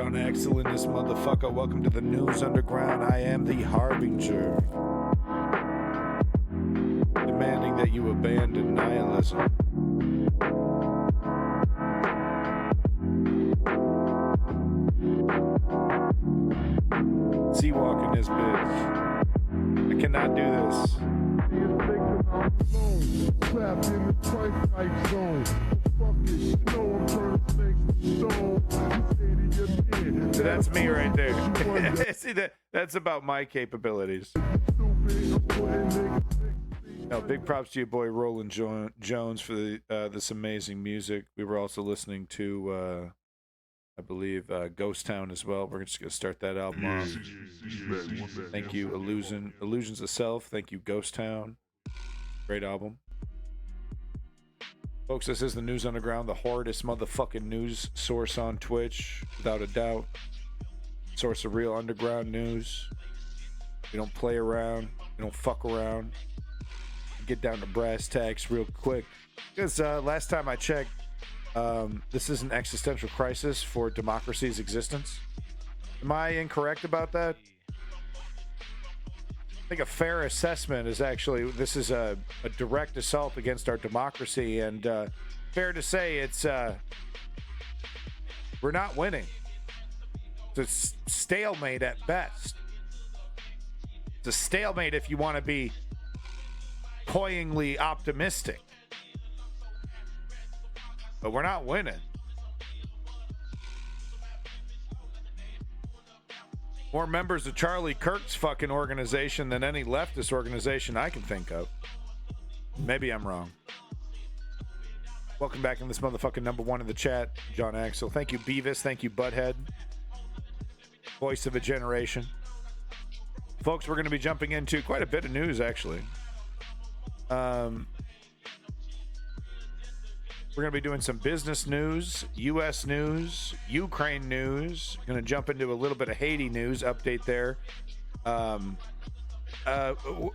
John Axel in this motherfucker. Welcome to the News Underground. I am the Harbinger. Demanding that you abandon nihilism. Seawalk in this bitch. I cannot do this. So that's me right there. See, that's about my capabilities. No, big props to your boy Roland Jones for this amazing music. We were also listening to, I believe, Ghost Town as well. We're just going to start that album off. Thank you, Illusions of Self. Thank you, Ghost Town. Great album. Folks, this is the News Underground, the hardest motherfucking news source on Twitch, without a doubt. Source of real underground news. We don't play around. We don't fuck around. We get down to brass tacks real quick. Because last time I checked, this is an existential crisis for democracy's existence. Am I incorrect about that? I think a fair assessment is actually this is a direct assault against our democracy, and fair to say it's we're not winning. It's a stalemate at best. It's a stalemate if you want to be cloyingly optimistic. But we're not winning. More members of Charlie Kirk's fucking organization than any leftist organization I can think of. Maybe I'm wrong. Welcome back in this motherfucking number one in the chat, John Axel. Thank you, Beavis. Thank you, Butthead. Voice of a generation. Folks, we're going to be jumping into quite a bit of news, actually. We're going to be doing some business news, U.S. news, Ukraine news. Going to jump into a little bit of Haiti news, update there.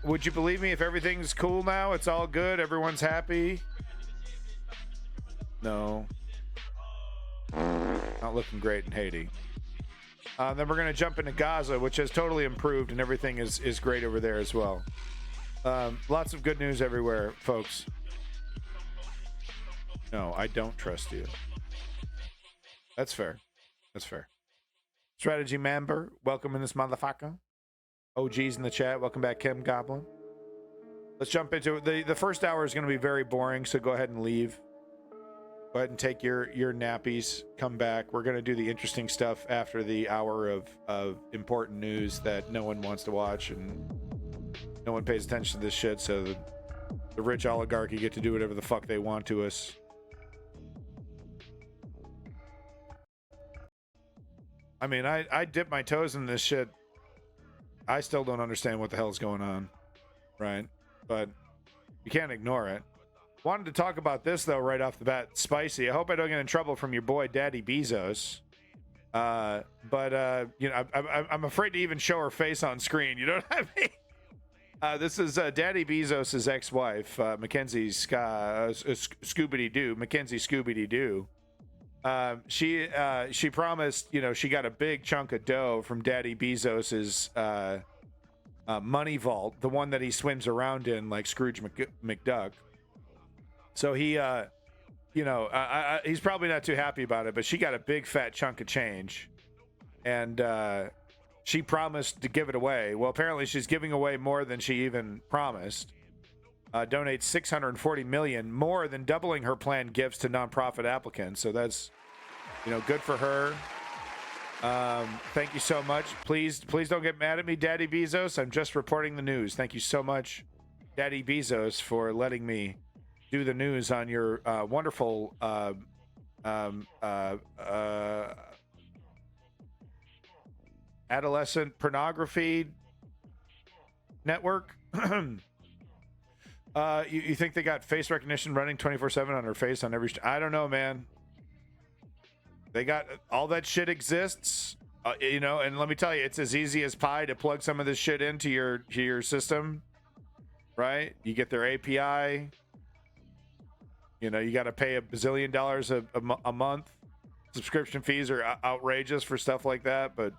Would you believe me if everything's cool now? It's all good? Everyone's happy? No. Not looking great in Haiti. Then we're going to jump into Gaza, which has totally improved, and everything is great over there as well. Lots of good news everywhere, folks. No, I don't trust you. That's fair. That's fair. Strategy member, welcome in this motherfucker. OG's in the chat. Welcome back, Kim Goblin. Let's jump into it. The first hour is going to be very boring, so go ahead and leave. Go ahead and take your nappies. Come back. We're going to do the interesting stuff after the hour of important news that no one wants to watch and no one pays attention to this shit, so the rich oligarchy get to do whatever the fuck they want to us. I mean, I dip my toes in this shit. I still don't understand what the hell's going on, right? But you can't ignore it. Wanted to talk about this, though, right off the bat. Spicy. I hope I don't get in trouble from your boy, Daddy Bezos. But you know, I'm afraid to even show her face on screen. You know what I mean? This is Daddy Bezos' ex-wife, Mackenzie Scooby-Doo. Mackenzie Scooby-Doo. She promised, you know, she got a big chunk of dough from Daddy Bezos's money vault, the one that he swims around in like Scrooge McDuck. So he, you know, he's probably not too happy about it, but she got a big fat chunk of change, and she promised to give it away. Well, apparently she's giving away more than she even promised. Donates $640 million, more than doubling her planned gifts to nonprofit applicants. So that's, you know, good for her. Thank you so much. Please don't get mad at me, Daddy Bezos. I'm just reporting the news. Thank you so much, Daddy Bezos, for letting me do the news on your wonderful adolescent pornography network. You think they got face recognition running 24/7 on her face on every... I don't know, man. They got... all that shit exists. You know, and let me tell you, it's as easy as pie to plug some of this shit into your system. Right? You get their API. You know, you got to pay $1 bazillion a month subscription fees are outrageous for stuff like that, but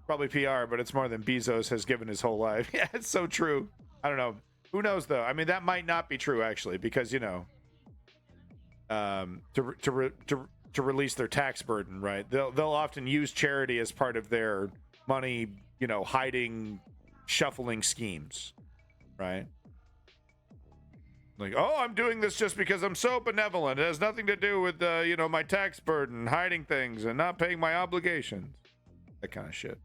probably PR, but it's more than Bezos has given his whole life. Yeah, it's so true. I don't know. Who knows though? I mean, that might not be true actually, because you know, to release their tax burden, right? They'll often use charity as part of their money, you know, hiding, shuffling schemes, right? Like, oh, I'm doing this just because I'm so benevolent. It has nothing to do with, you know, my tax burden, hiding things, and not paying my obligations. That kind of shit.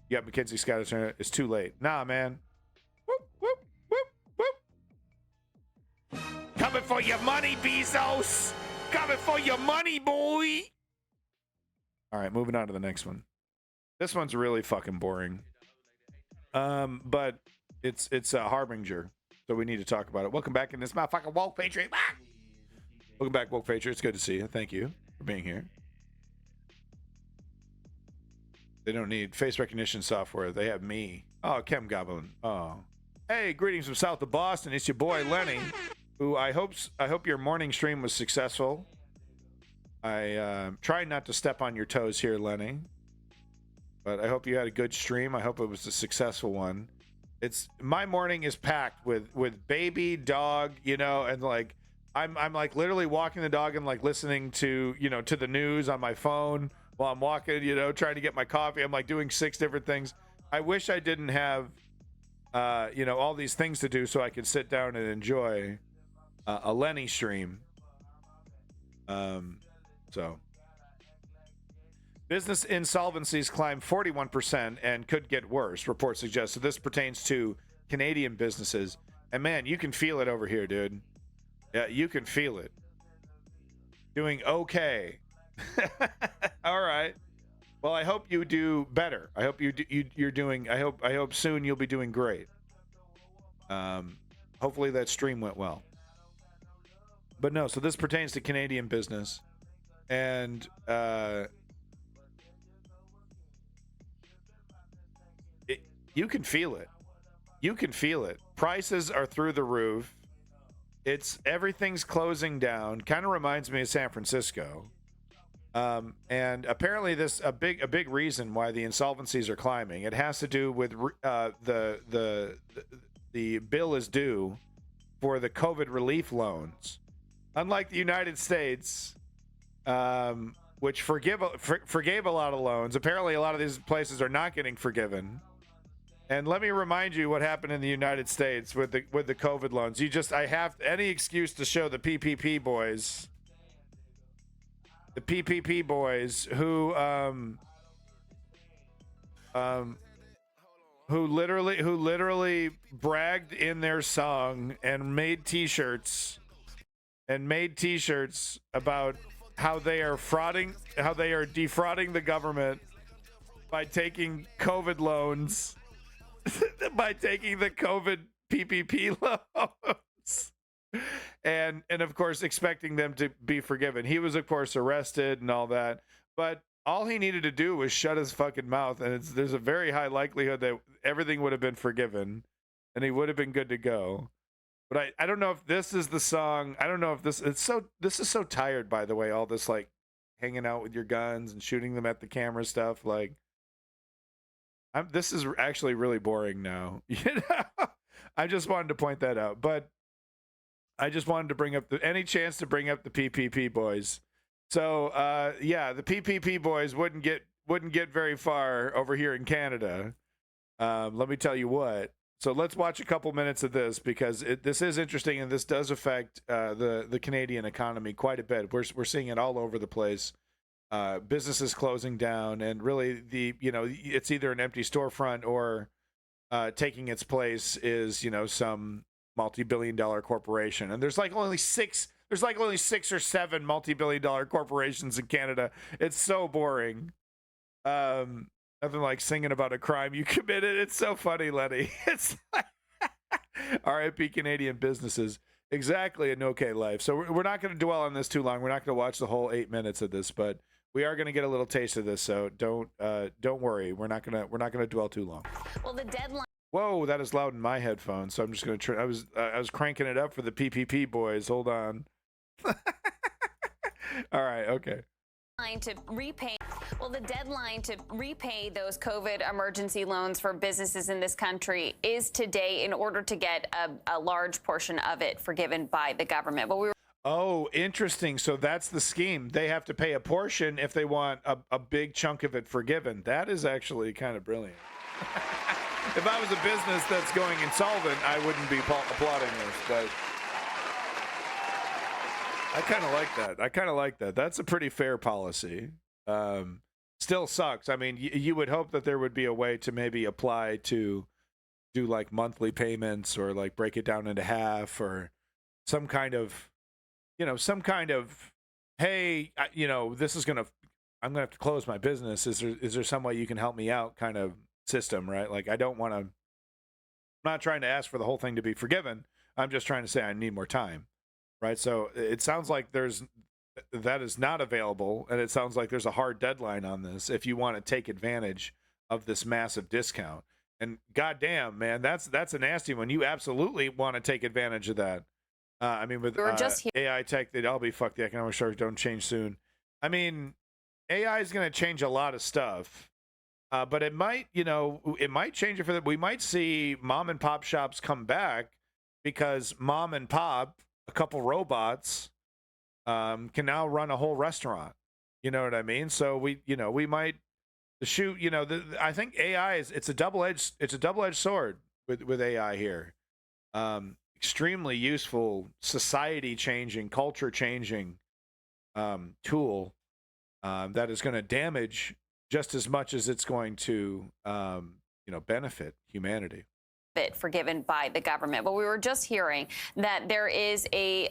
Yeah, Mackenzie Scott, it's too late. Nah, man. Whoop, whoop, whoop, whoop. Coming for your money, Bezos. Coming for your money, boy. All right, moving on to the next one. This one's really fucking boring. But it's a harbinger. So we need to talk about it. Welcome back in this motherfucking Woke Patriot. Ah! Welcome back, Woke Patriot. It's good to see you. Thank you for being here. They don't need face recognition software. They have me. Oh, Chem Goblin. Oh. Hey, greetings from south of Boston. It's your boy, Lenny, who I hope your morning stream was successful. I try not to step on your toes here, Lenny. But I hope you had a good stream. I hope it was a successful one. It's my morning is packed with baby, dog, you know, and like I'm like literally walking the dog and like listening to, you know, to the news on my phone while I'm walking, you know, trying to get my coffee. I'm like doing 6 different things. I wish I didn't have you know, all these things to do so I could sit down and enjoy a Lenny stream. So business insolvencies climbed 41% and could get worse, reports suggest. So this pertains to Canadian businesses. And man, you can feel it over here, dude. Yeah, you can feel it. Doing okay. All right. Well, I hope you do better. I hope you're doing. I hope soon you'll be doing great. Hopefully that stream went well. But no, so this pertains to Canadian business, and you can feel it. You can feel it. Prices are through the roof. Everything's closing down. Kind of reminds me of San Francisco. And apparently a big reason why the insolvencies are climbing. It has to do with the bill is due for the COVID relief loans. Unlike the United States, which forgave a lot of loans, apparently a lot of these places are not getting forgiven. And let me remind you what happened in the United States with the COVID loans. I have any excuse to show the PPP boys. The PPP boys who literally bragged in their song and made t-shirts about how they are defrauding the government by taking COVID loans, by taking the COVID PPP loans. And of course expecting them to be forgiven. He was of course arrested and all that, but all he needed to do was shut his fucking mouth, and there's a very high likelihood that everything would have been forgiven and he would have been good to go. But I don't know if this is the song. I don't know if this is so tired, by the way, all this like hanging out with your guns and shooting them at the camera stuff. Like this is actually really boring now. You know, I just wanted to point that out, but I just wanted to bring up any chance to bring up the PPP boys. So yeah, the PPP boys wouldn't get very far over here in Canada. Let me tell you what. So let's watch a couple minutes of this, because this is interesting, and this does affect the Canadian economy quite a bit. We're seeing it all over the place. Businesses closing down, and really it's either an empty storefront or taking its place is some multi-billion-dollar corporation. And there's like only six or seven multi-billion-dollar corporations in Canada. It's so boring. Nothing like singing about a crime you committed. It's so funny, Lenny. It's like R.I.P. Canadian businesses. Exactly, an okay life. So we're not going to dwell on this too long. We're not going to watch the whole 8 minutes of this, but we are going to get a little taste of this. So don't worry. We're not gonna dwell too long. Well, the deadline. Whoa, that is loud in my headphones. So I'm just going to I was cranking it up for the PPP boys. Hold on. All right. Okay. To repay, well, the deadline to repay those COVID emergency loans for businesses in this country is today in order to get a large portion of it forgiven by the government. But we were Oh, interesting. So that's the scheme. They have to pay a portion if they want a big chunk of it forgiven. That is actually kind of brilliant. If I was a business that's going insolvent, I wouldn't be applauding this, but I kind of like that. I kind of like that. That's a pretty fair policy. Still sucks. I mean, you would hope that there would be a way to maybe apply to do like monthly payments or like break it down into half or some kind of, some kind of, hey, this is I'm gonna have to close my business. Is there some way you can help me out kind of system, right? Like I'm not trying to ask for the whole thing to be forgiven. I'm just trying to say I need more time. Right. So it sounds like that is not available. And it sounds like there's a hard deadline on this if you want to take advantage of this massive discount. And goddamn, man, that's a nasty one. You absolutely want to take advantage of that. I mean, with AI tech, they'd all be fucked. The economic structure don't change soon. I mean, AI is going to change a lot of stuff. But it might change it for that. We might see mom and pop shops come back because mom and pop, a couple robots, can now run a whole restaurant. You know what I mean? So we might shoot. I think AI it's a double-edged sword with AI here. Extremely useful, society-changing, culture-changing tool that is going to damage just as much as it's going to benefit humanity. It forgiven by the government. But we were just hearing that there is a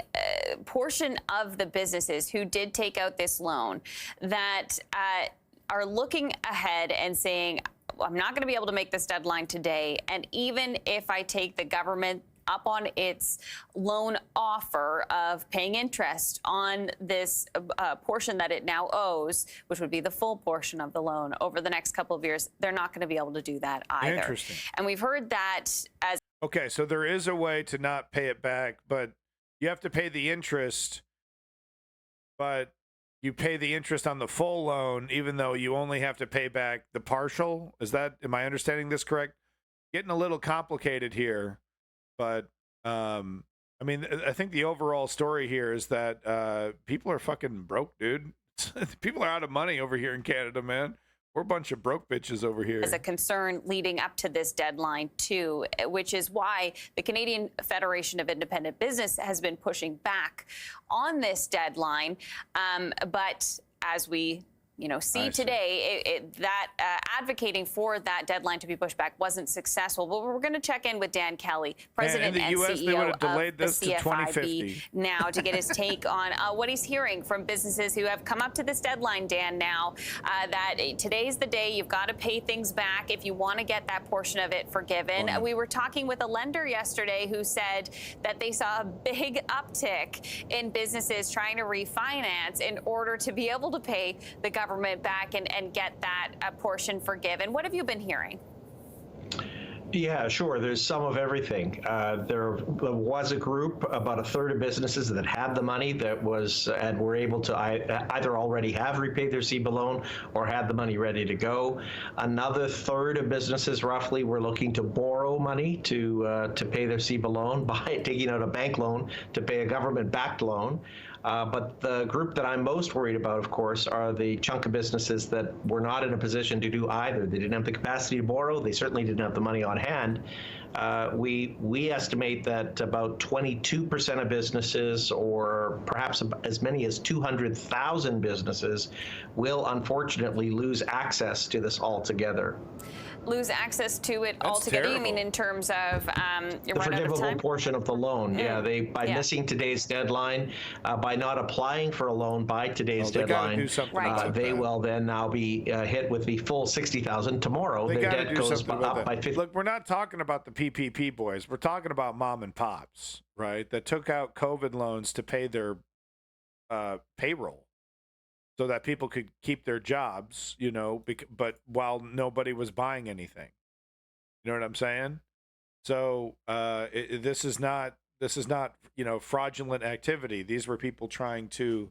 portion of the businesses who did take out this loan that are looking ahead and saying, I'm not going to be able to make this deadline today. And even if I take the government up on its loan offer of paying interest on this portion that it now owes, which would be the full portion of the loan over the next couple of years, they're not going to be able to do that either. Interesting. And we've heard that as... Okay, so there is a way to not pay it back, but you have to pay the interest, but you pay the interest on the full loan, even though you only have to pay back the partial. Am I understanding this correct? Getting a little complicated here. But I mean, I think the overall story here is that people are fucking broke, dude. People are out of money over here in Canada, man. We're a bunch of broke bitches over here. As a concern leading up to this deadline, too, which is why the Canadian Federation of Independent Business has been pushing back on this deadline. But as we see today, that advocating for that deadline to be pushed back wasn't successful. But we're going to check in with Dan Kelly, president and US, CEO of the CFIB, now to get his take on what he's hearing from businesses who have come up to this deadline, Dan, now that today's the day. You've got to pay things back if you want to get that portion of it forgiven. We were talking with a lender yesterday who said that they saw a big uptick in businesses trying to refinance in order to be able to pay the government back and get that portion forgiven. What have you been hearing? Yeah, sure. There's some of everything. There was a group, about a third of businesses that had the money that was and were able to either already have repaid their CBA loan or had the money ready to go. Another third of businesses, roughly, were looking to borrow money to pay their CBA loan by taking out a bank loan to pay a government-backed loan. But the group that I'm most worried about, of course, are the chunk of businesses that were not in a position to do either. They didn't have the capacity to borrow. They certainly didn't have the money on hand. We estimate that about 22% of businesses, or perhaps as many as 200,000 businesses, will unfortunately lose access to this altogether. Lose access to it altogether? Terrible. You mean in terms of the forgivable portion of the loan? Yeah, by missing today's deadline, by not applying for a loan by today's deadline, they will then now be hit with the full $60,000 tomorrow. The debt goes up by 50. Look, we're not talking about the PPP boys. We're talking about mom and pops, right? That took out COVID loans to pay their payroll, so that people could keep their jobs, but while nobody was buying anything. You know what I'm saying? So this is not fraudulent activity. These were people trying to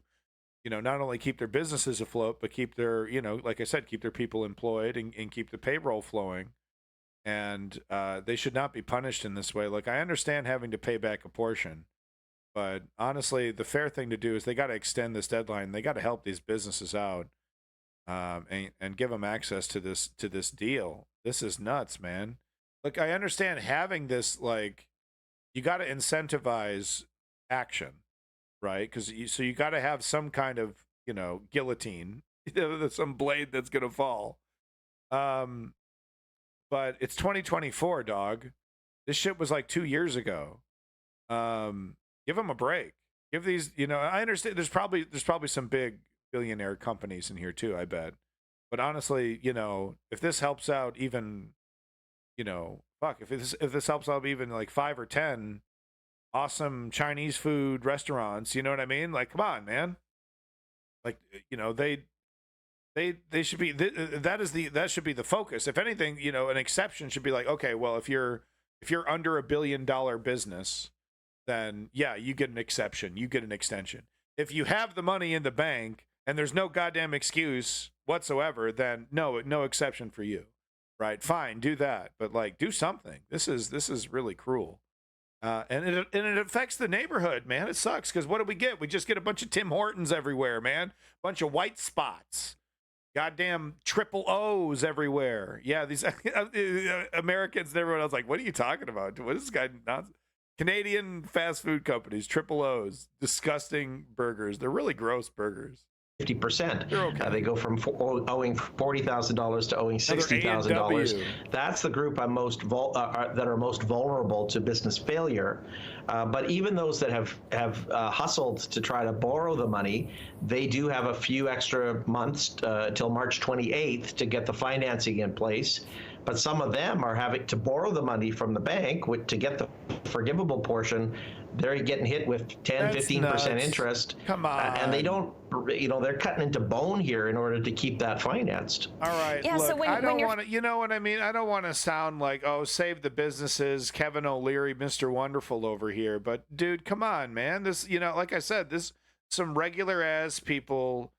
not only keep their businesses afloat, but keep their, like I said, keep their people employed and keep the payroll flowing. And they should not be punished in this way. Like, I understand having to pay back a portion, but honestly, the fair thing to do is they got to extend this deadline. They got to help these businesses out, and give them access to this deal. This is nuts, man. Look, I understand having this, like, you got to incentivize action, right? Because so you got to have some kind of, guillotine, some blade that's gonna fall. But it's 2024, dog. This shit was like 2 years ago. Give them a break. Give these, I understand there's probably some big billionaire companies in here too, I bet. But honestly, if this helps out even, if this helps out even like 5 or 10 awesome Chinese food restaurants, you know what I mean? Like, come on, man. Like, they should be, that should be the focus. If anything, an exception should be like, okay, well, if you're under $1 billion business, then yeah, you get an exception, you get an extension. If you have the money in the bank and there's no goddamn excuse whatsoever, then no exception for you, right? Fine, do that, but like, do something. This is really cruel, and it affects the neighborhood, man. It sucks because what do we get? We just get a bunch of Tim Hortons everywhere, man. Bunch of white spots. Goddamn triple O's everywhere. Yeah, these Americans and everyone else like, what are you talking about? What is this guy nonsense? Canadian fast food companies, triple O's, disgusting burgers. They're really gross burgers. 50%. Okay. They go from owing $40,000 to owing $60,000. That's the group that are most vulnerable to business failure. But even those that have hustled to try to borrow the money, they do have a few extra months till March 28th to get the financing in place. But some of them are having to borrow the money from the bank to get the forgivable portion. They're getting hit with 10, 15% interest. Come on. And they don't, they're cutting into bone here in order to keep that financed. All right. Yeah, look, so I don't want to, you know what I mean? I don't want to sound like, oh, save the businesses, Kevin O'Leary, Mr. Wonderful over here. But dude, come on, man. This, like I said, this some regular ass people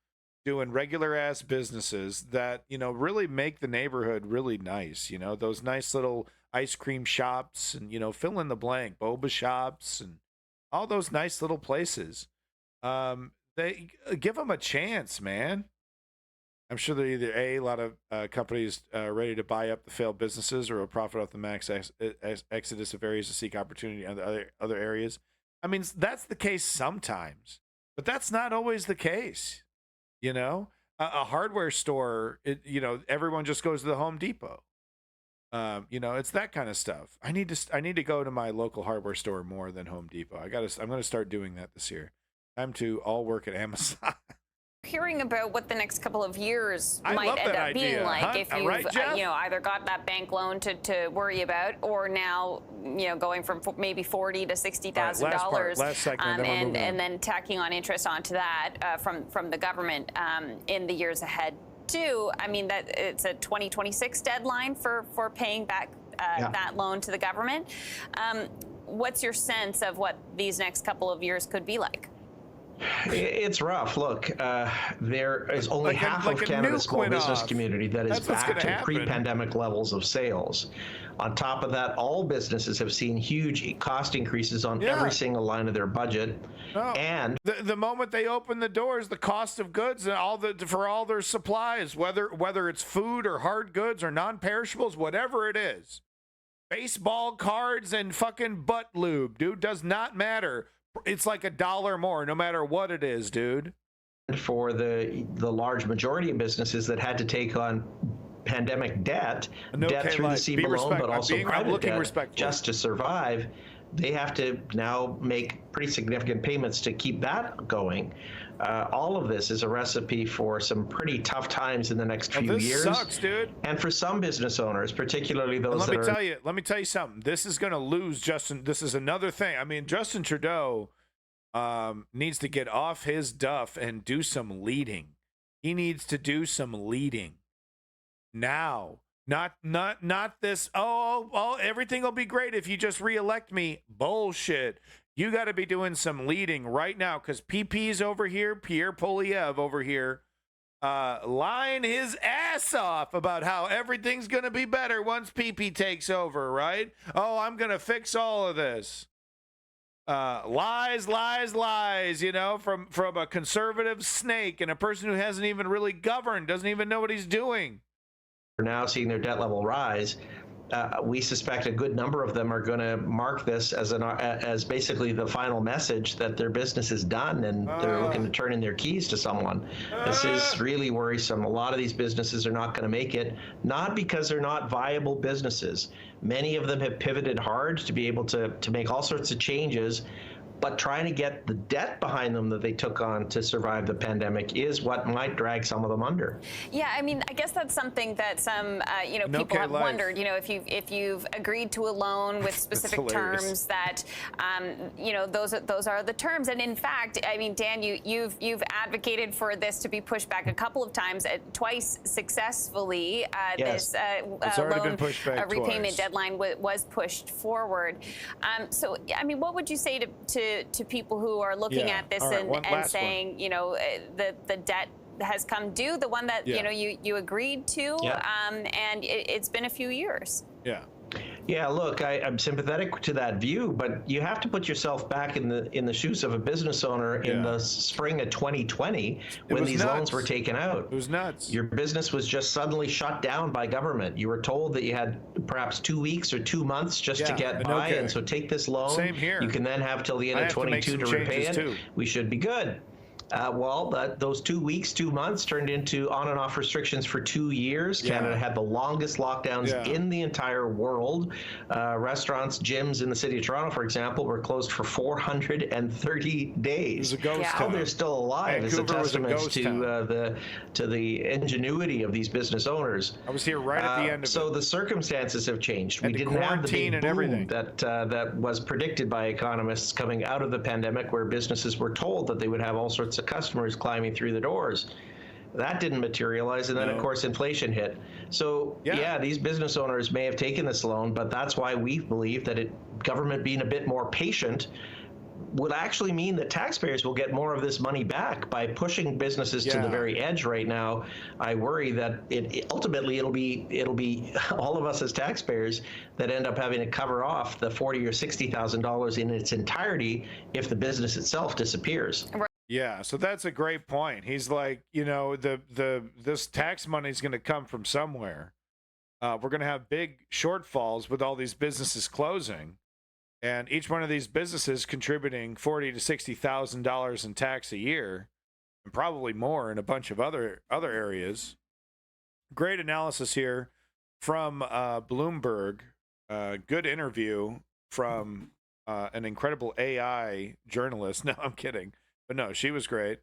doing regular ass businesses that, really make the neighborhood really nice. Those nice little ice cream shops and, fill in the blank, boba shops and all those nice little places. They give them a chance, man. I'm sure they're either a lot of companies ready to buy up the failed businesses or will profit off the max exodus of areas to seek opportunity in other areas. I mean, that's the case sometimes, but that's not always the case. A hardware store, everyone just goes to the Home Depot. It's that kind of stuff. I need to go to my local hardware store more than Home Depot. I'm going to start doing that this year. Time to all work at Amazon. Hearing about what the next couple of years might end up being like if you've either got that bank loan to worry about, or now going from maybe $40,000 to $60,000, last segment, and then tacking on interest onto that from the government in the years ahead too. I mean, that it's a 2026 deadline for paying back that loan to the government. What's your sense of what these next couple of years could be like? It's rough. Look, there is only half of Canada's small business community that is back to pre-pandemic levels of sales. On top of that, all businesses have seen huge cost increases on every single line of their budget. And the moment they open the doors, the cost of goods and for all their supplies, whether it's food or hard goods or non-perishables, whatever it is, baseball cards and fucking butt lube, dude, does not matter. It's like $1 more, no matter what it is, dude. For the large majority of businesses that had to take on pandemic debt through the CEBA loan, but also private debt just to survive, they have to now make pretty significant payments to keep that going. All of this is a recipe for some pretty tough times in the next few years. This sucks, dude. And for some business owners, particularly those let me tell you something. This is going to lose Justin. This is another thing. I mean, Justin Trudeau needs to get off his duff and do some leading. He needs to do some leading now. Not this, everything will be great if you just reelect me. Bullshit. You got to be doing some leading right now, because PP's over here, Pierre Polyev over here, lying his ass off about how everything's going to be better once PP takes over, right? Oh, I'm going to fix all of this. Lies, lies, lies, you know, from a conservative snake and a person who hasn't even really governed, doesn't even know what he's doing. We're now seeing their debt level rise. We suspect a good number of them are going to mark this as basically the final message that their business is done, and they're looking to turn in their keys to someone. This is really worrisome. A lot of these businesses are not going to make it, not because they're not viable businesses. Many of them have pivoted hard to be able to make all sorts of changes, but trying to get the debt behind them that they took on to survive the pandemic is what might drag some of them under. Yeah, I mean, I guess that's something that some, people have wondered. You know, if you've agreed to a loan with specific terms, that, those are the terms. And in fact, I mean, Dan, you've advocated for this to be pushed back a couple of times, twice successfully. Yes. This loan repayment deadline was pushed forward. So, I mean, what would you say to people who are looking at this and saying, the debt has come due, the one that you agreed to, and it's been a few years. Yeah, look, I'm sympathetic to that view, but you have to put yourself back in the shoes of a business owner in the spring of 2020 when these loans were taken out. It was nuts. Your business was just suddenly shut down by government. You were told that you had perhaps 2 weeks or 2 months just to get by, and so take this loan. Same here. You can then have till the end of 22 to repay it. We should be good. Those 2 weeks, 2 months turned into on and off restrictions for 2 years. Canada had the longest lockdowns in the entire world. Restaurants, gyms in the city of Toronto, for example, were closed for 430 days. It was a ghost How town. they're still alive is a testament to the ingenuity of these business owners. I was here right at the end of so it. the circumstances have changed. And we didn't have the big boom everything that was predicted by economists coming out of the pandemic, where businesses were told that they would have all sorts of customers climbing through the doors. That didn't materialize, and then of course inflation hit. So these business owners may have taken this loan, but that's why we believe that government being a bit more patient would actually mean that taxpayers will get more of this money back. By pushing businesses to the very edge right now, I worry that ultimately it'll be all of us as taxpayers that end up having to cover off the $40,000 or $60,000 in its entirety if the business itself disappears. Yeah, so that's a great point. He's like, this tax money is going to come from somewhere. We're going to have big shortfalls with all these businesses closing, and each one of these businesses contributing $40,000 to $60,000 in tax a year, and probably more in a bunch of other areas. Great analysis here from Bloomberg. Good interview from an incredible AI journalist. No, I'm kidding. But no, she was great.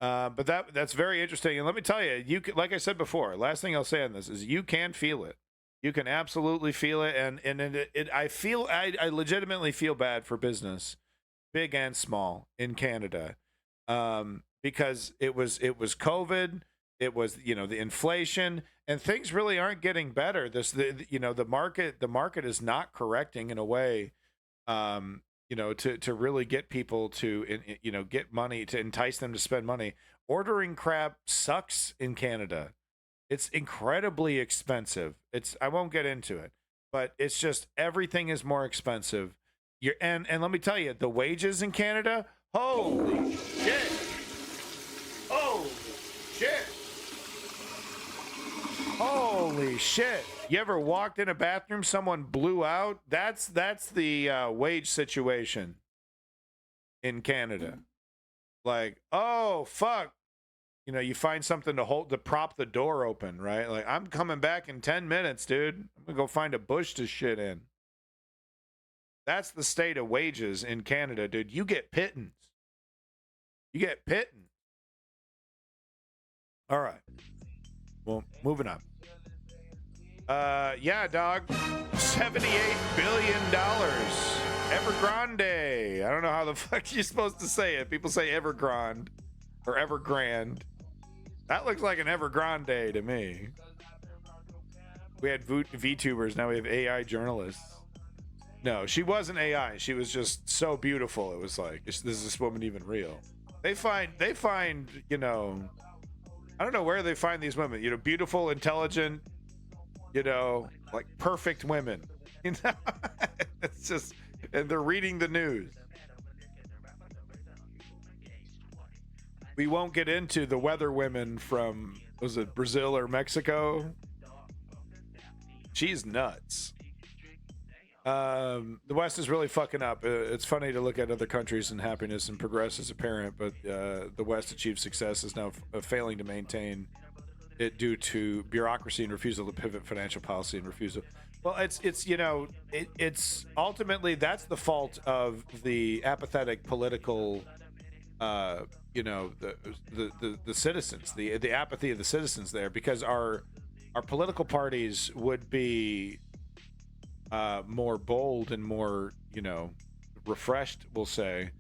But that's very interesting. And let me tell you, like I said before, last thing I'll say on this is you can feel it. You can absolutely feel it. And I legitimately feel bad for business, big and small, in Canada, because it was COVID. It was, the inflation, and things really aren't getting better. The market is not correcting in a way, to really get people to, get money, to entice them to spend money. Ordering crap sucks in Canada. It's incredibly expensive. I won't get into it, but it's just everything is more expensive. And let me tell you, the wages in Canada, holy shit. Holy shit. Holy shit. You ever walked in a bathroom, someone blew out? That's the wage situation in Canada. Like, oh, fuck. You find something to prop the door open, right? Like, I'm coming back in 10 minutes, dude. I'm going to go find a bush to shit in. That's the state of wages in Canada, dude. You get pittance. You get pittance. All right. Well, moving on. Yeah, dog. $78 billion. Evergrande. I don't know how the fuck you're supposed to say it. People say Evergrande or Evergrande. That looks like an Evergrande to me. We had VTubers, now we have AI journalists. No, she wasn't AI. She was just so beautiful. It was like, is this woman even real? They find, you know, I don't know where they find these women, you know, beautiful, intelligent, you know, like perfect women. You know, it's just, and they're reading the news. We won't get into the weather women from, was it Brazil or Mexico? She's nuts. The West is really fucking up. It's funny to look at other countries and happiness and progress as apparent, but the West achieved success is now failing to maintain it due to bureaucracy and refusal to pivot financial policy and refusal. Well, it's you know, it's ultimately that's the fault of the apathetic political, you know, the citizens, the apathy of the citizens there, because our political parties would be more bold and more, you know, refreshed, we'll say,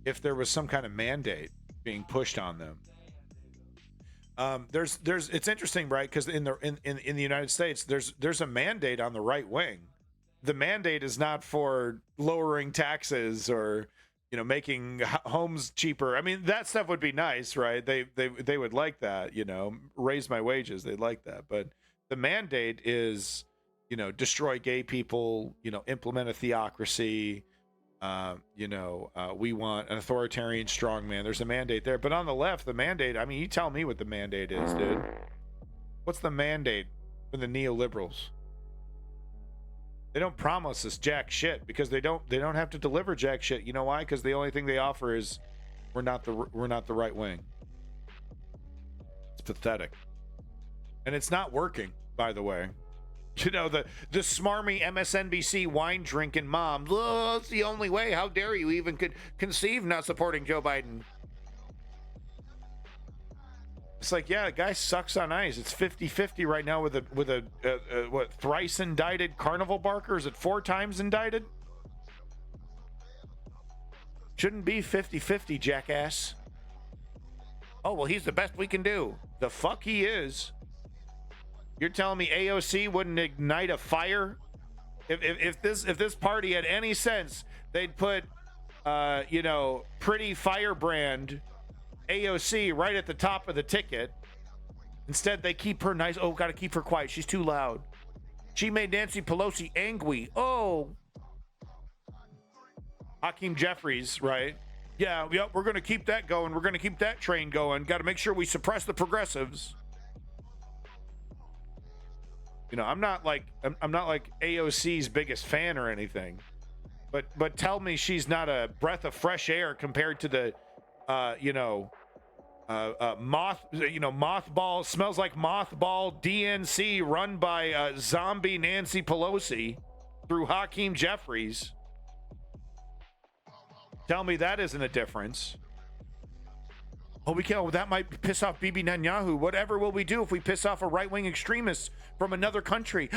if there was some kind of mandate being pushed on them. There's it's interesting, right? Because in the United States, there's a mandate on the right wing. The mandate is not for lowering taxes or, you know, making homes cheaper. I mean, that stuff would be nice, right? They would like that, you know, raise my wages. They'd like that. But the mandate is, you know, destroy gay people, you know, implement a theocracy. You know, we want an authoritarian strongman. There's a mandate there. But on the left, the mandate, I mean, you tell me what the mandate is, dude. What's the mandate for the neoliberals? They don't promise us jack shit because they don't have to deliver jack shit. You know why? Because the only thing they offer is we're not the right wing. It's pathetic. And it's not working, by the way. You know, the smarmy MSNBC wine drinking mom. Oh, it's the only way. How dare you even conceive not supporting Joe Biden? It's like, yeah, the guy sucks on ice. It's 50-50 right now with a what, thrice indicted carnival barker? Is it 4 times indicted? Shouldn't be 50-50, jackass. Oh, well, he's the best we can do. The fuck he is. You're telling me AOC wouldn't ignite a fire? If this party had any sense, they'd put, you know, pretty firebrand AOC right at the top of the ticket. Instead, they keep her nice. Oh, gotta keep her quiet. She's too loud. She made Nancy Pelosi angry. Oh. Hakeem Jeffries, right? Yeah, yep, we're gonna keep that going. We're gonna keep that train going. Got to make sure we suppress the progressives. You know, I'm not like AOC's biggest fan or anything, but tell me she's not a breath of fresh air compared to the, you know, mothball, smells like mothball DNC run by zombie Nancy Pelosi through Hakeem Jeffries. Tell me that isn't a difference. Oh, we can't. Oh, that might piss off Bibi Netanyahu. Whatever will we do if we piss off a right-wing extremist from another country?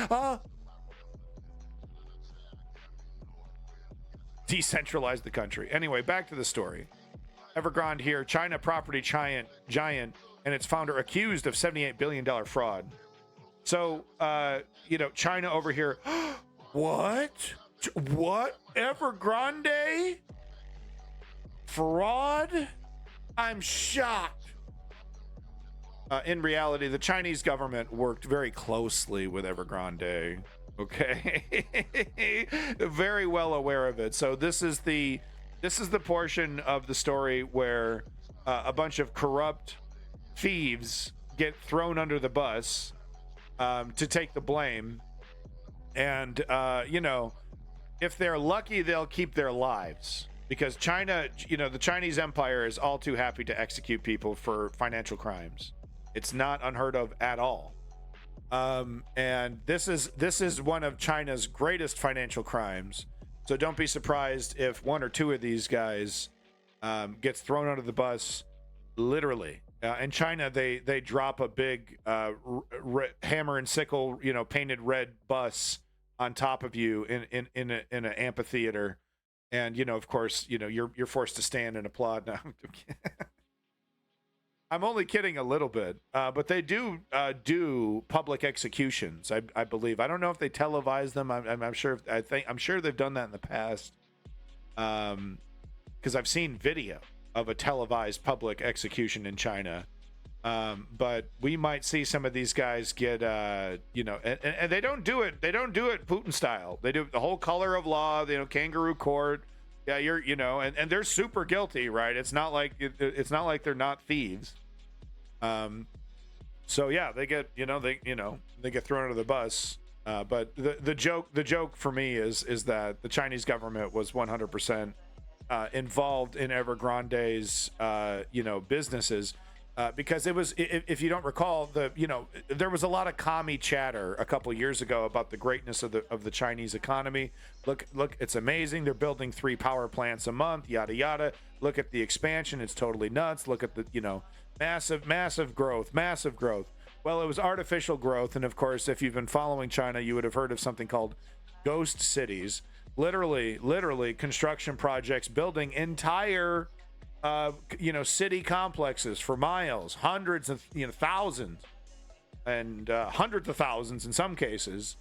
Decentralize the country. Anyway, back to the story. Evergrande here, China property giant, and its founder accused of $78 billion fraud. So, you know, China over here. What? Evergrande? Fraud? I'm shocked. In reality, the Chinese government worked very closely with Evergrande. Okay, very well aware of it. So this is the portion of the story where a bunch of corrupt thieves get thrown under the bus to take the blame, and you know, if they're lucky, they'll keep their lives. Because China, you know, the Chinese empire is all too happy to execute people for financial crimes. It's not unheard of at all. And this is one of China's greatest financial crimes. So don't be surprised if 1 or 2 of these guys gets thrown under the bus, literally. In China, they drop a big hammer and sickle, you know, painted red bus on top of you in an amphitheater. And, you know, of course, you know, you're forced to stand and applaud now. I'm only kidding a little bit, but they do do public executions. I believe. I don't know if they televise them. I'm sure. I'm sure they've done that in the past. Because I've seen video of a televised public execution in China. But we might see some of these guys get, and they don't do it. They don't do it Putin style. They do the whole color of law. Kangaroo court. Yeah, and they're super guilty, right? It's not like they're not thieves. So yeah, they get, they get thrown under the bus. But the joke for me is that the Chinese government was 100% involved in Evergrande's, businesses. Because it was, if you don't recall, there was a lot of commie chatter a couple years ago about the greatness of the Chinese economy. Look, it's amazing. They're building 3 power plants a month, yada yada. Look at the expansion; it's totally nuts. Look at the massive growth. Well, it was artificial growth, and of course, if you've been following China, you would have heard of something called ghost cities. Literally, construction projects building entire city complexes for miles, hundreds of thousands and hundreds of thousands in some cases,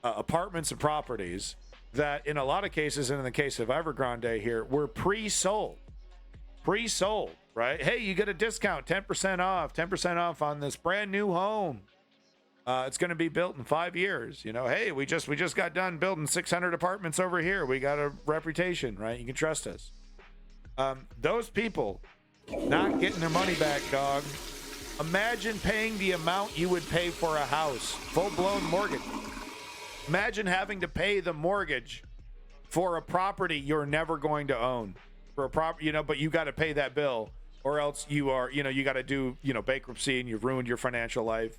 apartments and properties that in a lot of cases, and in the case of Evergrande here, were pre-sold, right? Hey, you get a discount, 10% off on this brand new home. It's going to be built in 5 years. Hey, we just got done building 600 apartments over here. We got a reputation, right? You can trust us. Those people not getting their money back, dog. Imagine paying the amount you would pay for a house, full-blown mortgage. Imagine having to pay the mortgage for a property you're never going to own. For a property, but you got to pay that bill, or else you are, you got to do, bankruptcy, and you've ruined your financial life.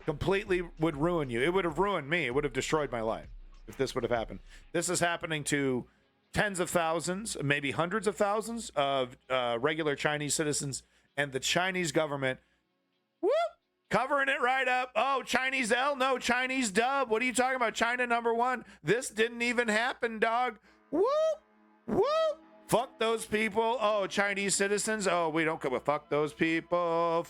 Completely would ruin you. It would have ruined me. It would have destroyed my life if this would have happened. This is happening to tens of thousands, maybe hundreds of thousands of regular Chinese citizens, and the Chinese government, covering it right up. Oh, Chinese L? No, Chinese dub. What are you talking about? China #1. This didn't even happen, dog. Whoop. Fuck those people. Oh, Chinese citizens. Oh, we don't go. Fuck those people.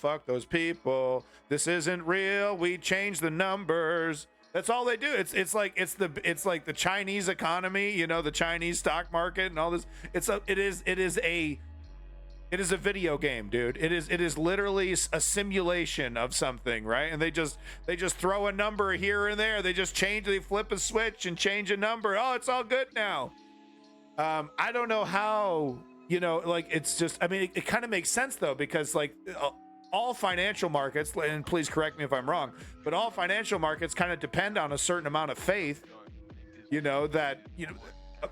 This isn't real. We changed the numbers. That's all they do. It's like the Chinese economy, the Chinese stock market and all this. It is a video game, dude. It is literally a simulation of something, right? And they just throw a number here and there. They flip a switch and change a number. Oh, it's all good now. I don't know how, it's just, it kind of makes sense though, because all financial markets, and please correct me if I'm wrong, but all financial markets kind of depend on a certain amount of faith, that,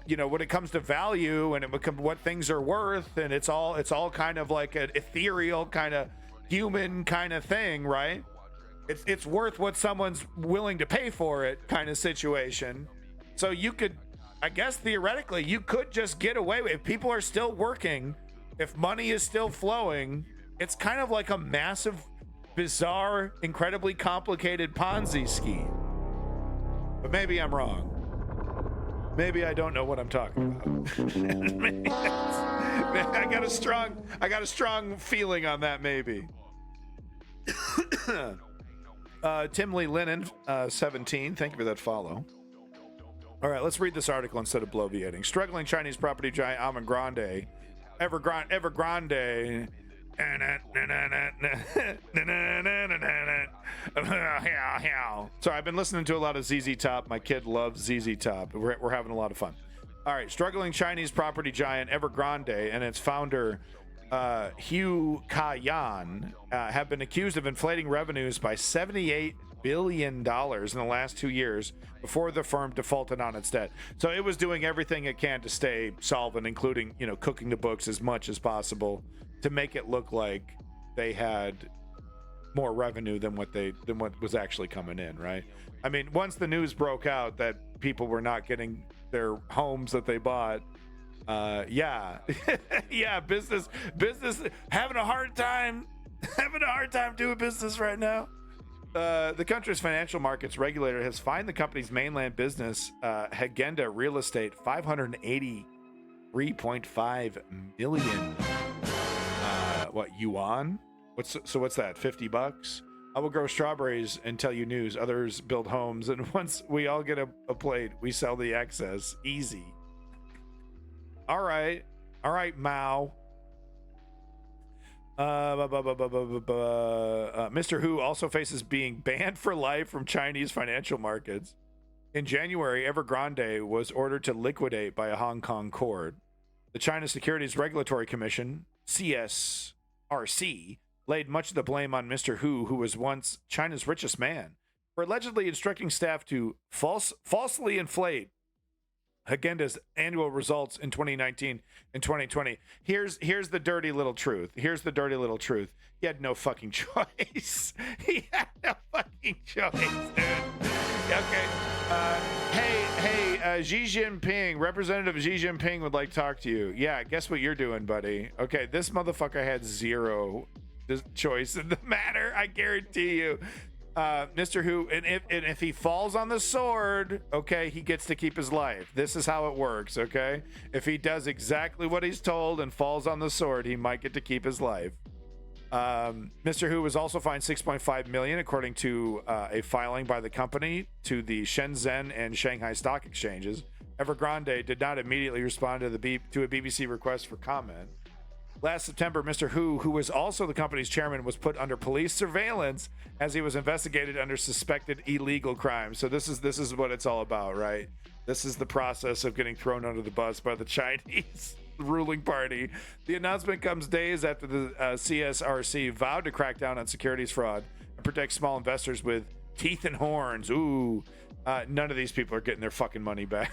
when it comes to value and what things are worth, and it's all kind of like an ethereal kind of human kind of thing, right? It's worth what someone's willing to pay for it kind of situation. So you could, I guess theoretically, you could just get away with it. If people are still working, if money is still flowing, it's kind of like a massive, bizarre, incredibly complicated Ponzi scheme. But maybe I'm wrong. Maybe I don't know what I'm talking about. I got a strong feeling on that. Maybe. Tim Lee Lennon, 17. Thank you for that follow. All right, let's read this article instead of bloviating. Struggling Chinese property giant Evergrande. Sorry, I've been listening to a lot of ZZ Top. My kid loves ZZ Top. We're having a lot of fun. All right, struggling Chinese property giant Evergrande and its founder Hu Ka-yan have been accused of inflating revenues by $78 billion in the last 2 years before the firm defaulted on its debt. So it was doing everything it can to stay solvent, including cooking the books as much as possible to make it look like they had more revenue than what was actually coming in, right? I mean, once the news broke out that people were not getting their homes that they bought, business having a hard time doing business right now. The country's financial markets regulator has fined the company's mainland business, Hagenda Real Estate, $583.5 million yuan What's that? $50? I will grow strawberries and tell you news. Others build homes, and once we all get a plate, we sell the excess. Easy. All right, Mao. Mr. Hu also faces being banned for life from Chinese financial markets. In January, Evergrande was ordered to liquidate by a Hong Kong court. The China Securities Regulatory Commission, CSRC, laid much of the blame on Mr. Hu was once China's richest man, for allegedly instructing staff to falsely inflate Hagenda's annual results in 2019 and 2020. Here's the dirty little truth. He had no fucking choice. He had no fucking choice, dude. Okay. Hey, Xi Jinping, Representative Xi Jinping would like to talk to you. Yeah, guess what you're doing, buddy? Okay, this motherfucker had zero choice in the matter. I guarantee you. Mr. Hu, and if he falls on the sword, okay, he gets to keep his life. This is how it works, okay? If he does exactly what he's told and falls on the sword, he might get to keep his life. Mr. Hu was also fined $6.5 million, according to a filing by the company to the Shenzhen and Shanghai stock exchanges. Evergrande did not immediately respond to a BBC request for comment. Last September, Mr. Hu was also the company's chairman, was put under police surveillance as he was investigated under suspected illegal crimes. So this is what it's all about, right? This is the process of getting thrown under the bus by the Chinese ruling party. The announcement comes days after the CSRC vowed to crack down on securities fraud and protect small investors with teeth and horns. Ooh, none of these people are getting their fucking money back.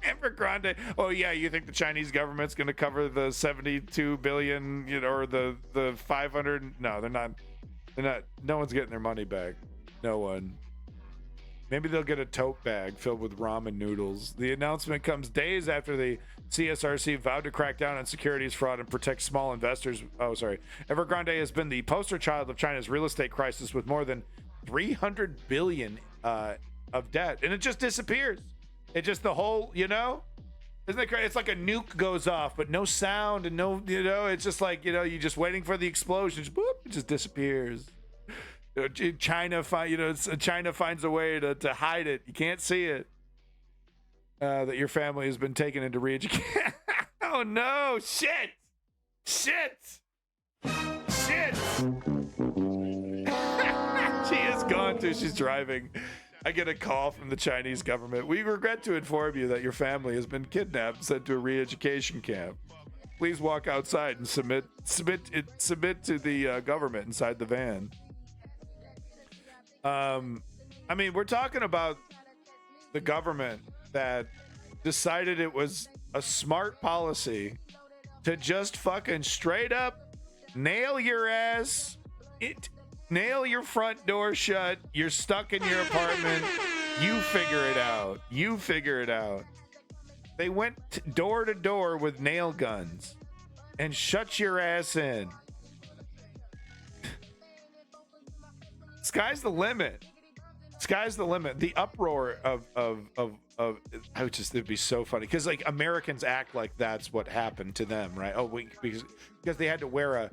Evergrande. Oh yeah, you think the Chinese government's going to cover the 72 billion, or the 500? No, they're not. No one's getting their money back. No one. Maybe they'll get a tote bag filled with ramen noodles. The announcement comes days after the CSRC vowed to crack down on securities fraud and protect small investors. Oh, sorry. Evergrande has been the poster child of China's real estate crisis, with more than 300 billion of debt, and it just disappears. It just, the whole, isn't it crazy? It's like a nuke goes off, but no sound and no, it's just like, you're just waiting for the explosion. Boop, it just disappears. China finds a way to hide it. You can't see it. That your family has been taken into re-education. Oh no! Shit! She is gone too. She's driving. I get a call from the Chinese government. We regret to inform you that your family has been kidnapped and sent to a re-education camp. Please walk outside and submit to the government inside the van. I mean, we're talking about the government that decided it was a smart policy to just fucking straight up nail your ass, nail your front door shut. You're stuck in your apartment. You figure it out. They went door to door with nail guns and shut your ass in. Sky's the limit. The uproar of it'd be so funny because like Americans act like that's what happened to them, right? Because they had to wear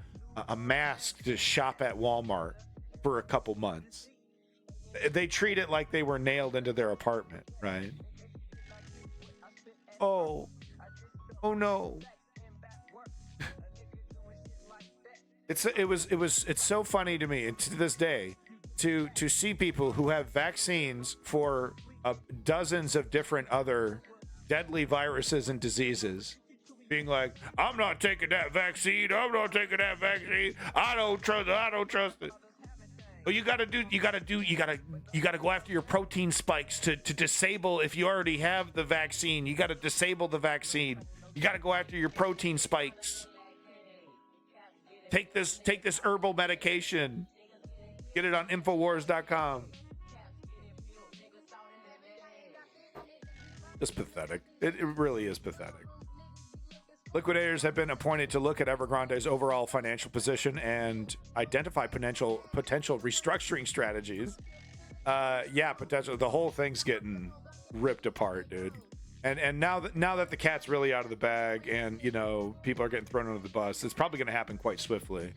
a mask to shop at Walmart for a couple months. They treat it like they were nailed into their apartment, right? Oh no. It's so funny to me, and to this day, to see people who have vaccines for dozens of different other deadly viruses and diseases being like, I'm not taking that vaccine. I don't trust it. Well, you gotta go after your protein spikes to disable. If you already have the vaccine, you gotta disable the vaccine. You gotta go after your protein spikes. Take this herbal medication. Get it on Infowars.com. It's pathetic. It really is pathetic. Liquidators have been appointed to look at Evergrande's overall financial position and identify potential restructuring strategies. Potential. The whole thing's getting ripped apart, dude. And now that the cat's really out of the bag, and people are getting thrown under the bus, it's probably going to happen quite swiftly.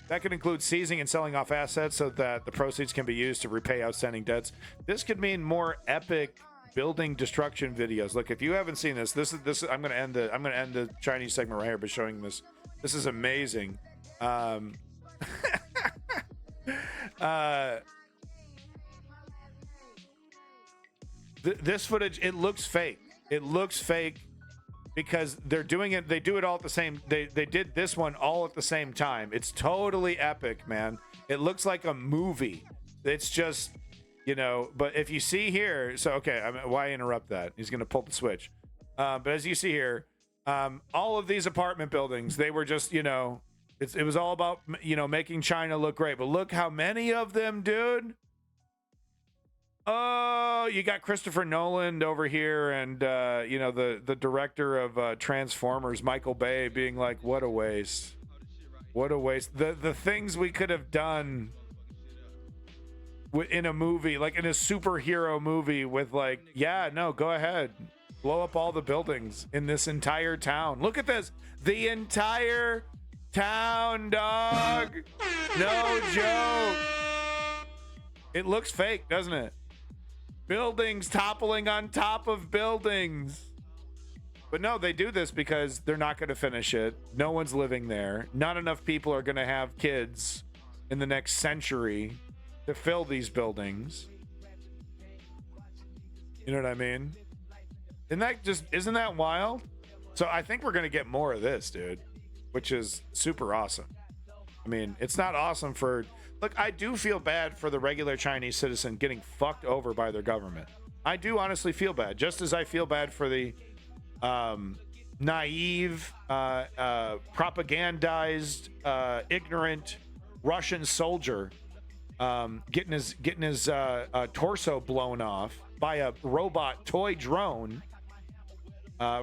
That could include seizing and selling off assets so that the proceeds can be used to repay outstanding debts. This could mean more epic building destruction videos. Look, if you haven't seen this, this is I'm gonna end the Chinese segment right here by showing this. This is amazing. This footage, it looks fake. It looks fake because they're doing it. They do it all at the same. They did this one all at the same time. It's totally epic, man. It looks like a movie. It's just, you know. But if you see here, so okay, why interrupt that? He's gonna pull the switch. But as you see here, all of these apartment buildings, they were just, you know, it was all about, you know, making China look great. But look how many of them, dude. Oh, you got Christopher Nolan over here, and you know, the director of Transformers, Michael Bay, being like, "What a waste! What a waste!" The things we could have done in a movie, like in a superhero movie, with like, yeah, no, go ahead, blow up all the buildings in this entire town. Look at this, the entire town, dog. No joke. It looks fake, doesn't it? Buildings toppling on top of buildings. But no, they do this because they're not going to finish it. No one's living there. Not enough people are going to have kids in the next century to fill these buildings. You know what I mean? Isn't that wild? So I think we're going to get more of this, dude, which is super awesome. I mean, it's not awesome for... Look, I do feel bad for the regular Chinese citizen getting fucked over by their government. I do honestly feel bad, just as I feel bad for the naive, propagandized, ignorant Russian soldier getting his torso blown off by a robot toy drone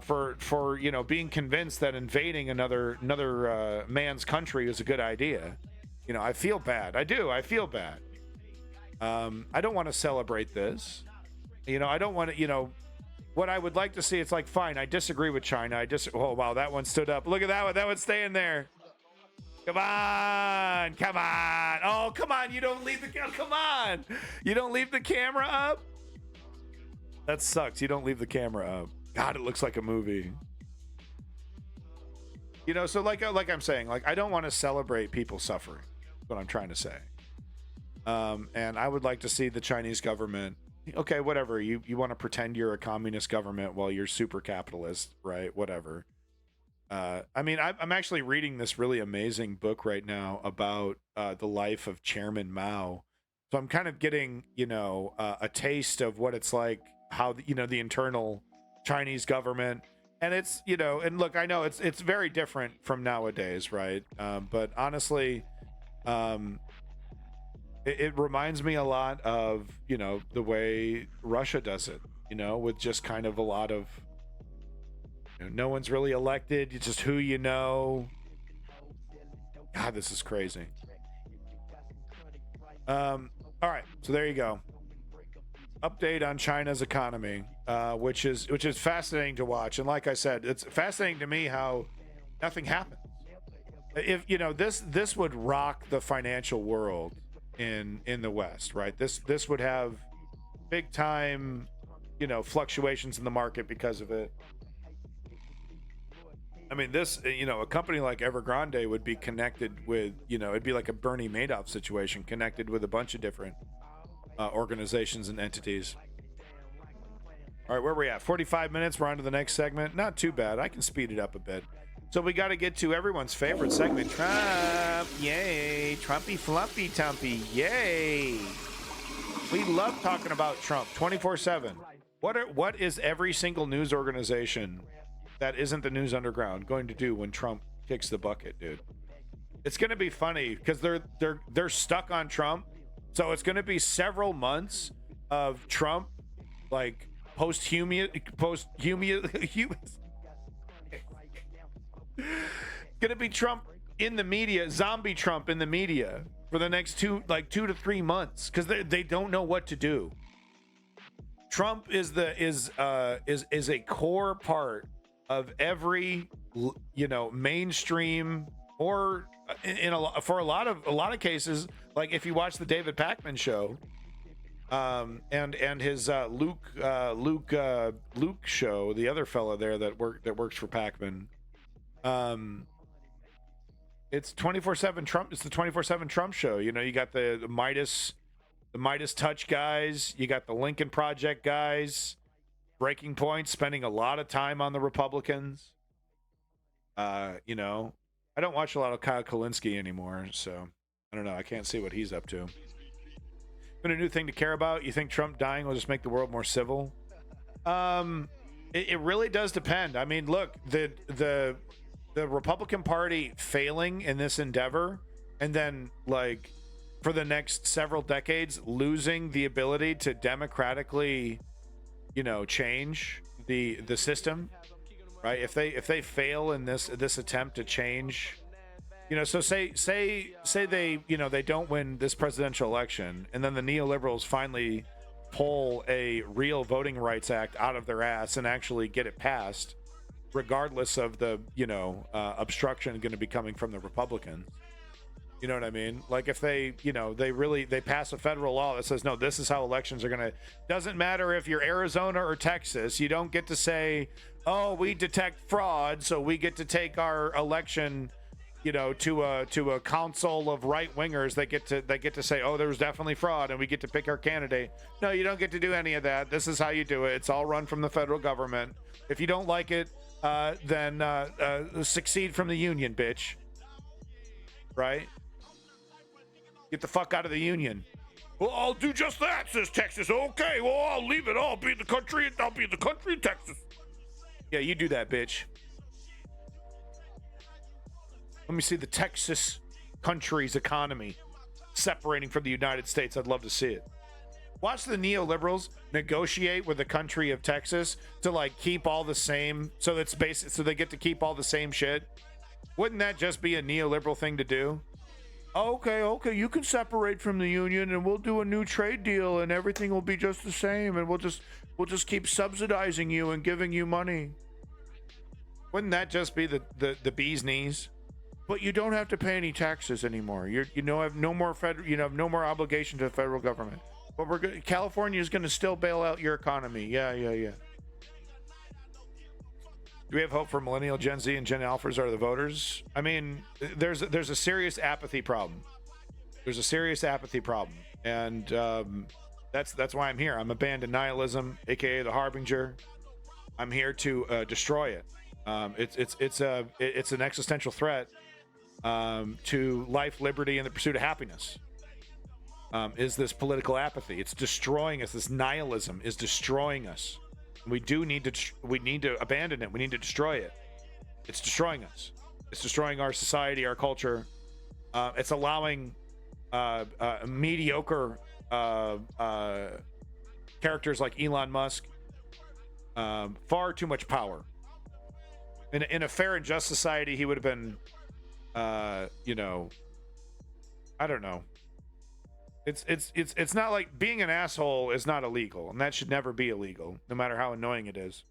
for you know, being convinced that invading another man's country is a good idea. You know, I feel bad. I do. I feel bad. I don't want to celebrate this. You know, I don't want to, you know, what I would like to see, it's like, fine, I disagree with China. Oh, wow, that one stood up. Look at that one. That one's staying there. Come on. Come on. Oh, come on. You don't leave the camera. Come on. You don't leave the camera up. That sucks. You don't leave the camera up. God, it looks like a movie. You know, so like I'm saying, like, I don't want to celebrate people suffering. That's what I'm trying to say. And I would like to see the Chinese government, okay, whatever, you want to pretend you're a communist government while you're super capitalist, right? Whatever. I mean, I'm actually reading this really amazing book right now about the life of Chairman Mao. So I'm kind of getting, you know, a taste of what it's like, how, you know, the internal Chinese government. And it's, you know, and look, I know it's very different from nowadays, right? But honestly, it reminds me a lot of, you know, the way Russia does it, you know, with just kind of a lot of, you know, no one's really elected. It's just who you know. God, this is crazy. All right, so there you go. Update on China's economy, which is fascinating to watch. And like I said, it's fascinating to me how nothing happened. If, you know, this would rock the financial world in the West, right? This would have big time, you know, fluctuations in the market because of it. I mean, this, you know, a company like Evergrande would be connected with, you know, it'd be like a Bernie Madoff situation, connected with a bunch of different organizations and entities. All right, where are we at? 45 minutes. We're on to the next segment. Not too bad. I can speed it up a bit. So we got to get to everyone's favorite segment, Trump. Yay. Trumpy flumpy tumpy. Yay. We love talking about Trump 24/7. What is every single news organization that isn't the News Underground going to do when Trump kicks the bucket, dude? It's going to be funny because they're stuck on Trump. So it's going to be several months of Trump, like post-humus. Going to be Trump in the media, zombie Trump in the media for the next 2 to 3 months because they don't know what to do. Trump is a core part of every, you know, mainstream or for a lot of cases, like if you watch the David Pakman show, and his Luke show, the other fellow there that works for Pakman, it's 24/7 Trump. It's the 24/7 Trump show. You know, you got the Midas Touch guys, you got the Lincoln Project guys, Breaking Point spending a lot of time on the Republicans. You know, I don't watch a lot of Kyle Kalinske anymore, so I don't know. I can't see what he's up to. Been a new thing to care about. You think Trump dying will just make the world more civil? It really does depend. I mean, look, the Republican Party failing in this endeavor, and then like for the next several decades losing the ability to democratically, you know, change the system, right? If they fail in this attempt to change, you know, so say they, you know, they don't win this presidential election, and then the neoliberals finally pull a real Voting Rights Act out of their ass and actually get it passed, regardless of the, you know, obstruction going to be coming from the Republicans. You know what I mean? Like if they, you know, they pass a federal law that says, no, this is how elections are going to, doesn't matter if you're Arizona or Texas, you don't get to say, oh, we detect fraud, so we get to take our election, you know, to a council of right wingers. They get to say, oh, there was definitely fraud, and we get to pick our candidate. No, you don't get to do any of that. This is how you do it. It's all run from the federal government. If you don't like it, then succeed from the union, bitch. Right? Get the fuck out of the union. Well, I'll do just that, says Texas. Okay, well, I'll leave it. I'll be in the country in Texas. Yeah, you do that, bitch. Let me see the Texas country's economy separating from the United States. I'd love to see it. Watch the neoliberals negotiate with the country of Texas to like keep all the same, so that's basic, so they get to keep all the same shit. Wouldn't that just be a neoliberal thing to do? Okay, you can separate from the union and we'll do a new trade deal and everything will be just the same, and we'll just keep subsidizing you and giving you money. Wouldn't that just be the bee's knees? But you don't have to pay any taxes anymore. You have no more have no more obligation to the federal government. But California is going to still bail out your economy. Yeah. Do we have hope for millennial, Gen Z, and Gen Alphas are the voters? I mean, there's a serious apathy problem. There's a serious apathy problem, and that's why I'm here. I'm a band of nihilism, aka the Harbinger. I'm here to destroy it. It's an existential threat to life, liberty, and the pursuit of happiness. Is this political apathy? It's destroying us. This nihilism is destroying us. We need to abandon it. We need to destroy it. It's destroying us. It's destroying our society, our culture. It's allowing mediocre characters like Elon Musk far too much power. In a fair and just society, he would have been, I don't know. It's not like being an asshole is not illegal, and that should never be illegal, no matter how annoying it is.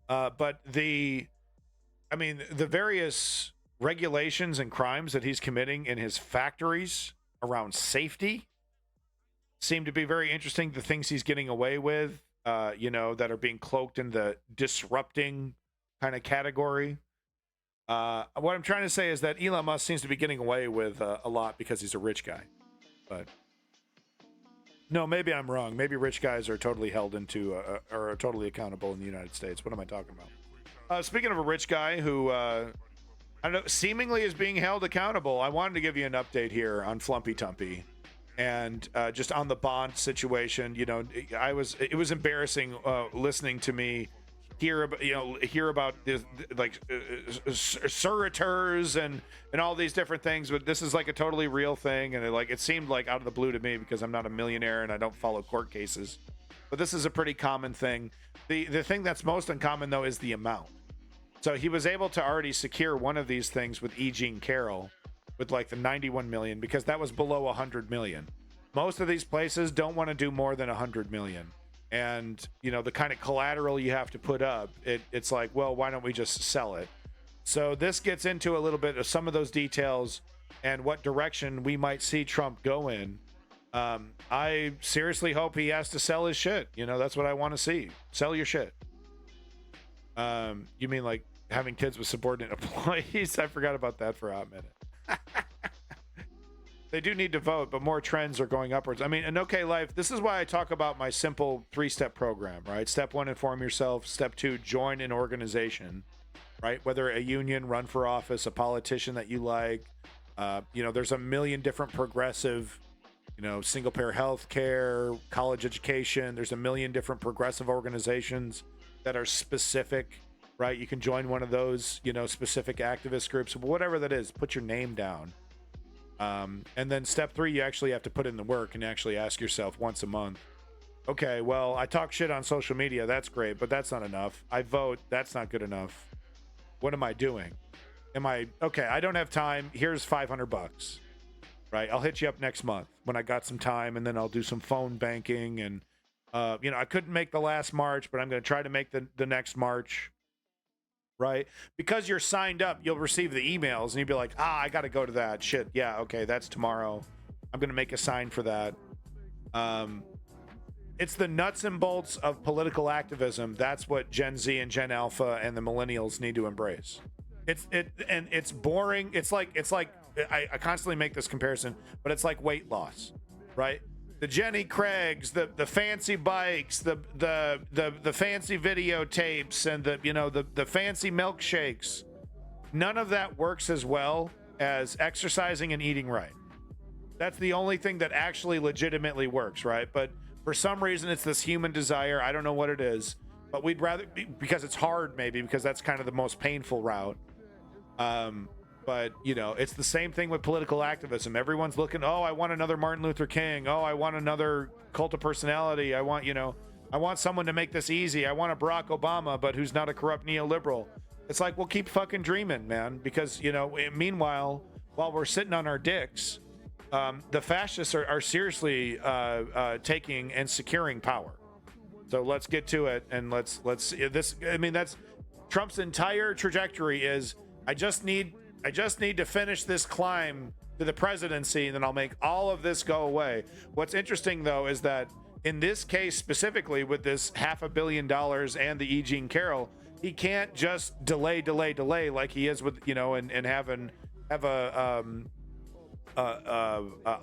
But the various regulations and crimes that he's committing in his factories around safety seem to be very interesting. The things he's getting away with, that are being cloaked in the disrupting kind of category. What I'm trying to say is that Elon Musk seems to be getting away with a lot because he's a rich guy. But no, maybe I'm wrong. Maybe rich guys are totally held into or are totally accountable in the United States. What am I talking about? Speaking of a rich guy who I don't know, seemingly is being held accountable, I wanted to give you an update here on Flumpy Tumpy and just on the Bond situation. You know, it was embarrassing listening to me hear about this, like servitors and all these different things, but this is like a totally real thing, and it seemed like out of the blue to me because I'm not a millionaire and I don't follow court cases, but this is a pretty common thing. The thing that's most uncommon though is the amount. So he was able to already secure one of these things with E. Jean Carroll with like the 91 million, because that was below 100 million. Most of these places don't want to do more than 100 million. And, the kind of collateral you have to put up, it's like, well, why don't we just sell it? So this gets into a little bit of some of those details and what direction we might see Trump go in. I seriously hope he has to sell his shit. You know, that's what I want to see. Sell your shit. You mean like having kids with subordinate employees? I forgot about that for a hot minute. They do need to vote, but more trends are going upwards. I mean, in OK Life, this is why I talk about my simple 3-step program, right? Step 1, inform yourself. Step 2, join an organization, right? Whether a union, run for office, a politician that you like. You know, there's a million different progressive, you know, single payer health care, college education. There's a million different progressive organizations that are specific, right? You can join one of those, you know, specific activist groups, whatever that is, put your name down. And then step 3, you actually have to put in the work and actually ask yourself once a month, okay, well, I talk shit on social media. That's great, but that's not enough. I vote. That's not good enough. What am I doing? Okay, I don't have time. Here's $500, right? I'll hit you up next month when I got some time, and then I'll do some phone banking. And, you know, I couldn't make the last March, but I'm going to try to make the next March. Right? Because you're signed up, you'll receive the emails and you'll be like, I got to go to that. Shit. Yeah. Okay. That's tomorrow. I'm going to make a sign for that. It's the nuts and bolts of political activism. That's what Gen Z and Gen Alpha and the millennials need to embrace. It's boring. It's like I constantly make this comparison, but it's like weight loss, right? The Jenny Craigs, the fancy bikes, the fancy videotapes, and the fancy milkshakes. None of that works as well as exercising and eating right. That's the only thing that actually legitimately works, right? But for some reason, it's this human desire. I don't know what it is, but we'd rather, because it's hard, maybe because that's kind of the most painful route. But, you know, it's the same thing with political activism. Everyone's looking, I want another Martin Luther King. I want another cult of personality. I want someone to make this easy. I want a Barack Obama, but who's not a corrupt neoliberal. It's like, well, keep fucking dreaming, man. Because, you know, meanwhile, while we're sitting on our dicks, the fascists are seriously taking and securing power. So let's get to it. And let's this. I mean, that's Trump's entire trajectory is, I just need to finish this climb to the presidency, and then I'll make all of this go away. What's interesting, though, is that in this case specifically, with this $500 million and the E. Jean Carroll, he can't just delay like he is with, you know, and have a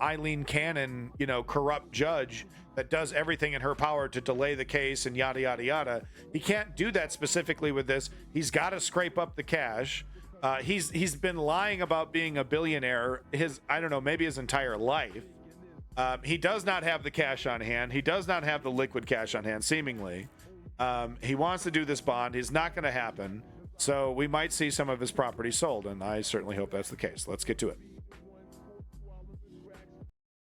Eileen Cannon, you know, corrupt judge that does everything in her power to delay the case and yada yada yada. He can't do that specifically with this. He's got to scrape up the cash. He's been lying about being a billionaire maybe his entire life. He does not have the cash on hand. He does not have the liquid cash on hand, seemingly. He wants to do this bond. It's not going to happen. So we might see some of his property sold, and I certainly hope that's the case. Let's get to it.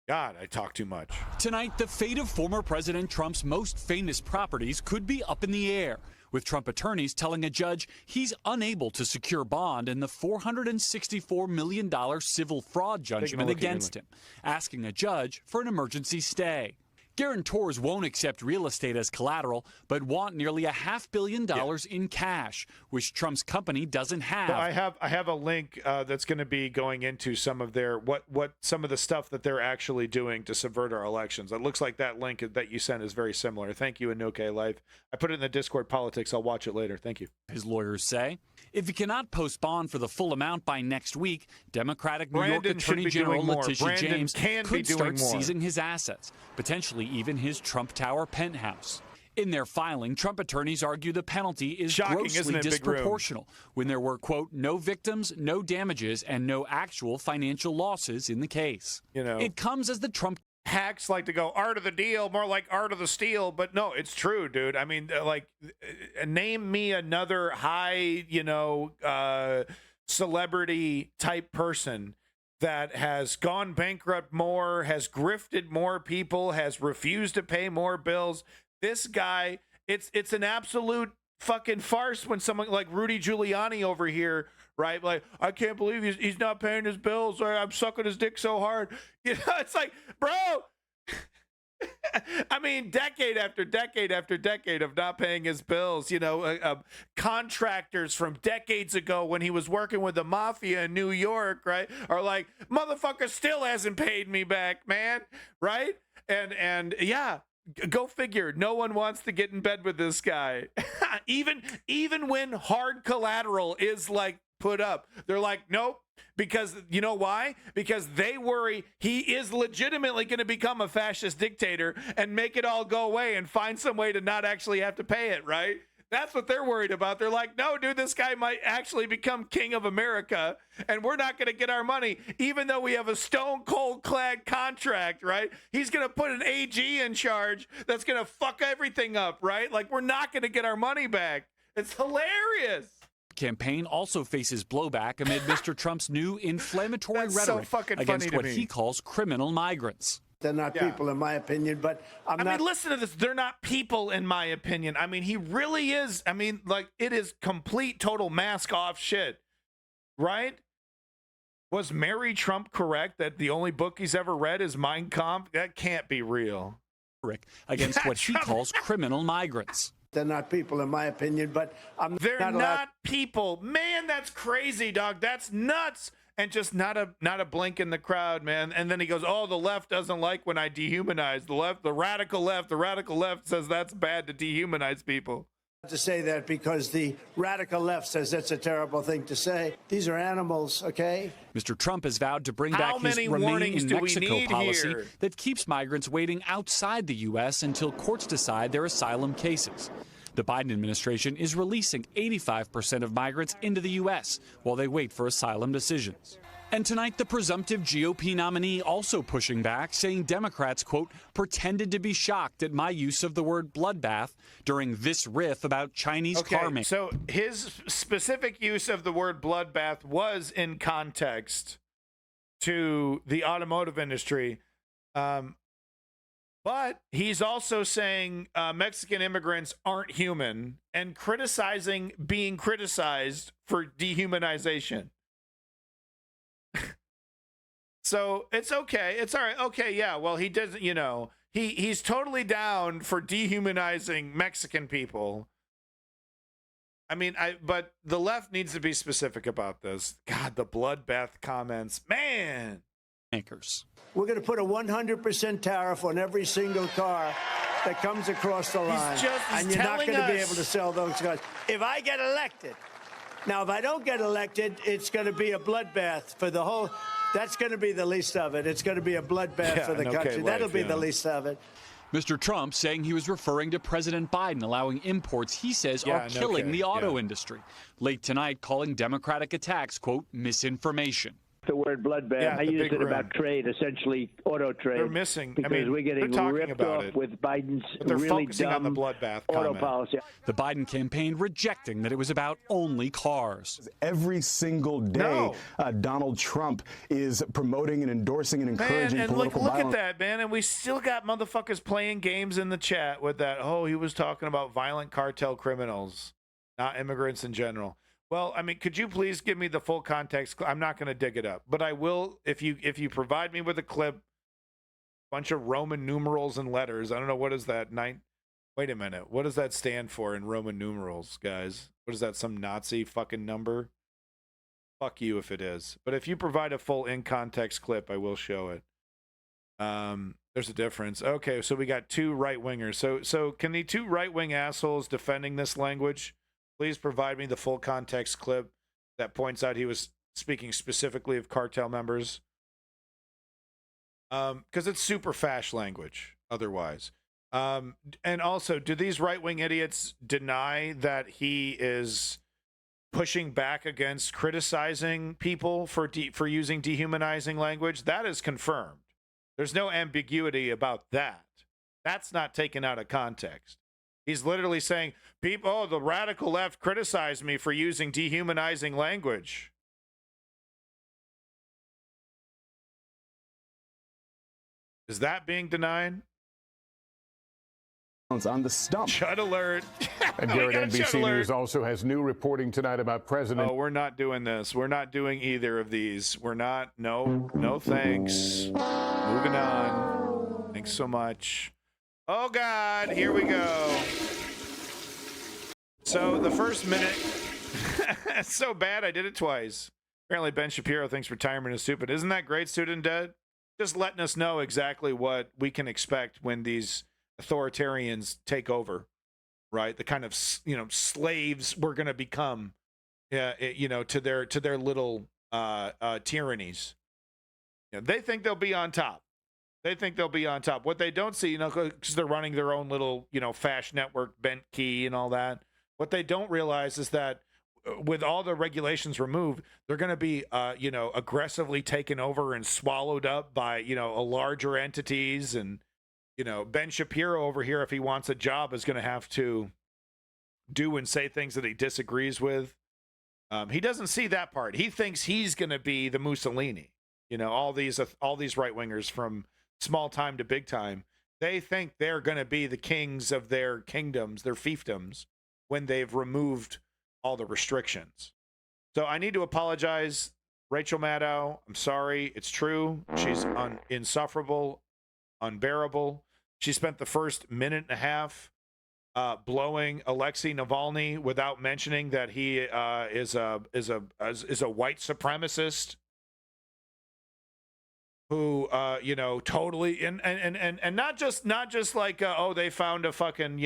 God, I talk too much. Tonight, the fate of former President Trump's most famous properties could be up in the air, with Trump attorneys telling a judge he's unable to secure bond in the $464 million civil fraud judgment against him, asking a judge for an emergency stay. Guarantors won't accept real estate as collateral, but want nearly $500 million in cash, which Trump's company doesn't have. Well, I have a link that's going to be going into some of their some of the stuff that they're actually doing to subvert our elections. It looks like that link that you sent is very similar. Thank you, Inoke Life. I put it in the Discord politics. I'll watch it later. Thank you. His lawyers say if he cannot post bond for the full amount by next week, Democratic New York Attorney General Letitia James could start seizing his assets, potentially even his Trump Tower penthouse. In their filing, Trump attorneys argue the penalty is grossly disproportional when there were, quote, no victims, no damages, and no actual financial losses in the case. You know, it comes as the Trump hacks like to go art of the deal, more like art of the steal, but no, it's true, dude. I mean, like, name me another high, celebrity type person that has gone bankrupt more, has grifted more people, has refused to pay more bills. This guy, it's an absolute fucking farce when someone like Rudy Giuliani over here, right? Like, I can't believe he's not paying his bills, or I'm sucking his dick so hard. You know, it's like, bro, I mean, decade after decade after decade of not paying his bills. Contractors from decades ago when he was working with the mafia in New York, right, are like, motherfucker still hasn't paid me back, man, right? And yeah, go figure. No one wants to get in bed with this guy, even when hard collateral is like put up. They're like, nope. Because you know why? Because they worry he is legitimately going to become a fascist dictator and make it all go away and find some way to not actually have to pay it, right? That's what they're worried about. They're like, no, dude, this guy might actually become king of America and we're not going to get our money, even though we have a stone cold clad contract, right? He's going to put an AG in charge that's going to fuck everything up, right? Like, we're not going to get our money back. It's hilarious. Campaign also faces blowback amid Mr. Trump's new inflammatory That's so rhetoric fucking against funny to what me. he calls criminal migrants. They're not people, in my opinion, but I mean, listen to this. They're not people, in my opinion. I mean, he really is. I mean, like, it is complete, total mask off shit, right? Was Mary Trump correct that the only book he's ever read is Mein Kampf? That can't be real. Against what he calls criminal migrants. They're not people, in my opinion, but They're not people. Man, that's crazy, dog. That's nuts. And just not a blink in the crowd, man. And then he goes, oh, the left doesn't like when I dehumanize. The radical left says that's bad to dehumanize people. to say that because the radical left says that's a terrible thing to say. These are animals, okay? Mr. Trump has vowed to bring How back his many Remain warnings in do we Mexico need policy here? that keeps migrants waiting outside the U.S. until courts decide their asylum cases. The Biden administration is releasing 85% of migrants into the U.S. while they wait for asylum decisions. And tonight, the presumptive GOP nominee also pushing back, saying Democrats, quote, pretended to be shocked at my use of the word bloodbath during this riff about Chinese car makers. So his specific use of the word bloodbath was in context to the automotive industry. But he's also saying Mexican immigrants aren't human and criticizing being criticized for dehumanization. So it's okay. It's all right. Okay, yeah. Well, he doesn't, you know, he's totally down for dehumanizing Mexican people. I mean, but the left needs to be specific about this. God, the bloodbath comments, man. Makers. We're going to put a 100% tariff on every single car that comes across the line. And you're not going to be able to sell those cars. If I get elected, now, if I don't get elected, it's going to be a bloodbath for the whole. That's going to be the least of it. It's going to be a bloodbath for the country. That'll be the least of it. Mr. Trump saying he was referring to President Biden allowing imports he says are killing the auto industry. Late tonight, calling Democratic attacks, quote, misinformation. The word bloodbath, I used it about trade, essentially auto trade. They're missing. Because I mean, we're getting ripped off with Biden's really dumb on the bloodbath auto policy. The Biden campaign rejecting that it was about only cars. Every single day, Donald Trump is promoting and endorsing and encouraging political look violence. at that, man. And we still got motherfuckers playing games in the chat with that. Oh, he was talking about violent cartel criminals, not immigrants in general. Well, I mean, could you please give me the full context? I'm not going to dig it up, but I will if you provide me with a clip, bunch of Roman numerals and letters. I don't know, what is that? Wait a minute. What does that stand for in Roman numerals, guys? What is that, some Nazi fucking number? Fuck you if it is. But if you provide a full in-context clip, I will show it. There's a difference. Okay, so we got two right-wingers. So can the two right-wing assholes defending this language please provide me the full context clip that points out he was speaking specifically of cartel members? Because it's super fash language otherwise. And also, do these right-wing idiots deny that he is pushing back against criticizing people for using dehumanizing language? That is confirmed. There's no ambiguity about that. That's not taken out of context. He's literally saying, people, the radical left criticized me for using dehumanizing language. Is that being denied? On the stump. Chud alert. And Garrett, NBC News also has new reporting tonight about President. Oh, we're not doing this. We're not doing either of these. We're not. No thanks. Moving on. Thanks so much. Oh, God. Here we go. So the first minute, it's so bad I did it twice. Apparently Ben Shapiro thinks retirement is stupid. Isn't that great, Student Dead? Just letting us know exactly what we can expect when these authoritarians take over, right? The kind of, slaves we're going to become, to their little tyrannies. They think they'll be on top. They think they'll be on top. What they don't see, because they're running their own little, Fash network, bent key and all that. What they don't realize is that with all the regulations removed, they're going to be, aggressively taken over and swallowed up by, larger entities. And, Ben Shapiro over here, if he wants a job, is going to have to do and say things that he disagrees with. He doesn't see that part. He thinks he's going to be the Mussolini. All these right wingers from small time to big time, they think they're going to be the kings of their kingdoms, their fiefdoms, when they've removed all the restrictions. So I need to apologize, Rachel Maddow. I'm sorry. It's true. She's insufferable, unbearable. She spent the first minute and a half blowing Alexei Navalny without mentioning that he is a white supremacist who totally and not just like they found a fucking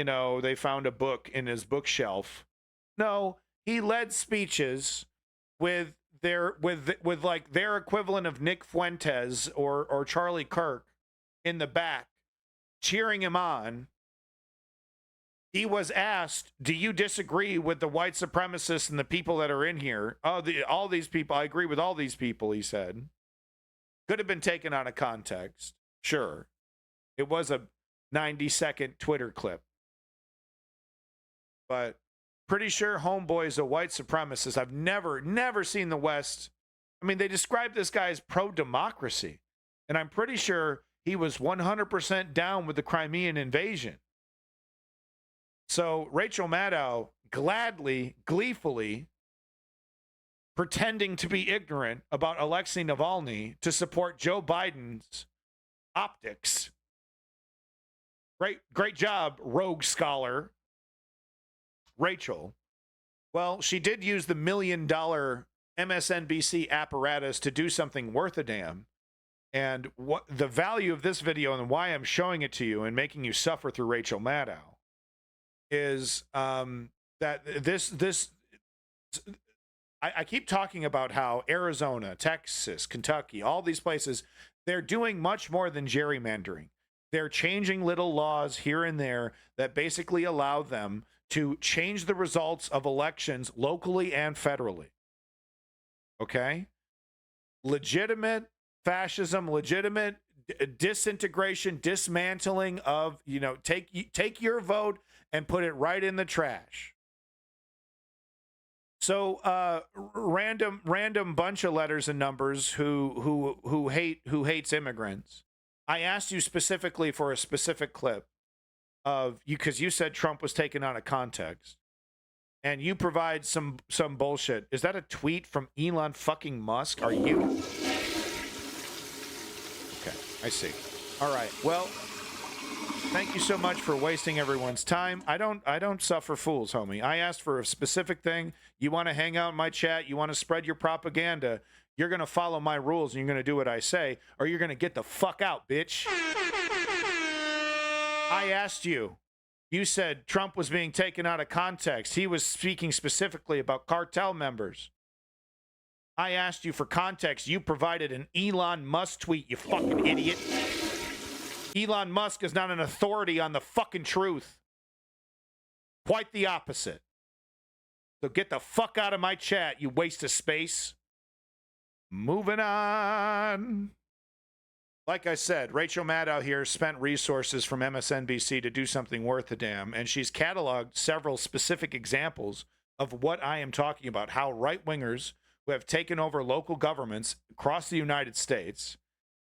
they found a book in his bookshelf. No, he led speeches with like their equivalent of Nick Fuentes or Charlie Kirk in the back cheering him on. He was asked, do you disagree with the white supremacists and the people that are in here? All these people, I agree with all these people, he said. Could have been taken out of context. Sure. It was a 90-second Twitter clip. But pretty sure Homeboy's a white supremacist. I've never seen the West. I mean, they describe this guy as pro-democracy. And I'm pretty sure he was 100% down with the Crimean invasion. So Rachel Maddow gleefully pretending to be ignorant about Alexei Navalny to support Joe Biden's optics. Great job, rogue scholar Rachel. Well, she did use the $1 million MSNBC apparatus to do something worth a damn. And what the value of this video and why I'm showing it to you and making you suffer through Rachel Maddow is that this I keep talking about how Arizona, Texas, Kentucky, all these places, they're doing much more than gerrymandering. They're changing little laws here and there that basically allow them to change the results of elections locally and federally. Okay? Legitimate fascism, legitimate disintegration, dismantling of, take your vote and put it right in the trash. So random bunch of letters and numbers who hates immigrants. I asked you specifically for a specific clip of you because you said Trump was taken out of context, and you provide some bullshit. Is that a tweet from Elon fucking Musk? Are you? Okay, I see. All right. Well, thank you so much for wasting everyone's time. I don't suffer fools, homie. I asked for a specific thing. You want to hang out in my chat, you want to spread your propaganda, you're going to follow my rules and you're going to do what I say, or you're going to get the fuck out, bitch. I asked you. You said Trump was being taken out of context. He was speaking specifically about cartel members. I asked you for context. You provided an Elon Musk tweet, you fucking idiot. Elon Musk is not an authority on the fucking truth. Quite the opposite. So get the fuck out of my chat, you waste of space. Moving on. Like I said, Rachel Maddow here spent resources from MSNBC to do something worth a damn, and she's cataloged several specific examples of what I am talking about, how right-wingers who have taken over local governments across the United States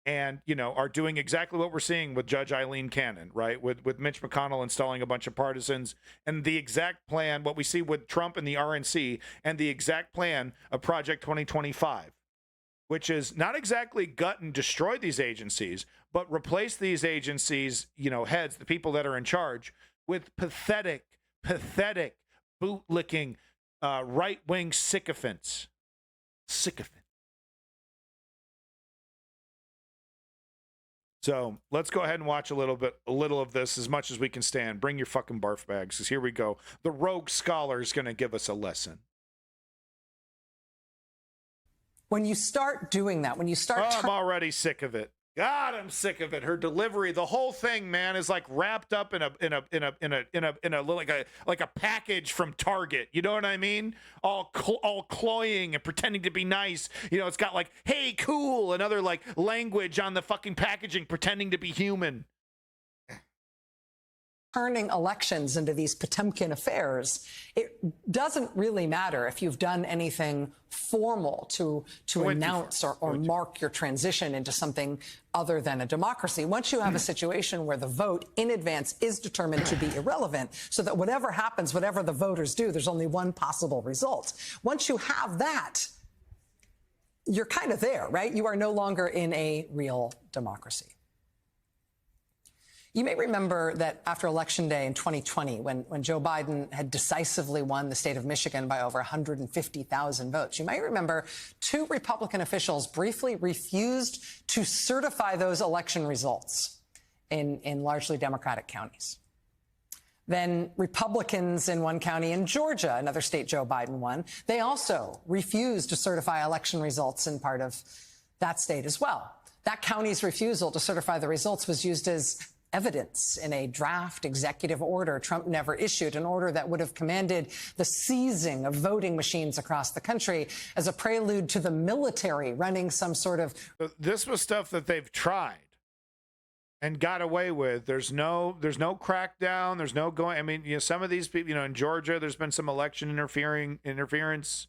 and, are doing exactly what we're seeing with Judge Eileen Cannon, right? With Mitch McConnell installing a bunch of partisans, and the exact plan, what we see with Trump and the RNC, and the exact plan of Project 2025, which is not exactly gut and destroy these agencies, but replace these agencies, heads, the people that are in charge, with pathetic bootlicking right-wing sycophants. So let's go ahead and watch a little of this, as much as we can stand. Bring your fucking barf bags, because here we go. The rogue scholar is going to give us a lesson. When you start doing that, when you start... I'm already sick of it. God, I'm sick of it. Her delivery, the whole thing, man, is like wrapped up in a like a package from Target. You know what I mean? All cloying and pretending to be nice. It's got like, "Hey, cool," and other like language on the fucking packaging, pretending to be human. Turning elections into these Potemkin affairs, it doesn't really matter if you've done anything formal to announce or mark your transition into something other than a democracy. Once you have a situation where the vote in advance is determined to be irrelevant, so that whatever happens, whatever the voters do, there's only one possible result. Once you have that, you're kind of there, right? You are no longer in a real democracy. You may remember that after Election Day in 2020, when Joe Biden had decisively won the state of Michigan by over 150,000 votes, you might remember 2 Republican officials briefly refused to certify those election results in largely Democratic counties. Then Republicans in one county in Georgia, another state Joe Biden won, they also refused to certify election results in part of that state as well. That county's refusal to certify the results was used as evidence in a draft executive order Trump never issued, an order that would have commanded the seizing of voting machines across the country as a prelude to the military running some sort of... This was stuff that they've tried and got away with. There's no crackdown. There's no going. I mean, some of these people, in Georgia, there's been some election interference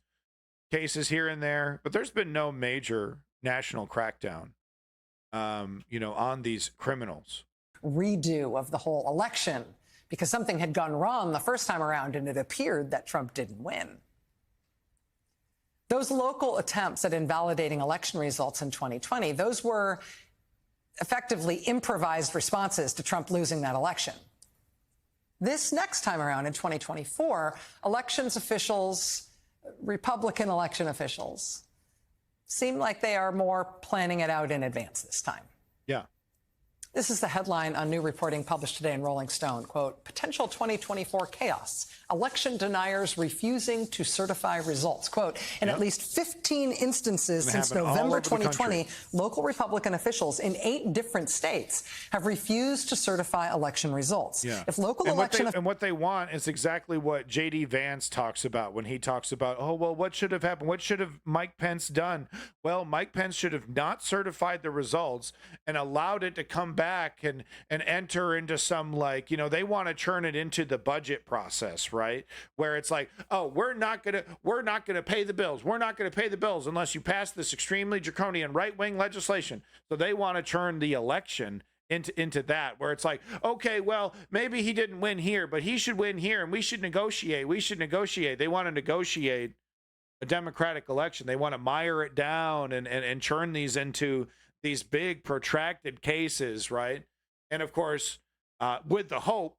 cases here and there, but there's been no major national crackdown, on these criminals. Redo of the whole election because something had gone wrong the first time around and it appeared that Trump didn't win. Those local attempts at invalidating election results in 2020, those were effectively improvised responses to Trump losing that election. This next time around in 2024, elections officials, Republican election officials, seem like they are more planning it out in advance this time. Yeah. This is the headline on new reporting published today in Rolling Stone. Quote, potential 2024 chaos. Election deniers refusing to certify results. Quote, in at least 15 instances since November 2020, local Republican officials in 8 different states have refused to certify election results. Yeah. If local and what they want is exactly what J.D. Vance talks about when he talks about, oh, well, what should have happened? What should have Mike Pence done? Well, Mike Pence should have not certified the results and allowed it to come back and enter into some, like, they want to turn it into the budget process, right? Where it's like, oh, we're not gonna pay the bills. We're not gonna pay the bills unless you pass this extremely draconian right-wing legislation. So they want to turn the election into that, where it's like, okay, well, maybe he didn't win here, but he should win here, and we should negotiate. They want to negotiate a democratic election. They want to mire it down and churn these into these big protracted cases, right? And of course, with the hope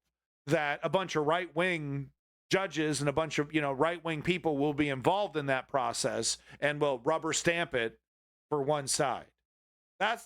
that a bunch of right-wing judges and a bunch of right-wing people will be involved in that process and will rubber stamp it for one side.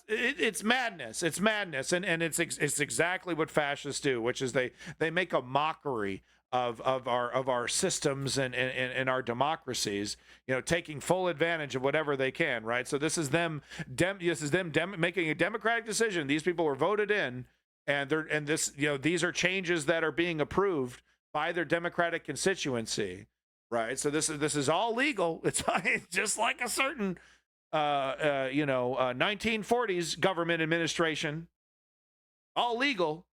It's madness. It's madness, and it's exactly what fascists do, which is they make a mockery of our systems and our democracies, taking full advantage of whatever they can, right? So this is them making a democratic decision. These people were voted in, and these are changes that are being approved by their Democratic constituency, right? So this is all legal. It's just like a certain 1940s government administration, all legal.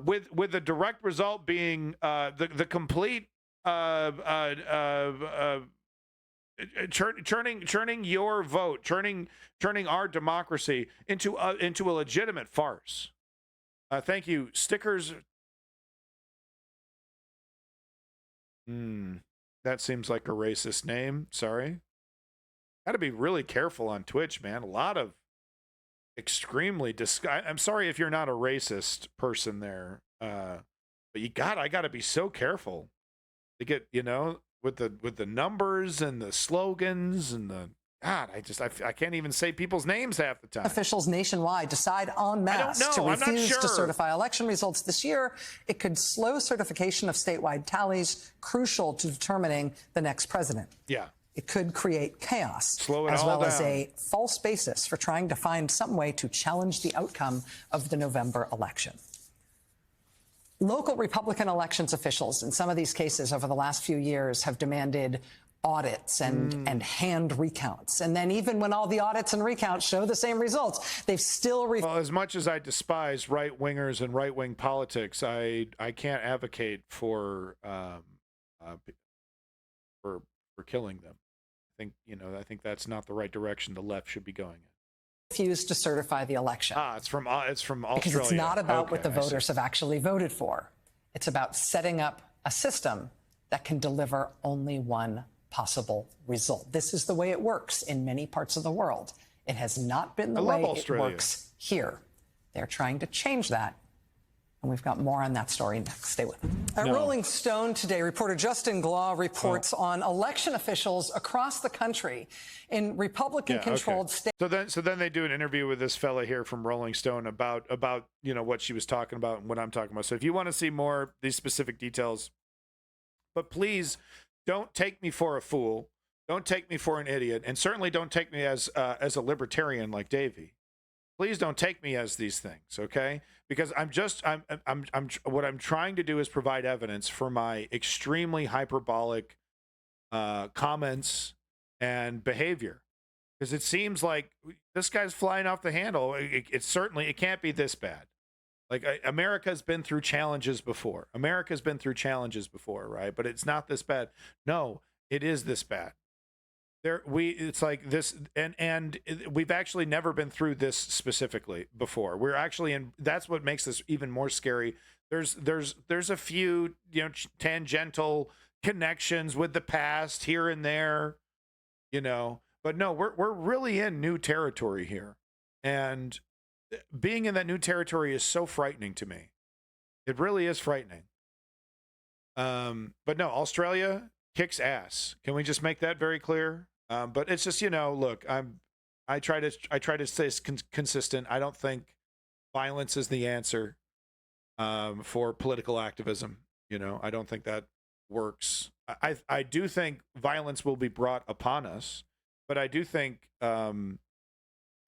With the direct result being the complete turning your vote, turning our democracy into a legitimate farce. Thank you, stickers. That seems like a racist name. Sorry. Got to be really careful on Twitch, man. A lot of extremely I'm sorry if you're not a racist person there, but I got to be so careful to get, with the numbers and the slogans and the God. I can't even say people's names half the time. Officials nationwide decide en masse to refuse to certify election results this year. It could slow certification of statewide tallies, crucial to determining the next president. Yeah. It could create chaos, Slow it as all well down. as a false basis for trying to find some way to challenge the outcome of the November election. Local Republican elections officials in some of these cases over the last few years have demanded audits and hand recounts. And then even when all the audits and recounts show the same results, they've still... Well, as much as I despise right-wingers and right-wing politics, I can't advocate for killing them. I think that's not the right direction the left should be going in. Refused to certify the election. It's from Australia. Because it's not about what the voters have actually voted for. It's about setting up a system that can deliver only one possible result. This is the way it works in many parts of the world. It has not been the way it works here. They're trying to change that. And we've got more on that story next. Stay with us. At Rolling Stone today, reporter Justin Glaw reports on election officials across the country in Republican-controlled states. So then they do an interview with this fella here from Rolling Stone about what she was talking about and what I'm talking about. So if you want to see more of these specific details, but please don't take me for a fool. Don't take me for an idiot, and certainly don't take me as a libertarian like Davey. Please don't take me as these things, okay? Because what I'm trying to do is provide evidence for my extremely hyperbolic comments and behavior. Because it seems like this guy's flying off the handle. It can't be this bad. Like, America's been through challenges before. Right? But it's not this bad. No, it is this bad. It's like this, and we've actually never been through this specifically before. We're actually in. That's what makes this even more scary. There's a few tangential connections with the past here and there, but no, we're really in new territory here, and being in that new territory is so frightening to me. It really is frightening. But no, Australia kicks ass. Can we just make that very clear? But it's just, look, I try to stay consistent. I don't think violence is the answer for political activism. I don't think that works. I do think violence will be brought upon us, but I do think at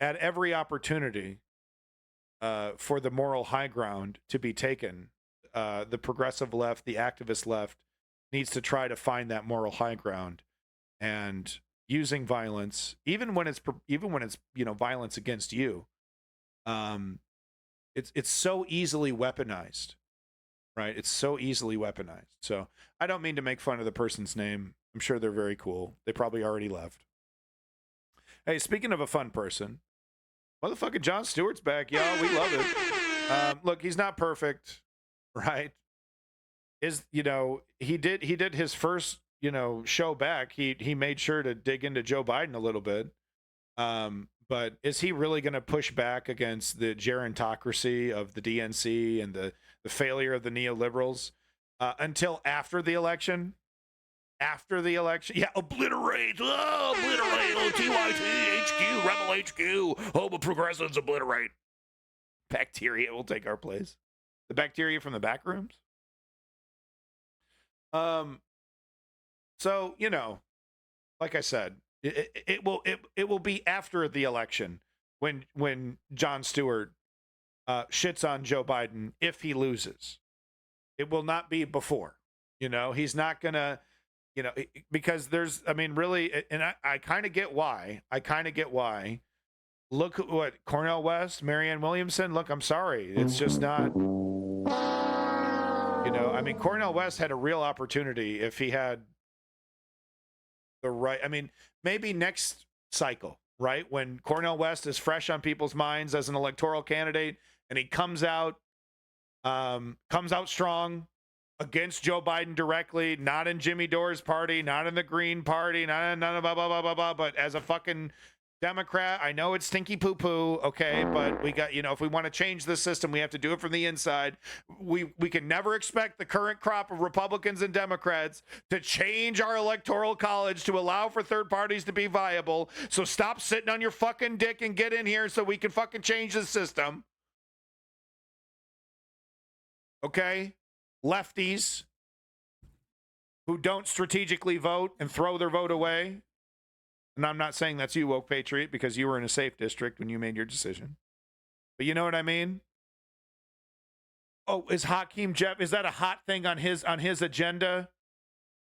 every opportunity for the moral high ground to be taken, the progressive left, the activist left, needs to try to find that moral high ground, and using violence, even when it's violence against you, it's so easily weaponized, right? It's so easily weaponized. So I don't mean to make fun of the person's name. I'm sure they're very cool. They probably already left. Hey, speaking of a fun person, motherfucking Jon Stewart's back, y'all. We love it. Look, he's not perfect, right? He did his first show back. He made sure to dig into Joe Biden a little bit. But is he really going to push back against the gerontocracy of the DNC and the failure of the neoliberals until after the election? After the election? Yeah, obliterate. Oh, TYT, HQ, Rebel HQ. Oh, but progressives obliterate. Bacteria will take our place. The bacteria from the back rooms? So, like I said, it will be after the election when Jon Stewart shits on Joe Biden if he loses. It will not be before. He's not gonna, because really, and I kind of get why. Look at what Cornel West, Marianne Williamson. Look, I'm sorry, it's just not. Cornel West had a real opportunity if he had the right. Maybe next cycle, right? When Cornel West is fresh on people's minds as an electoral candidate and he comes out strong, against Joe Biden directly, not in Jimmy Dore's party, not in the Green Party, not in blah, blah, blah, blah, blah, but as a fucking Democrat, I know it's stinky poo-poo, okay, but we got, if we want to change the system, we have to do it from the inside. We can never expect the current crop of Republicans and Democrats to change our electoral college to allow for third parties to be viable. So stop sitting on your fucking dick and get in here so we can fucking change the system. Okay? Lefties who don't strategically vote and throw their vote away. And I'm not saying that's you, woke patriot, because you were in a safe district when you made your decision. But you know what I mean? Oh, is Hakeem Jeff, is that a hot thing on his agenda?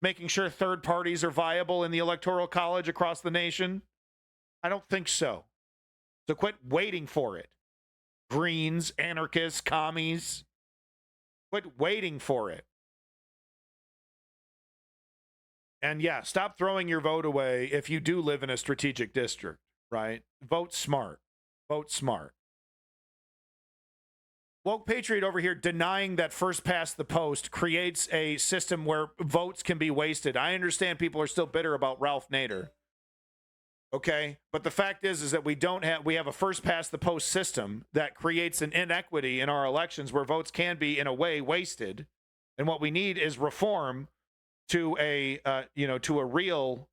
Making sure third parties are viable in the electoral college across the nation? I don't think so. So quit waiting for it. Greens, anarchists, commies. Quit waiting for it. And yeah, stop throwing your vote away if you do live in a strategic district, right? Vote smart. Vote smart. Woke Patriot over here denying that first past the post creates a system where votes can be wasted. I understand people are still bitter about Ralph Nader. Okay? But the fact is that we have a first past the post system that creates an inequity in our elections where votes can be in a way wasted. And what we need is reform to a real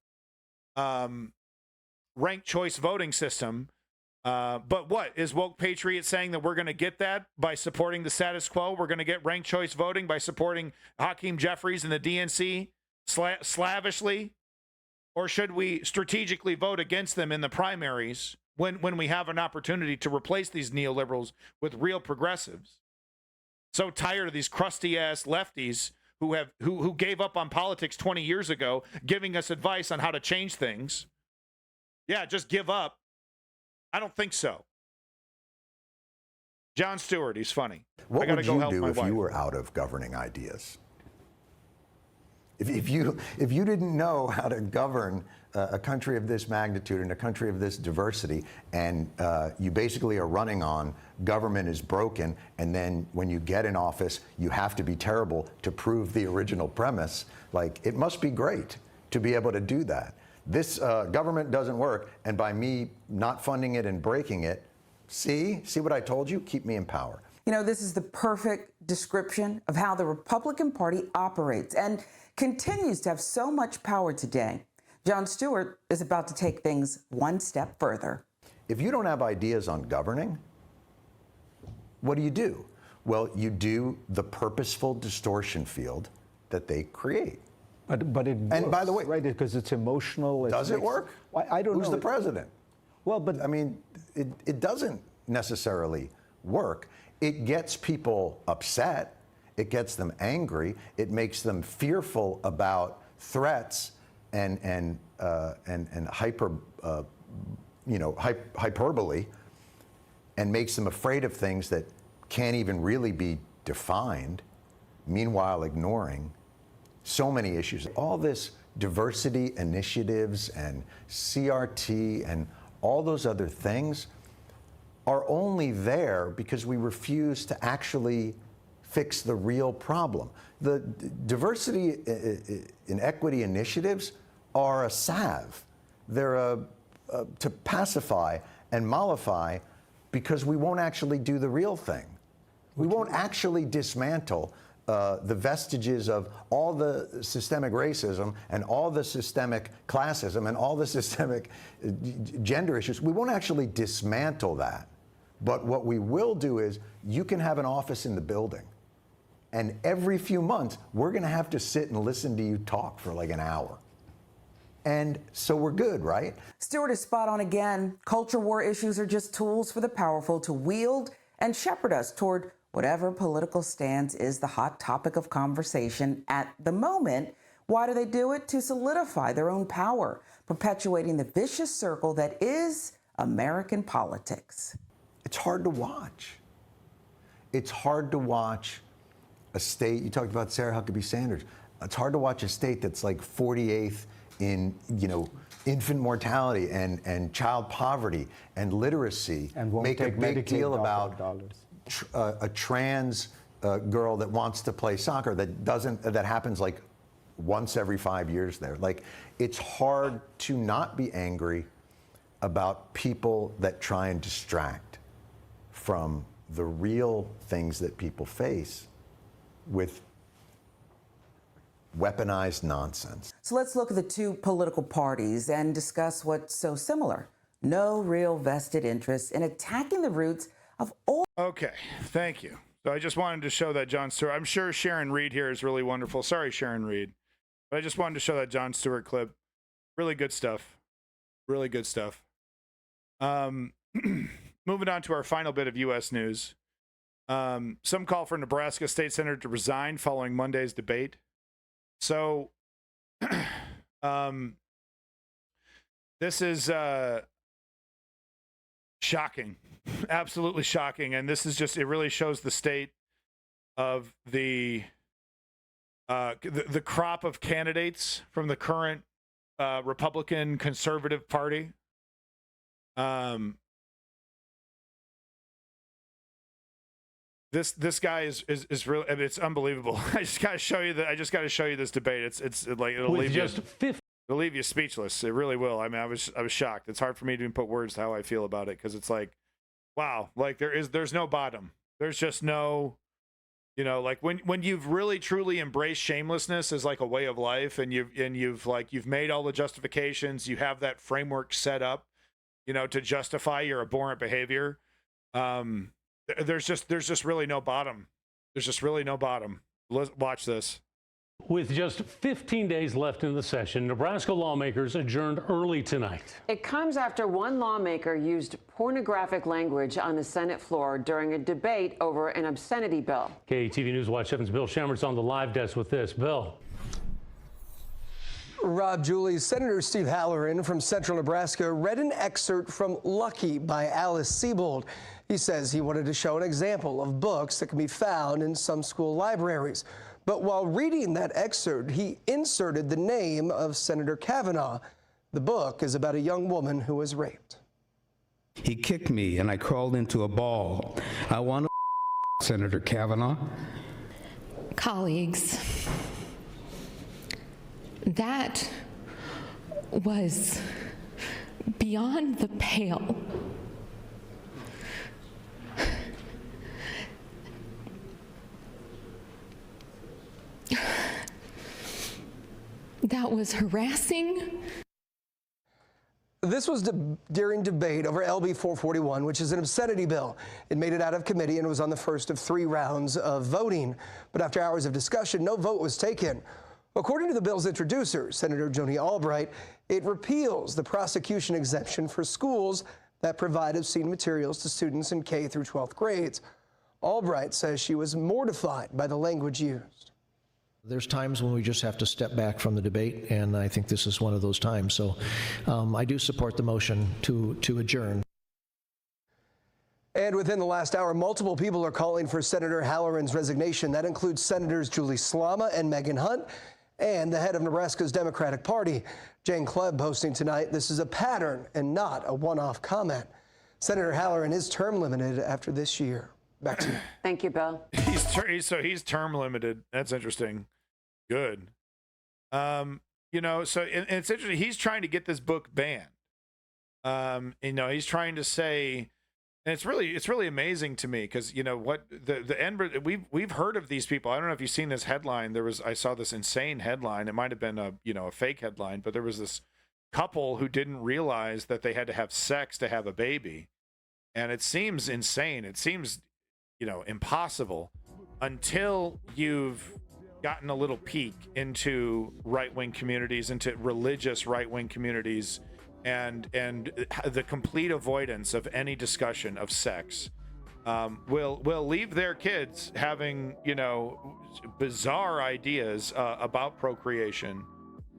ranked choice voting system. But what is Woke Patriot saying that we're going to get that by supporting the status quo? We're going to get ranked choice voting by supporting Hakeem Jeffries and the DNC slavishly? Or should we strategically vote against them in the primaries when we have an opportunity to replace these neoliberals with real progressives? So tired of these crusty ass lefties who gave up on politics 20 years ago, giving us advice on how to change things. Yeah, just give up. I don't think so. John Stewart, he's funny. What would you do if you were out of governing ideas? If you didn't know how to govern a country of this magnitude and a country of this diversity, and you basically are running on government is broken, and then when you get in office, you have to be terrible to prove the original premise, like, it must be great to be able to do that. This government doesn't work, and by me not funding it and breaking it, see what I told you? Keep me in power. You know, this is the perfect description of how the Republican Party operates and continues to have so much power today. Jon Stewart is about to take things one step further. If you don't have ideas on governing, what do? Well, you do the purposeful distortion field that they create. But it works, and by the way, right? Because it's emotional. Does it work? I don't know. Who's the president? Well, but I mean, it doesn't necessarily work. It gets people upset. It gets them angry. It makes them fearful about threats and hyperbole, and makes them afraid of things that can't even really be defined. Meanwhile, ignoring so many issues. All this diversity initiatives and CRT and all those other things are only there because we refuse to actually fix the real problem. The diversity and equity initiatives are a salve. They're to pacify and mollify, because we won't actually do the real thing. We won't actually dismantle the vestiges of all the systemic racism and all the systemic classism and all the systemic gender issues. We won't actually dismantle that. But what we will do is, you can have an office in the building, and every few months, we're going to have to sit and listen to you talk for like an hour. And so we're good, right? Stewart is spot on again. Culture war issues are just tools for the powerful to wield and shepherd us toward whatever political stance is the hot topic of conversation at the moment. Why do they do it? To solidify their own power, perpetuating the vicious circle that is American politics. It's hard to watch. It's hard to watch a state, you talked about Sarah Huckabee Sanders. It's hard to watch a state that's like 48th in, infant mortality and child poverty and literacy, and won't make a big deal about dollars. A trans girl that wants to play soccer that happens like once every 5 years there. Like, it's hard to not be angry about people that try and distract from the real things that people face with weaponized nonsense. So let's look at the two political parties and discuss what's so similar. No real vested interest in attacking the roots of all. Okay, thank you. So I just wanted to show that Jon Stewart. I'm sure Sharon Reed here is really wonderful. Sorry, Sharon Reed. But I just wanted to show that Jon Stewart clip. Really good stuff. Really good stuff. Moving on to our final bit of U.S. news. Some call for Nebraska state senator to resign following Monday's debate. So, this is shocking, absolutely shocking, and this is just—it really shows the state of the crop of candidates from the current Republican Conservative Party. This guy is really, I mean, it's unbelievable. I just got to show you this debate. It's like it'll leave you speechless. It really will. I mean, I was shocked. It's hard for me to even put words to how I feel about it, because it's like, wow, like there's no bottom. There's just no, like when you've really truly embraced shamelessness as like a way of life, and you've made all the justifications, you have that framework set up, to justify your abhorrent behavior. There's just really no bottom. There's just really no bottom. Watch this. With just 15 days left in the session, Nebraska lawmakers adjourned early tonight. It comes after one lawmaker used pornographic language on the Senate floor during a debate over an obscenity bill. KTV News Watch 7's Bill Shammer's on the live desk with this. Bill. Rob, Julie, Senator Steve Halloran from Central Nebraska read an excerpt from Lucky by Alice Sebold. He says he wanted to show an example of books that can be found in some school libraries. But while reading that excerpt, he inserted the name of Senator Kavanaugh. The book is about a young woman who was raped. He kicked me and I crawled into a ball. I want to Senator Kavanaugh. Colleagues, that was beyond the pale. That was harassing. This was during debate over LB 441, which is an obscenity bill. It made it out of committee and was on the first of 3 rounds of voting. But after hours of discussion, no vote was taken. According to the bill's introducer, Senator Joni Albright, it repeals the prosecution exemption for schools that provide obscene materials to students in K through 12th grades. Albright says she was mortified by the language used. There's times when we just have to step back from the debate, and I think this is one of those times. So I do support the motion to adjourn. And within the last hour, multiple people are calling for Senator Halloran's resignation. That includes Senators Julie Slama and Megan Hunt, and the head of Nebraska's Democratic Party, Jane Klebb, posting tonight, "This is a pattern and not a one-off comment." Senator Halloran is term limited after this year. Back to you. Thank you, Bill. He's term limited. That's interesting. Good. So it's interesting. He's trying to get this book banned. He's trying to say, and it's really amazing to me, because what the end. We've heard of these people. I don't know if you've seen this headline. I saw this insane headline. It might have been a fake headline, but there was this couple who didn't realize that they had to have sex to have a baby, and it seems insane. It seems impossible until you've gotten a little peek into right-wing communities, into religious right-wing communities, and the complete avoidance of any discussion of sex will leave their kids having bizarre ideas about procreation,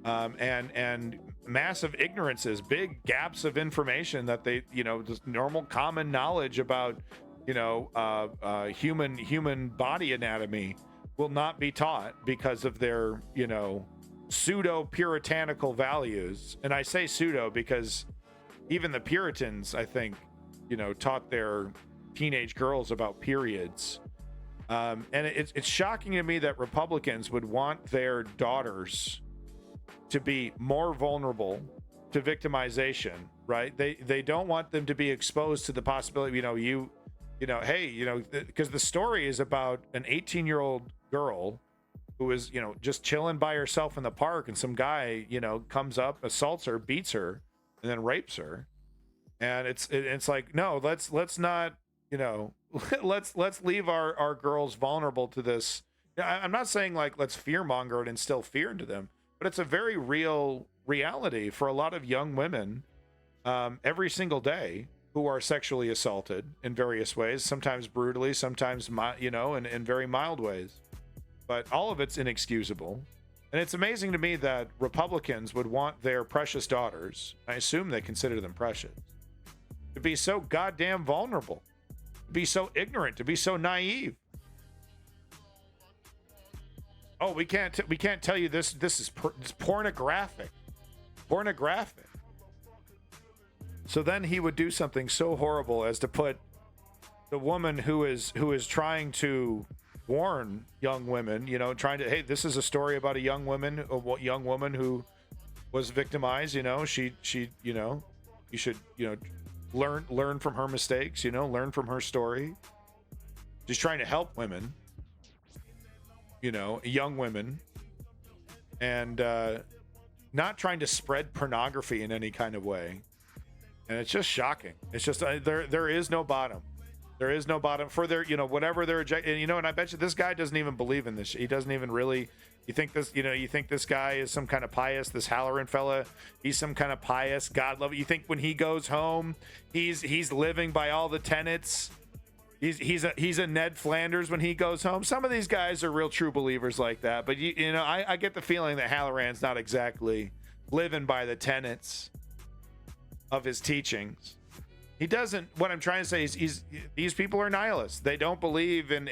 and massive ignorances, big gaps of information that they just normal common knowledge about human body anatomy will not be taught because of their pseudo puritanical values. And I say pseudo because even the Puritans, I think, taught their teenage girls about periods. And it's shocking to me that Republicans would want their daughters to be more vulnerable to victimization, right? They don't want them to be exposed to the possibility, hey, because the story is about an 18-year-old girl who is, just chilling by herself in the park, and some guy, comes up, assaults her, beats her, and then rapes her. And it's like, no, let's not, let's leave our girls vulnerable to this. I'm not saying like let's fearmonger and instill fear into them, but it's a very real reality for a lot of young women every single day who are sexually assaulted in various ways, sometimes brutally, sometimes in very mild ways. But all of it's inexcusable. And it's amazing to me that Republicans would want their precious daughters, I assume they consider them precious, to be so goddamn vulnerable, to be so ignorant, to be so naive. Oh, we can't tell you this is pornographic. Pornographic. So then he would do something so horrible as to put the woman who is trying to warn young women, hey, this is a story about a young woman who was victimized, she you should, learn from her mistakes, learn from her story. She's trying to help women, young women, and not trying to spread pornography in any kind of way. And it's just shocking. It's just there is no bottom. There is no bottom for their, whatever they're and I bet you this guy doesn't even believe in this. He doesn't even really. You think this guy is some kind of pious, this Halloran fella, he's some kind of pious, God love it. You think when he goes home, he's living by all the tenets. He's a Ned Flanders when he goes home. Some of these guys are real true believers like that, but I get the feeling that Halloran's not exactly living by the tenets of his teachings. He doesn't. What I'm trying to say is, these people are nihilists. They don't believe in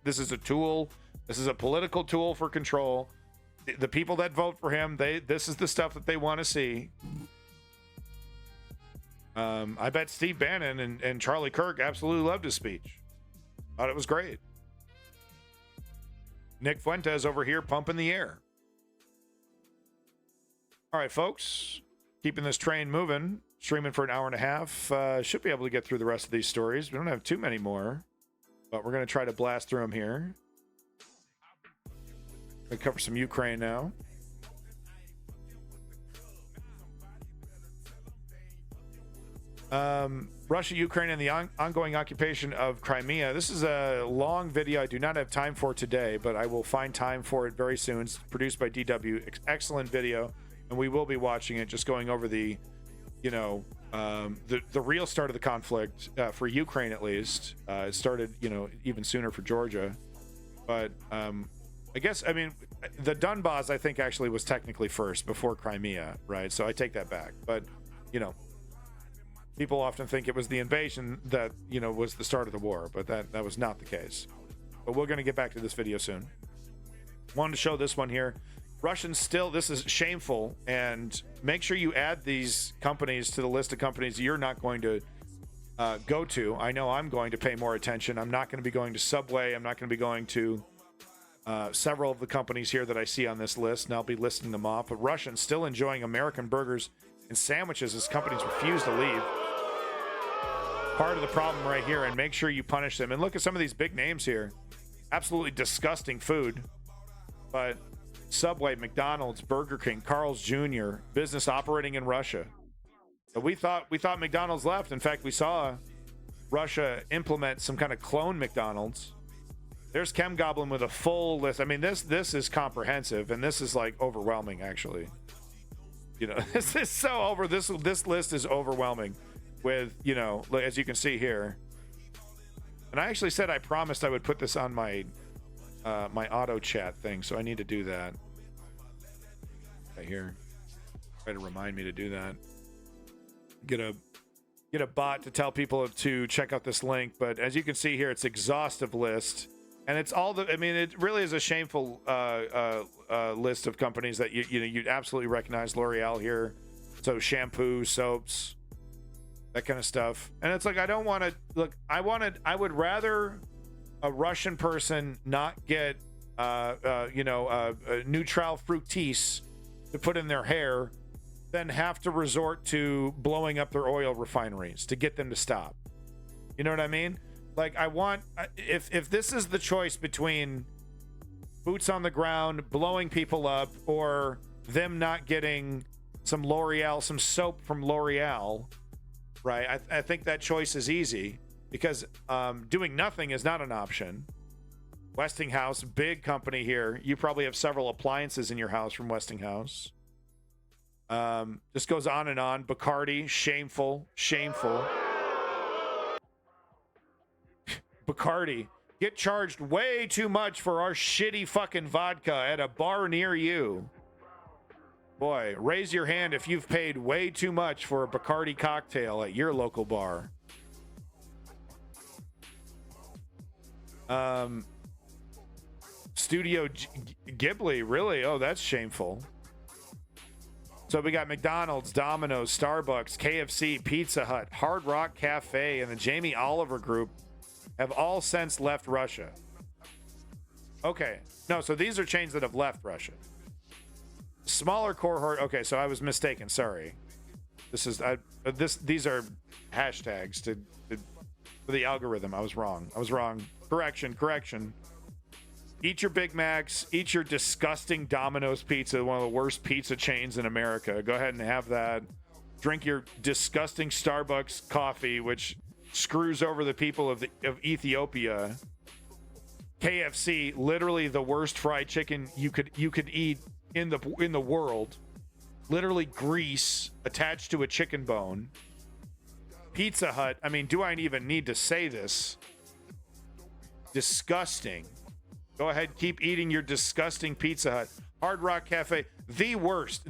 this is a tool. This is a political tool for control. The people that vote for him, this is the stuff that they want to see. I bet Steve Bannon and Charlie Kirk absolutely loved his speech. Thought it was great. Nick Fuentes over here pumping the air. All right, folks, keeping this train moving. Streaming for an hour and a half. Should be able to get through the rest of these stories. We don't have too many more, but we're going to try to blast through them here. We cover some Ukraine now. Russia, Ukraine, and the ongoing occupation of Crimea. This is a long video I do not have time for today, but I will find time for it very soon. It's produced by DW. Excellent video, and we will be watching it, just going over the real start of the conflict for Ukraine, at least. It started, even sooner for Georgia. But the Donbass, I think, actually was technically first before Crimea, right? So I take that back. But, people often think it was the invasion that, was the start of the war. But that was not the case. But we're going to get back to this video soon. Wanted to show this one here. Russians still, this is shameful, and make sure you add these companies to the list of companies you're not going to go to. I know I'm going to pay more attention. I'm not going to be going to Subway. I'm not going to be going to several of the companies here that I see on this list, and I'll be listing them off. But Russians still enjoying American burgers and sandwiches as companies refuse to leave. Part of the problem right here, and make sure you punish them. And look at some of these big names here. Absolutely disgusting food, but Subway, McDonald's, Burger King, Carl's Jr., business operating in Russia. So we thought McDonald's left. In fact, we saw Russia implement some kind of clone McDonald's. There's Chem Goblin with a full list. I mean, this is comprehensive, and this is like overwhelming, actually. This is so over. This list is overwhelming with, as you can see here. And I actually said I promised I would put this on my my auto chat thing, so I need to do that right here. Try to remind me to do that. Get a bot to tell people to check out this link. But as you can see here, it's exhaustive list, and it's all the. I mean, it really is a shameful list of companies that you'd absolutely recognize. L'Oreal here, so shampoo, soaps, that kind of stuff. And it's like, I don't want to look. I would rather a Russian person not get, neutral fructis to put in their hair than have to resort to blowing up their oil refineries to get them to stop. You know what I mean? Like, I want, if this is the choice between boots on the ground, blowing people up, or them not getting some L'Oreal, some soap from L'Oreal, right? I think that choice is easy because doing nothing is not an option. Westinghouse, big company here. You probably have several appliances in your house from Westinghouse. This goes on and on. Bacardi, shameful. Bacardi, get charged way too much for our shitty fucking vodka at a bar near you. Boy, raise your hand if you've paid way too much for a Bacardi cocktail at your local bar. Studio Ghibli, really? Oh, that's shameful. So we got McDonald's, Domino's, Starbucks, KFC, Pizza Hut, Hard Rock Cafe, and the Jamie Oliver Group have all since left Russia. Okay. No, so these are chains that have left Russia. Smaller cohort. Okay, so I was mistaken. Sorry. These are hashtags for the algorithm. I was wrong. Correction. Eat your Big Macs. Eat your disgusting Domino's pizza, one of the worst pizza chains in America. Go ahead and have that. Drink your disgusting Starbucks coffee, which screws over the people of Ethiopia. KFC, literally the worst fried chicken you could eat in the world. Literally grease attached to a chicken bone. Pizza Hut, I mean, do I even need to say this? Disgusting. Go ahead, keep eating your disgusting Pizza Hut. Hard Rock Cafe, the worst,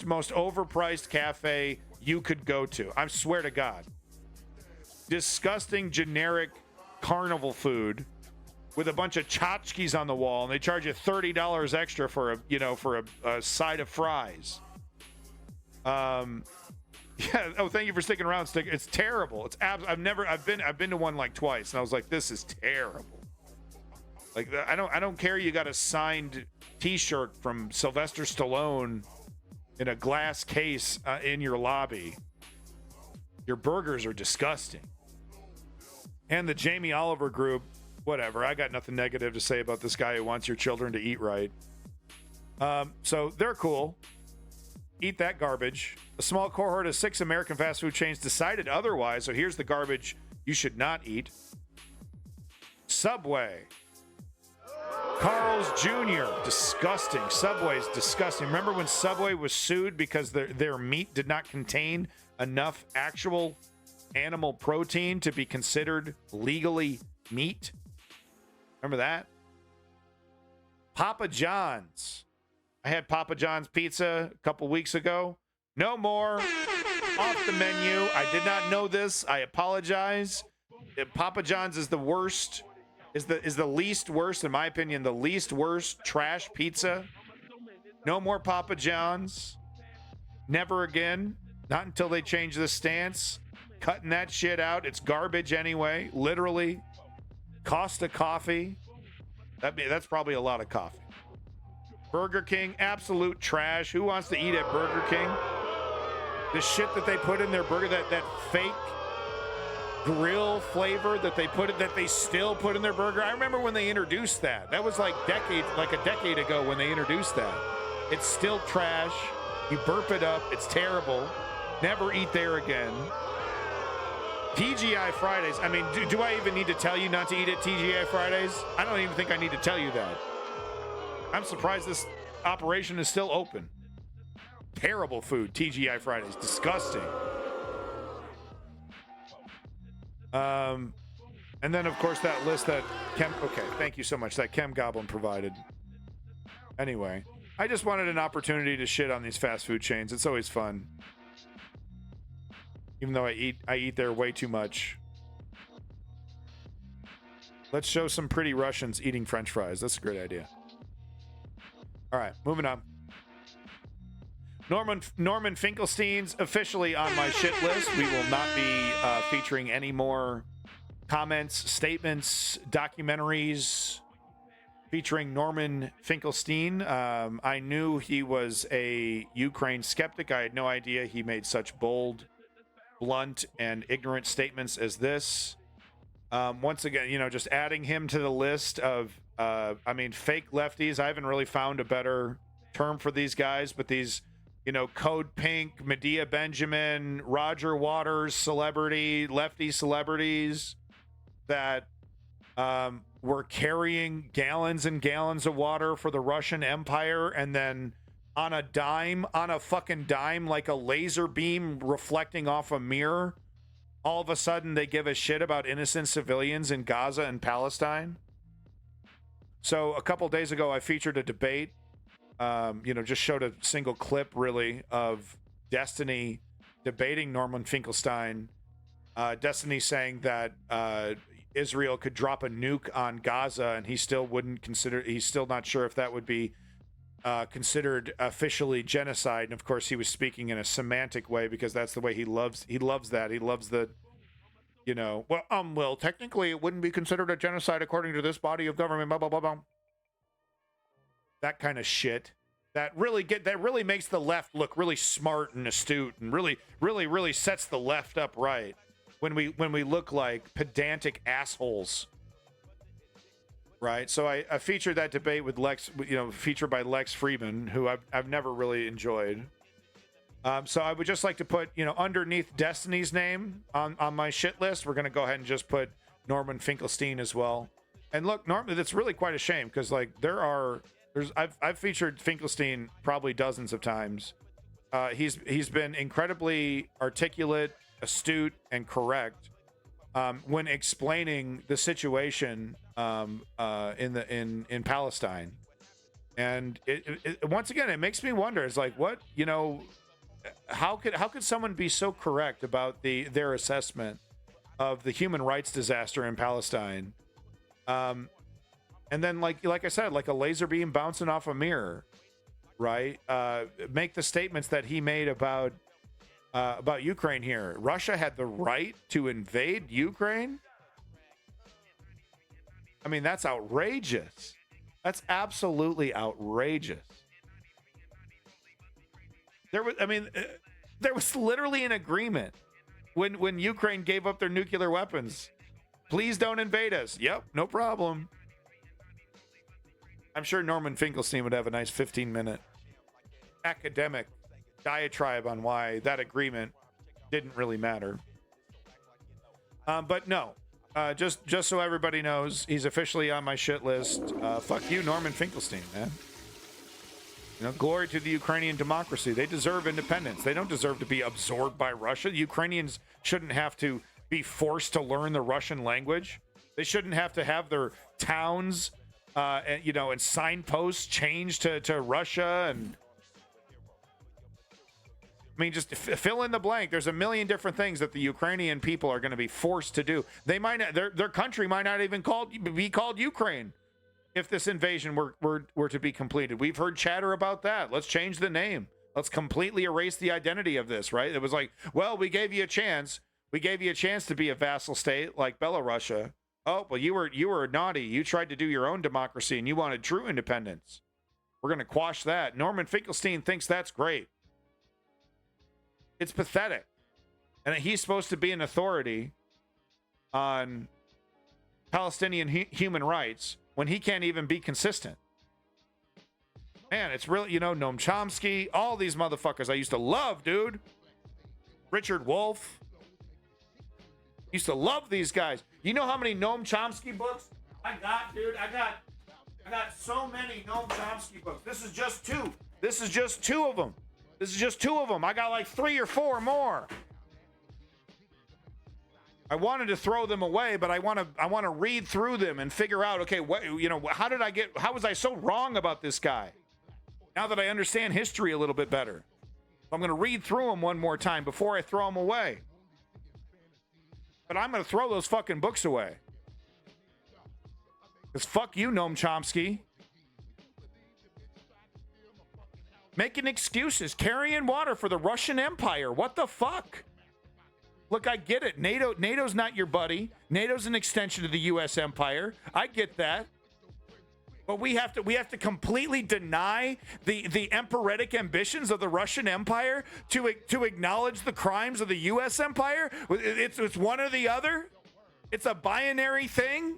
most overpriced cafe you could go to. I swear to God. Disgusting, generic carnival food with a bunch of tchotchkes on the wall, and they charge you $30 extra for a side of fries. Yeah. Oh, thank you for sticking around. It's terrible. I've been to one like twice, and I was like, this is terrible. Like, I don't care. You got a signed T-shirt from Sylvester Stallone in a glass case in your lobby. Your burgers are disgusting. And the Jamie Oliver Group, whatever. I got nothing negative to say about this guy who wants your children to eat right. So they're cool. Eat that garbage. A small cohort of 6 American fast food chains decided otherwise. So here's the garbage you should not eat. Subway. Carl's Jr. Disgusting. Subway's disgusting. Remember when Subway was sued because their meat did not contain enough actual animal protein to be considered legally meat? Remember that? Papa John's. I had Papa John's pizza a couple weeks ago. No more. Off the menu. I did not know this. I apologize. Papa John's is the worst. Is the least worst, in my opinion, the least worst trash pizza. No more Papa John's. Never again. Not until they change the stance. Cutting that shit out. It's garbage anyway. Literally. Costa coffee. That's probably a lot of coffee. Burger King, absolute trash. Who wants to eat at Burger King? The shit that they put in their burger, that fake grill flavor that they still put in their burger. I remember when they introduced that. That was like a decade ago when they introduced that. It's still trash. You burp it up. It's terrible. Never eat there again. TGI Fridays. I mean, do I even need to tell you not to eat at TGI Fridays? I don't even think I need to tell you that. I'm surprised this operation is still open. Terrible food, TGI Fridays. Disgusting. And then, of course, that list that okay, thank you so much, that Kem Goblin provided. Anyway, I just wanted an opportunity to shit on these fast food chains. It's always fun. Even though I eat there way too much. Let's show some pretty Russians eating French fries. That's a great idea. All right, moving on. Norman Finkelstein's officially on my shit list. We will not be featuring any more comments, statements, documentaries featuring Norman Finkelstein. I knew he was a Ukraine skeptic. I had no idea he made such bold, blunt, and ignorant statements as this. Once again, just adding him to the list of, fake lefties. I haven't really found a better term for these guys, but these, Code Pink, Medea Benjamin, Roger Waters lefty celebrities that were carrying gallons and gallons of water for the Russian Empire, and then on a fucking dime, like a laser beam reflecting off a mirror, all of a sudden they give a shit about innocent civilians in Gaza and Palestine. So a couple days ago, I featured a debate, just showed a single clip really of Destiny debating Norman Finkelstein. Destiny saying that Israel could drop a nuke on Gaza and he's still not sure if that would be considered officially genocide. And of course he was speaking in a semantic way because that's the way he loves that. He loves the, well, technically it wouldn't be considered a genocide according to this body of government, blah, blah, blah, blah. That kind of shit. That really makes the left look really smart and astute and really sets the left up right when we look like pedantic assholes. Right, so I featured that debate with Lex, featured by Lex Friedman, who I've never really enjoyed. So I would just like to put, underneath Destiny's name on my shit list, we're going to go ahead and just put Norman Finkelstein as well. And look, Norman, that's really quite a shame because I've featured Finkelstein probably dozens of times. He's been incredibly articulate, astute, and correct when explaining the situation in Palestine. And it once again, it makes me wonder. It's like, what, how could someone be so correct about their assessment of the human rights disaster in Palestine? And then, like I said, like a laser beam bouncing off a mirror, right? Make the statements that he made about Ukraine here. Russia had the right to invade Ukraine. I mean, that's outrageous. That's absolutely outrageous. There was literally an agreement when Ukraine gave up their nuclear weapons. Please don't invade us. Yep, no problem. I'm sure Norman Finkelstein would have a nice 15-minute academic diatribe on why that agreement didn't really matter. But no, just so everybody knows, he's officially on my shit list. Fuck you, Norman Finkelstein, man. Glory to the Ukrainian democracy. They deserve independence. They don't deserve to be absorbed by Russia. Ukrainians shouldn't have to be forced to learn the Russian language. They shouldn't have to have their towns and signposts changed to Russia. And I mean, just fill in the blank. There's a million different things that the Ukrainian people are going to be forced to do. They might not, their country might not even be called Ukraine if this invasion were to be completed. We've heard chatter about that. Let's change the name. Let's completely erase the identity of this, right? It was like, well, we gave you a chance. We gave you a chance to be a vassal state like Belarus. Oh, well, you were naughty. You tried to do your own democracy and you wanted true independence. We're going to quash that. Norman Finkelstein thinks that's great. It's pathetic. And he's supposed to be an authority on Palestinian human rights when he can't even be consistent. Man, it's really, Noam Chomsky, all these motherfuckers I used to love, dude. Richard Wolff. Used to love these guys. You know how many Noam Chomsky books I got, dude? I got so many Noam Chomsky books. This is just two. This is just two of them. I got like 3 or 4 more. I wanted to throw them away, but I want to read through them and figure out, okay, how was I so wrong about this guy? Now that I understand history a little bit better. I'm going to read through them one more time before I throw them away. But I'm going to throw those fucking books away. Because fuck you, Noam Chomsky. Making excuses, carrying water for the Russian Empire. What the fuck? Look, I get it. NATO's not your buddy. NATO's an extension of the U.S. empire. I get that. But we have to completely deny the empiretic ambitions of the Russian Empire to acknowledge the crimes of the U.S. empire. It's one or the other. It's a binary thing,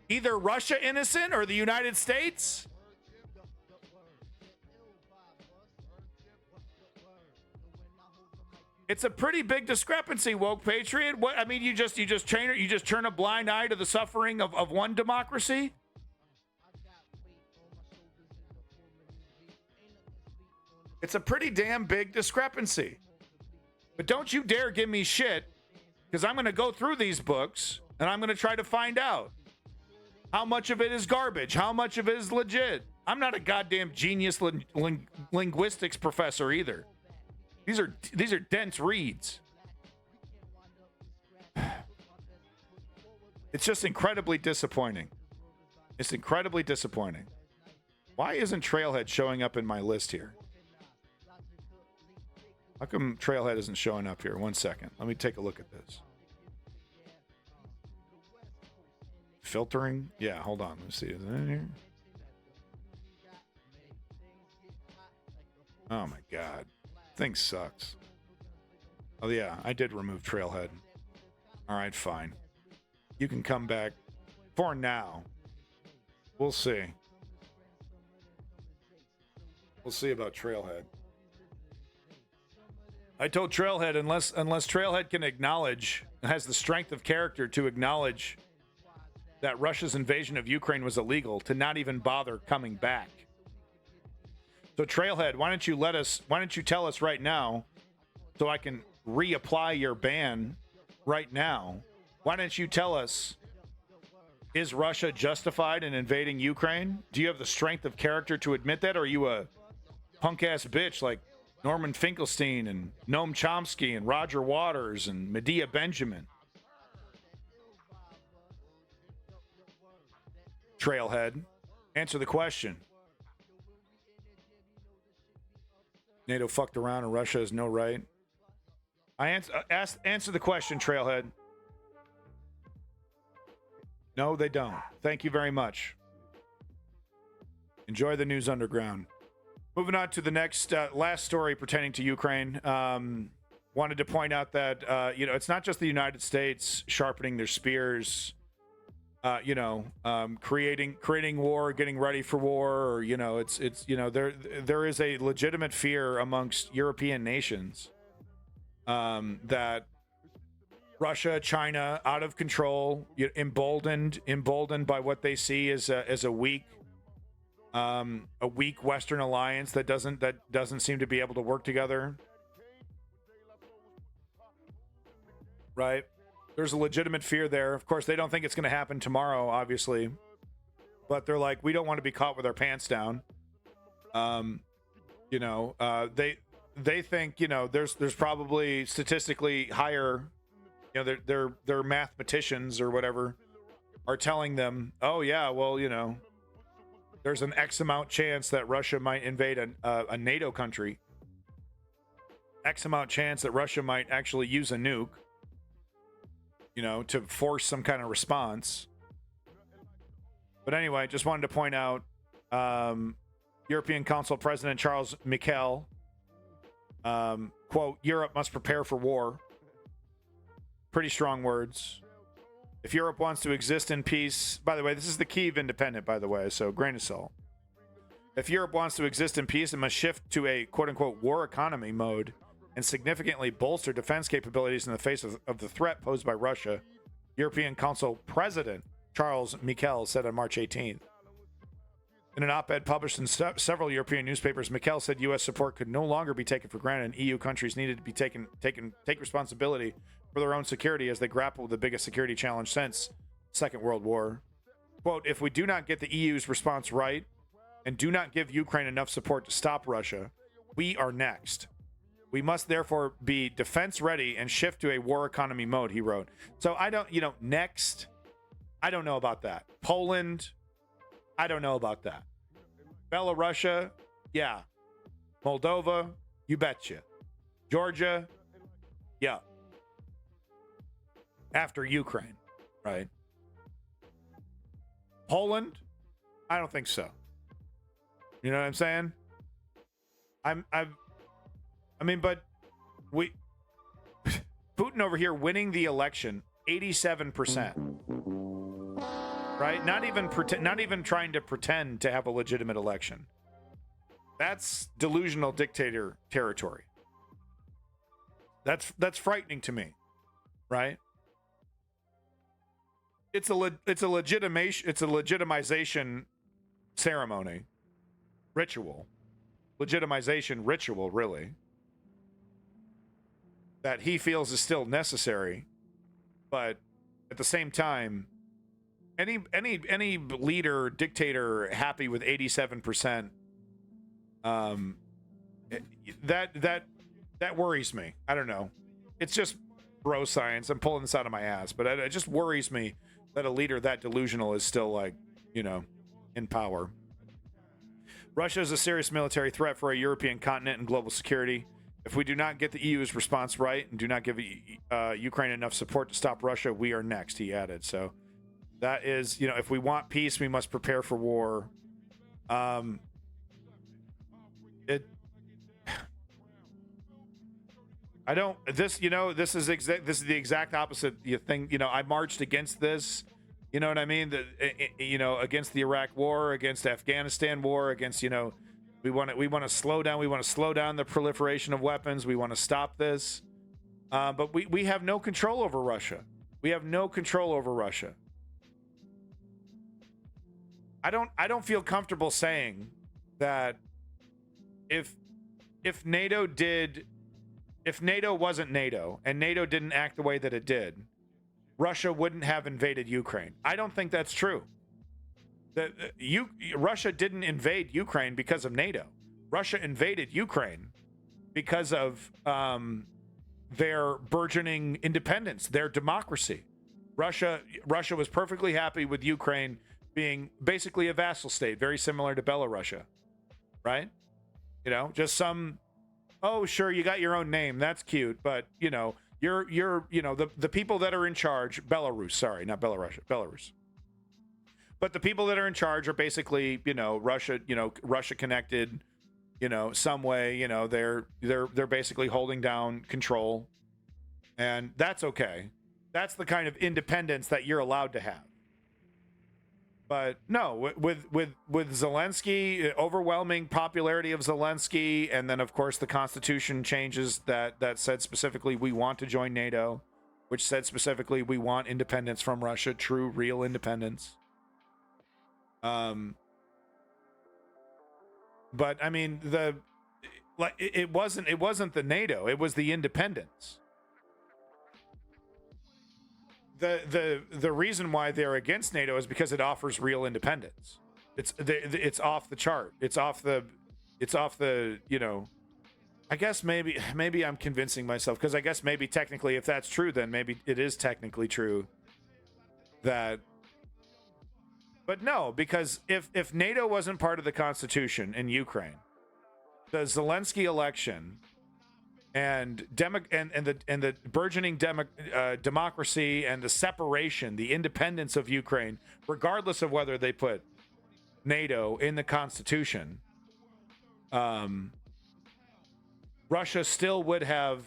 either Russia innocent or the United States. It's a pretty big discrepancy, woke patriot. What I mean, you just turn a blind eye to the suffering of one democracy. It's a pretty damn big discrepancy. But don't you dare give me shit, because I'm going to go through these books and I'm going to try to find out how much of it is garbage, how much of it is legit. I'm not a goddamn genius linguistics professor either. These are dense reads. It's just incredibly disappointing. It's incredibly disappointing. Why isn't Trailhead showing up in my list here? How come Trailhead isn't showing up here? 1 second. Let me take a look at this. Filtering? Yeah, hold on. Let's see. Is it in here? Oh my God. Thing sucks. Oh yeah, I did remove Trailhead. All right, fine. You can come back for now. We'll see. We'll see about Trailhead. I told Trailhead unless Trailhead can acknowledge, has the strength of character to acknowledge that Russia's invasion of Ukraine was illegal, to not even bother coming back. So Trailhead, why don't you tell us right now so I can reapply your ban right now? Why don't you tell us, is Russia justified in invading Ukraine? Do you have the strength of character to admit that? Or are you a punk-ass bitch like Norman Finkelstein and Noam Chomsky and Roger Waters and Medea Benjamin? Trailhead, answer the question. NATO fucked around and Russia has no right. Answer the question, Trailhead. No, they don't. Thank you very much. Enjoy the news underground. Moving on to the next last story pertaining to Ukraine. Wanted to point out that it's not just the United States sharpening their spears, creating war, getting ready for war, or there is a legitimate fear amongst European nations that Russia, China, out of control, emboldened by what they see as a weak Western alliance that doesn't seem to be able to work together. Right? There's a legitimate fear there. Of course, they don't think it's going to happen tomorrow, obviously, but they're like, we don't want to be caught with our pants down. They think there's probably statistically higher. Their mathematicians or whatever are telling them, oh yeah, well, there's an X amount chance that Russia might invade a NATO country. X amount chance that Russia might actually use a nuke, to force some kind of response. But anyway, just wanted to point out, European Council President Charles Michel, quote, Europe must prepare for war. Pretty strong words. If Europe wants to exist in peace, by the way, this is the Kyiv Independent, by the way, so grain of salt. If Europe wants to exist in peace, it must shift to a quote-unquote war economy mode and significantly bolster defense capabilities in the face of the threat posed by Russia, European Council President Charles Michel said on March 18th. In an op-ed published in several European newspapers, Michel said U.S. support could no longer be taken for granted, and EU countries needed to be take responsibility for their own security as they grapple with the biggest security challenge since Second World War. Quote, if we do not get the EU's response right and do not give Ukraine enough support to stop Russia, we are next. We must therefore be defense ready and shift to a war economy mode, he wrote. So I don't, next, I don't know about that. Poland, I don't know about that. Belarusia, yeah. Moldova, you betcha. Georgia, yeah. after Ukraine, right? Poland, I don't think so. You know what I'm saying? But Putin over here winning the election 87%. Right? Not even trying to pretend to have a legitimate election. That's delusional dictator territory. That's frightening to me, right? It's a legitimization ceremony, ritual, legitimization ritual, really, that he feels is still necessary, but at the same time, any leader, dictator happy with 87%, that worries me. I don't know. It's just bro science. I'm pulling this out of my ass, but it just worries me that a leader that delusional is still, like, you know, in power. Russia is a serious military threat for our European continent and global security. If we do not get the EU's response right and do not give Ukraine enough support to stop Russia, we are next, he added. So that is, you know, if we want peace, we must prepare for war. This is the exact opposite thing. You know, I marched against this. You know what I mean? Against the Iraq war, against the Afghanistan war, against, you know, we want to slow down. We want to slow down the proliferation of weapons. We want to stop this. But we have no control over Russia. We have no control over Russia. I don't feel comfortable saying that if NATO wasn't NATO and NATO didn't act the way that it did, Russia wouldn't have invaded Ukraine. I don't think that's true. Russia didn't invade Ukraine because of NATO. Russia invaded Ukraine because of their burgeoning independence, their democracy. Russia was perfectly happy with Ukraine being basically a vassal state, very similar to Belarus, right? You know, just some, oh, sure, you got your own name, that's cute, but, you know, you're you know, the people that are in charge, Belarus but the people that are in charge are basically, you know, Russia connected, you know, some way, you know, they're basically holding down control, and that's okay. That's the kind of independence that you're allowed to have. But no, with Zelensky, overwhelming popularity of Zelensky, and then of course the constitution changes that said specifically we want to join NATO, which said specifically we want independence from Russia, true, real independence. But I mean, it wasn't the NATO, it was the independence. The reason why they're against NATO is because it offers real independence. It's off the chart. It's off the you know, I guess maybe I'm convincing myself, because I guess maybe technically, if that's true, then maybe it is technically true that. But no, because if NATO wasn't part of the Constitution in Ukraine, the Zelensky election and the burgeoning democracy and the separation, the independence of Ukraine, regardless of whether they put NATO in the Constitution, Russia still would have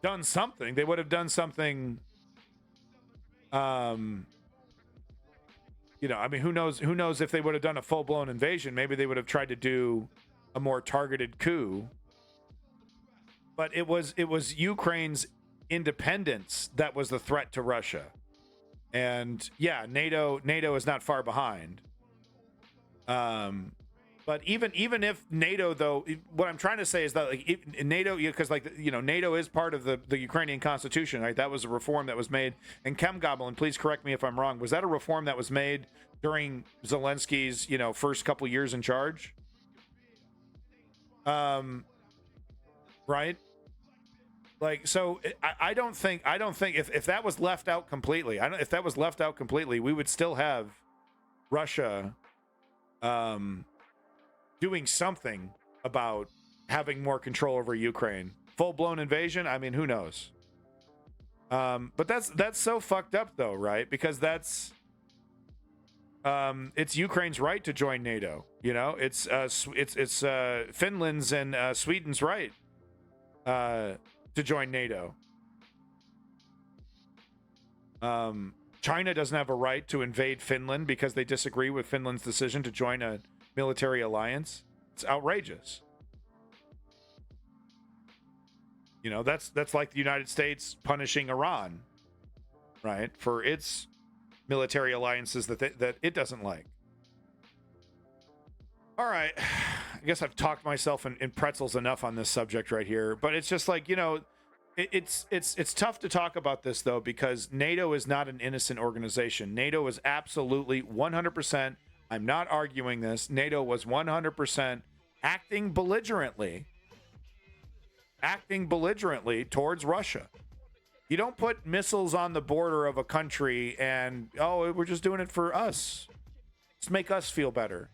done something. They would have done something. You know, I mean, who knows if they would have done a full-blown invasion? Maybe they would have tried to do a more targeted coup. But it was Ukraine's independence that was the threat to Russia. And yeah, NATO is not far behind. But even if NATO, though, what I'm trying to say is that, like, NATO, because, like, you know, NATO is part of the Ukrainian constitution, right? That was a reform that was made. And Chem Goblin, please correct me if I'm wrong. Was that a reform that was made during Zelensky's, you know, first couple years in charge? Right? Like, so I don't think if that was left out completely, we would still have Russia doing something about having more control over Ukraine. Full-blown invasion, I mean, who knows? But that's so fucked up though, right? Because that's it's Ukraine's right to join NATO. You know, it's Finland's and Sweden's right to join NATO. China doesn't have a right to invade Finland because they disagree with Finland's decision to join a military alliance. It's outrageous. You know, that's like the United States punishing Iran, right, for its military alliances that it doesn't like. All right, I guess I've talked myself in pretzels enough on this subject right here, but it's just like, you know, it's tough to talk about this though, because NATO is not an innocent organization. NATO is absolutely 100%. I'm not arguing this. NATO was 100% acting belligerently towards Russia. You don't put missiles on the border of a country and, oh, we're just doing it for us. Just make us feel better.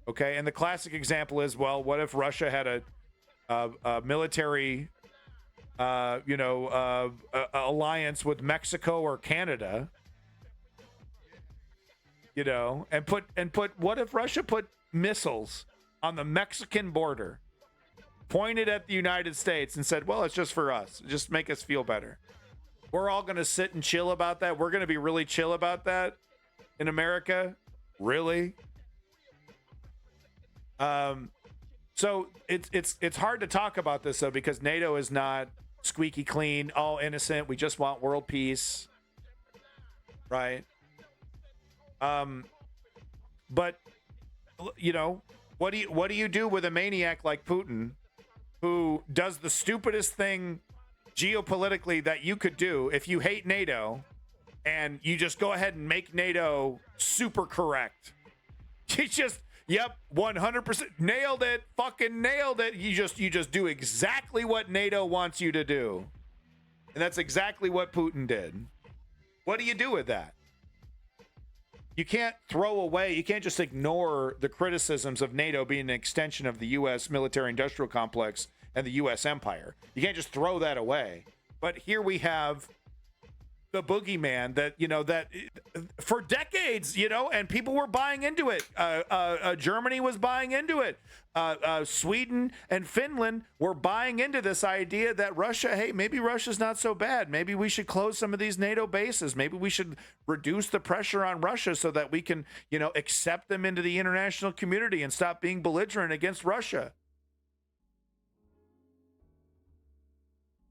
Okay, and the classic example is, well, what if Russia had a military, alliance with Mexico or Canada, you know, and put what if Russia put missiles on the Mexican border, pointed at the United States and said, well, it's just for us, just make us feel better. We're all going to sit and chill about that. We're going to be really chill about that in America. Really? So it's hard to talk about this though, because NATO is not squeaky clean, all innocent. We just want world peace. Right. But you know, what do you do with a maniac like Putin, who does the stupidest thing geopolitically that you could do if you hate NATO, and you just go ahead and make NATO super correct? You just, yep, 100% nailed it, fucking nailed it. You just do exactly what NATO wants you to do. And that's exactly what Putin did. What do you do with that? You can't throw away, you can't just ignore the criticisms of NATO being an extension of the U.S. military-industrial complex and the U.S. empire. You can't just throw that away. But here we have the boogeyman that, you know, that for decades, you know, and people were buying into it. Germany was buying into it. Sweden and Finland were buying into this idea that Russia, hey, maybe Russia's not so bad. Maybe we should close some of these NATO bases. Maybe we should reduce the pressure on Russia so that we can, you know, accept them into the international community and stop being belligerent against Russia.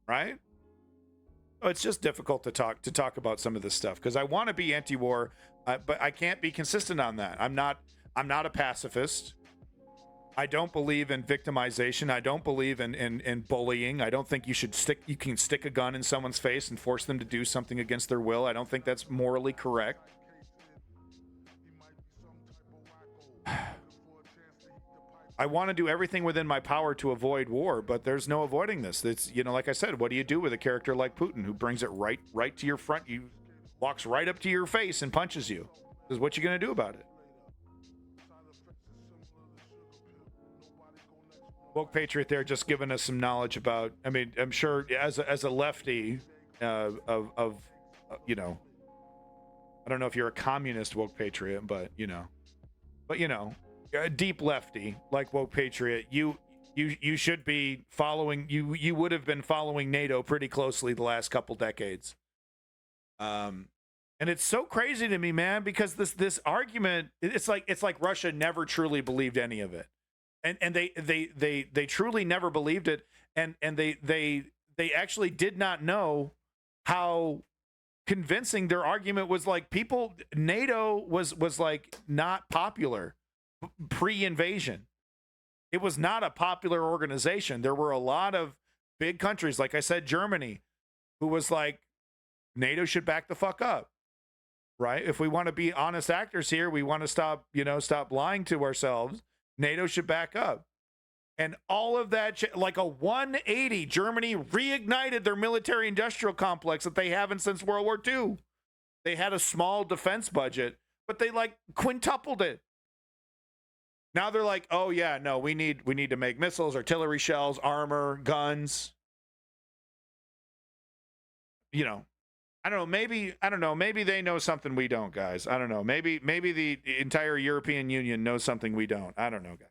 Right? It's just difficult to talk about some of this stuff because I want to be anti-war, but I can't be consistent on that. I'm not a pacifist. I don't believe in victimization. I don't believe in bullying. I don't think you can stick a gun in someone's face and force them to do something against their will. I don't think that's morally correct. I want to do everything within my power to avoid war, but there's no avoiding this. It's, you know, like I said, what do you do with a character like Putin who brings it right to your front? You walks right up to your face and punches you. Is what you going to do about it? Woke Patriot there just giving us some knowledge about, I mean, I'm sure as a lefty you know, I don't know if you're a communist Woke Patriot, but you know, a deep lefty like Woke Patriot, you should be following, you would have been following NATO pretty closely the last couple decades. And it's so crazy to me, man, because this argument, it's like Russia never truly believed any of it. And they truly never believed it, and they actually did not know how convincing their argument was. Like, people, NATO was like not popular pre-invasion. It was not a popular organization. There were a lot of big countries, like I said, Germany, who was like, NATO should back the fuck up, right? If we want to be honest actors here, we want to stop lying to ourselves. NATO should back up. And all of that, like a 180, Germany reignited their military-industrial complex that they haven't since World War II. They had a small defense budget, but they like quintupled it. Now they're like, oh yeah, no, we need to make missiles, artillery shells, armor, guns. you know, I don't know. Maybe they know something we don't, guys. I don't know. Maybe the entire European Union knows something we don't. I don't know, guys.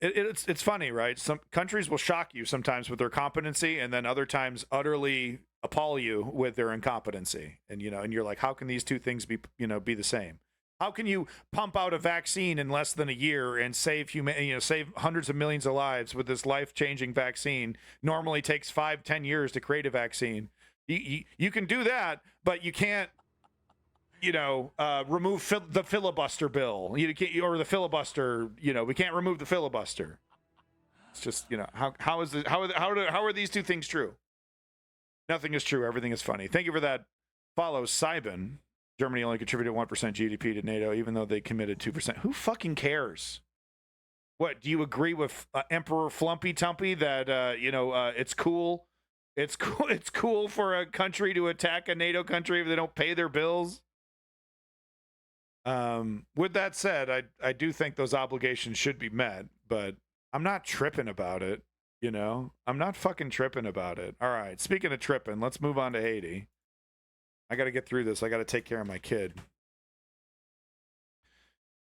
It's funny, right? Some countries will shock you sometimes with their competency, and then other times utterly appall you with their incompetency. And and you're like, how can these two things be the same? How can you pump out a vaccine in less than a year and save save hundreds of millions of lives with this life-changing vaccine? Normally takes 5-10 years to create a vaccine. You can do that, but you can't remove the filibuster bill. You can't, or the filibuster. We can't remove the filibuster. It's just how are these two things true? Nothing is true. Everything is funny. Thank you for that follow, Simon. Germany only contributed 1% GDP to NATO, even though they committed 2%. Who fucking cares? What, do you agree with Emperor Flumpy Tumpy that it's cool? It's cool for a country to attack a NATO country if they don't pay their bills. With that said, I do think those obligations should be met, but I'm not tripping about it. I'm not fucking tripping about it. All right. Speaking of tripping, let's move on to Haiti. I got to get through this. I got to take care of my kid.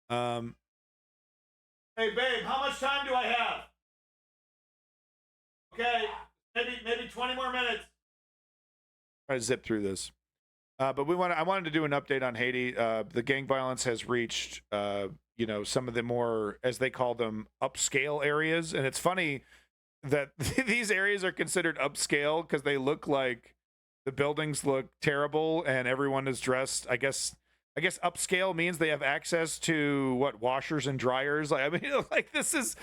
Hey, babe, how much time do I have? Okay, maybe 20 more minutes. Try to zip through this. But I wanted to do an update on Haiti. The gang violence has reached, some of the more, as they call them, upscale areas. And it's funny that these areas are considered upscale because they look like the buildings look terrible and everyone is dressed. I guess upscale means they have access to washers and dryers. This is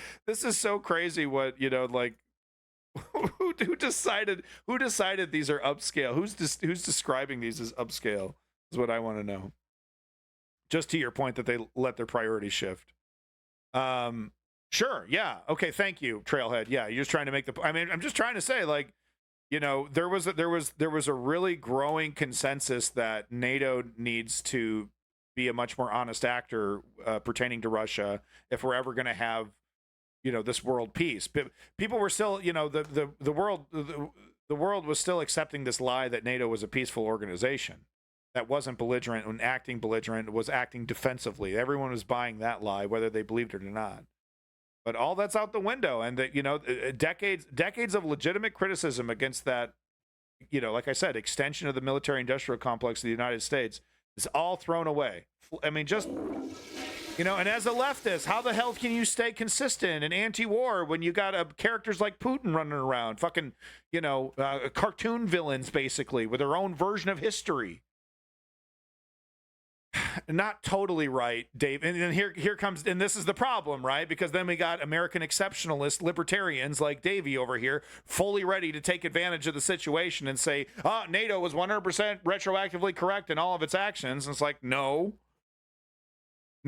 so crazy. Who decided these are upscale? Who's describing these as upscale is what I want to know. Just to your point that they let their priorities shift. Sure. Yeah. Okay. Thank you, Trailhead. Yeah. You're just trying to make I'm just trying to say, there was a really growing consensus that NATO needs to be a much more honest actor pertaining to Russia if we're ever going to have this world peace. But people were still the world was still accepting this lie that NATO was a peaceful organization that wasn't belligerent and acting belligerent, was acting defensively. Everyone was buying that lie, whether they believed it or not. But all that's out the window, and that decades of legitimate criticism against that, like I said, extension of the military-industrial complex of the United States is all thrown away. I mean, just and as a leftist, how the hell can you stay consistent and anti-war when you got characters like Putin running around, fucking cartoon villains basically with their own version of history? Not totally right, Dave. And then here comes, and this is the problem, right? Because then we got American exceptionalist libertarians like Davey over here, fully ready to take advantage of the situation and say, NATO was 100% retroactively correct in all of its actions. And it's like, no.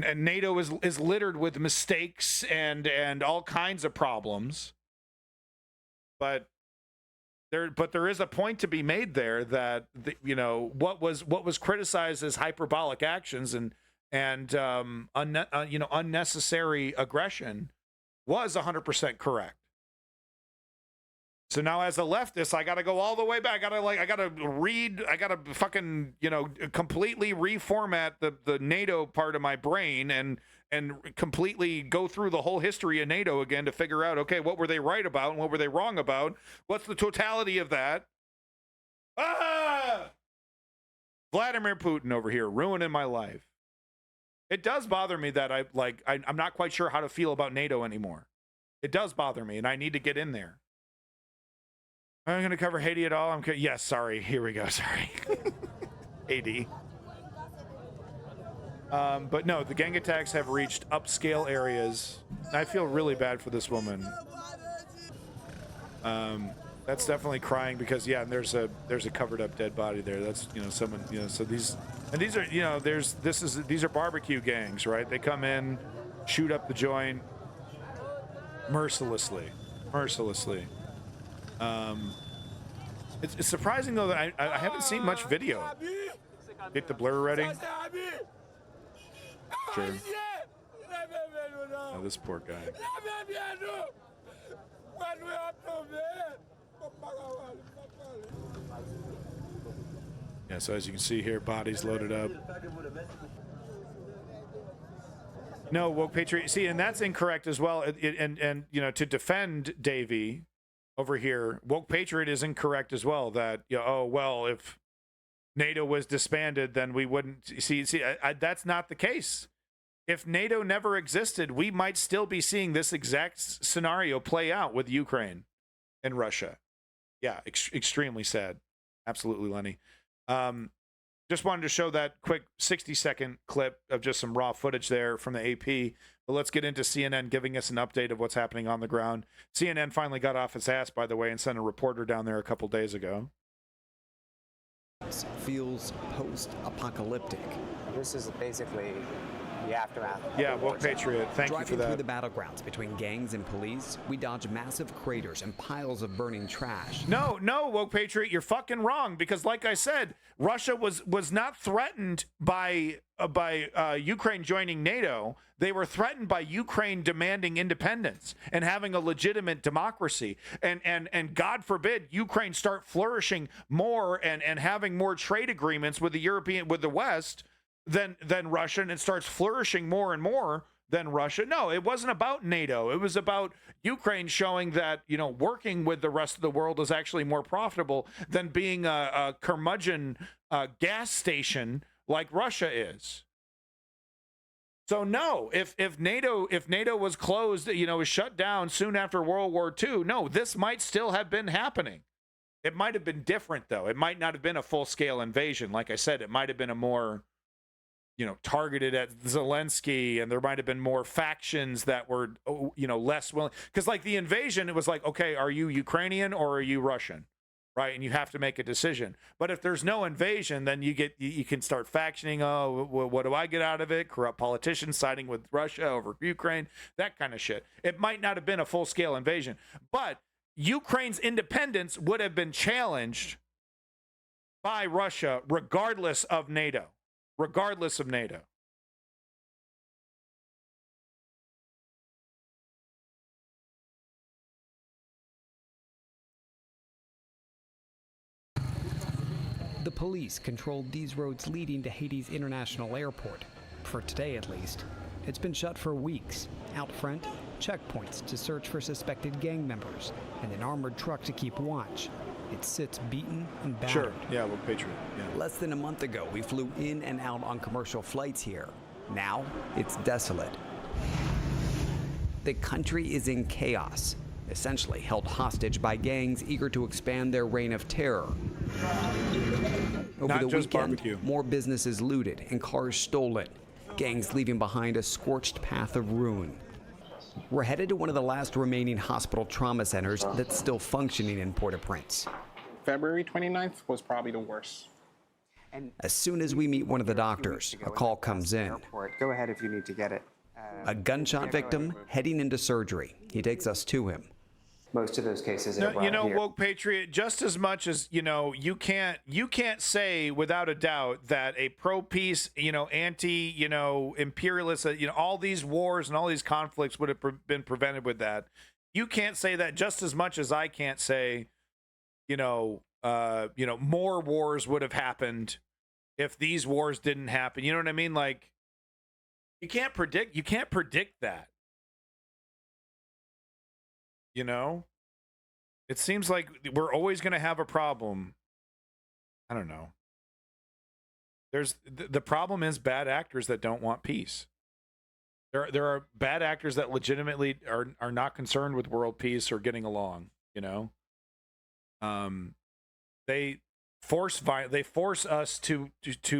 And NATO is littered with mistakes and all kinds of problems. But there is a point to be made there that what was criticized as hyperbolic actions and unnecessary aggression was 100% correct. So now as a leftist, I got to go all the way back. I got to fucking completely reformat the NATO part of my brain and completely go through the whole history of NATO again to figure out, okay, what were they right about and what were they wrong about? What's the totality of that? Vladimir Putin over here ruining my life. It does bother me that I'm not quite sure how to feel about NATO anymore. It does bother me, and I need to get in there. Am I going to cover Haiti at all? Yes, sorry. Here we go. Sorry. Haiti. But no, the gang attacks have reached upscale areas. I feel really bad for this woman. That's definitely crying because and there's a covered up dead body there. That's someone so these are these are barbecue gangs, right? They come in, shoot up the joint mercilessly. It's surprising though that I haven't seen much video. Get the blur ready. Sure. Oh, this poor guy. Yeah, so as you can see here, bodies loaded up. No, woke patriot. See, and that's incorrect as well. And you know, to defend Davey over here, woke patriot is incorrect as well. That, you know, oh well, if NATO was disbanded, then we wouldn't see. That's not the case. If NATO never existed, we might still be seeing this exact scenario play out with Ukraine and Russia. Yeah, extremely sad. Absolutely, Lenny. Just wanted to show that quick 60-second clip of just some raw footage there from the AP. But let's get into CNN giving us an update of what's happening on the ground. CNN finally got off its ass, by the way, and sent a reporter down there a couple days ago. Feels post-apocalyptic. This is basically the aftermath. Yeah, woke patriot. Thank you for Driving that. through the battlegrounds between gangs and police, we dodge massive craters and piles of burning trash. No, woke patriot, you're fucking wrong. Because, like I said, Russia was not threatened by Ukraine joining NATO. They were threatened by Ukraine demanding independence and having a legitimate democracy. And God forbid Ukraine start flourishing more and having more trade agreements with the West than Russia, and it starts flourishing more and more than Russia. No, it wasn't about NATO. It was about Ukraine showing that, you know, working with the rest of the world is actually more profitable than being a curmudgeon gas station like Russia is. So no, if NATO was closed, you know, was shut down soon after World War II, no, this might still have been happening. It might have been different, though. It might not have been a full-scale invasion. Like I said, it might have been a more, you know, targeted at Zelensky, and there might have been more factions that were, you know, less willing. Because like the invasion, it was like, okay, are you Ukrainian or are you Russian? Right? And you have to make a decision. But if there's no invasion, then you can start factioning. Oh, what do I get out of it? Corrupt politicians siding with Russia over Ukraine, that kind of shit. It might not have been a full-scale invasion, but Ukraine's independence would have been challenged by Russia regardless of NATO. Regardless of NATO. The police controlled these roads leading to Haiti's international airport. For today, at least. It's been shut for weeks. Out front, checkpoints to search for suspected gang members, and an armored truck to keep watch. It sits beaten and battered. Sure, yeah, well, Patriot, yeah. Less than a month ago, we flew in and out on commercial flights here. Now, it's desolate. The country is in chaos, essentially held hostage by gangs eager to expand their reign of terror. Over the weekend, more businesses looted and cars stolen. Gangs leaving behind a scorched path of ruin. We're headed to one of the last remaining hospital trauma centers that's still functioning in Port-au-Prince. February 29th was probably the worst. As soon as we meet one of the doctors, a call comes in. Go ahead if you need to get it. A gunshot victim heading into surgery. He takes us to him. Most of those cases you know, woke patriot, just as much as, you know, you can't say without a doubt that a pro-peace, you know, anti, you know, imperialist, you know, all these wars and all these conflicts would have been prevented with that. You can't say that just as much as I can't say, you know, more wars would have happened if these wars didn't happen. You know what I mean? Like, you can't predict that. You know, it seems like we're always going to have a problem. I don't know. The problem is bad actors that don't want peace. There are bad actors that legitimately are not concerned with world peace or getting along, you know. They force us to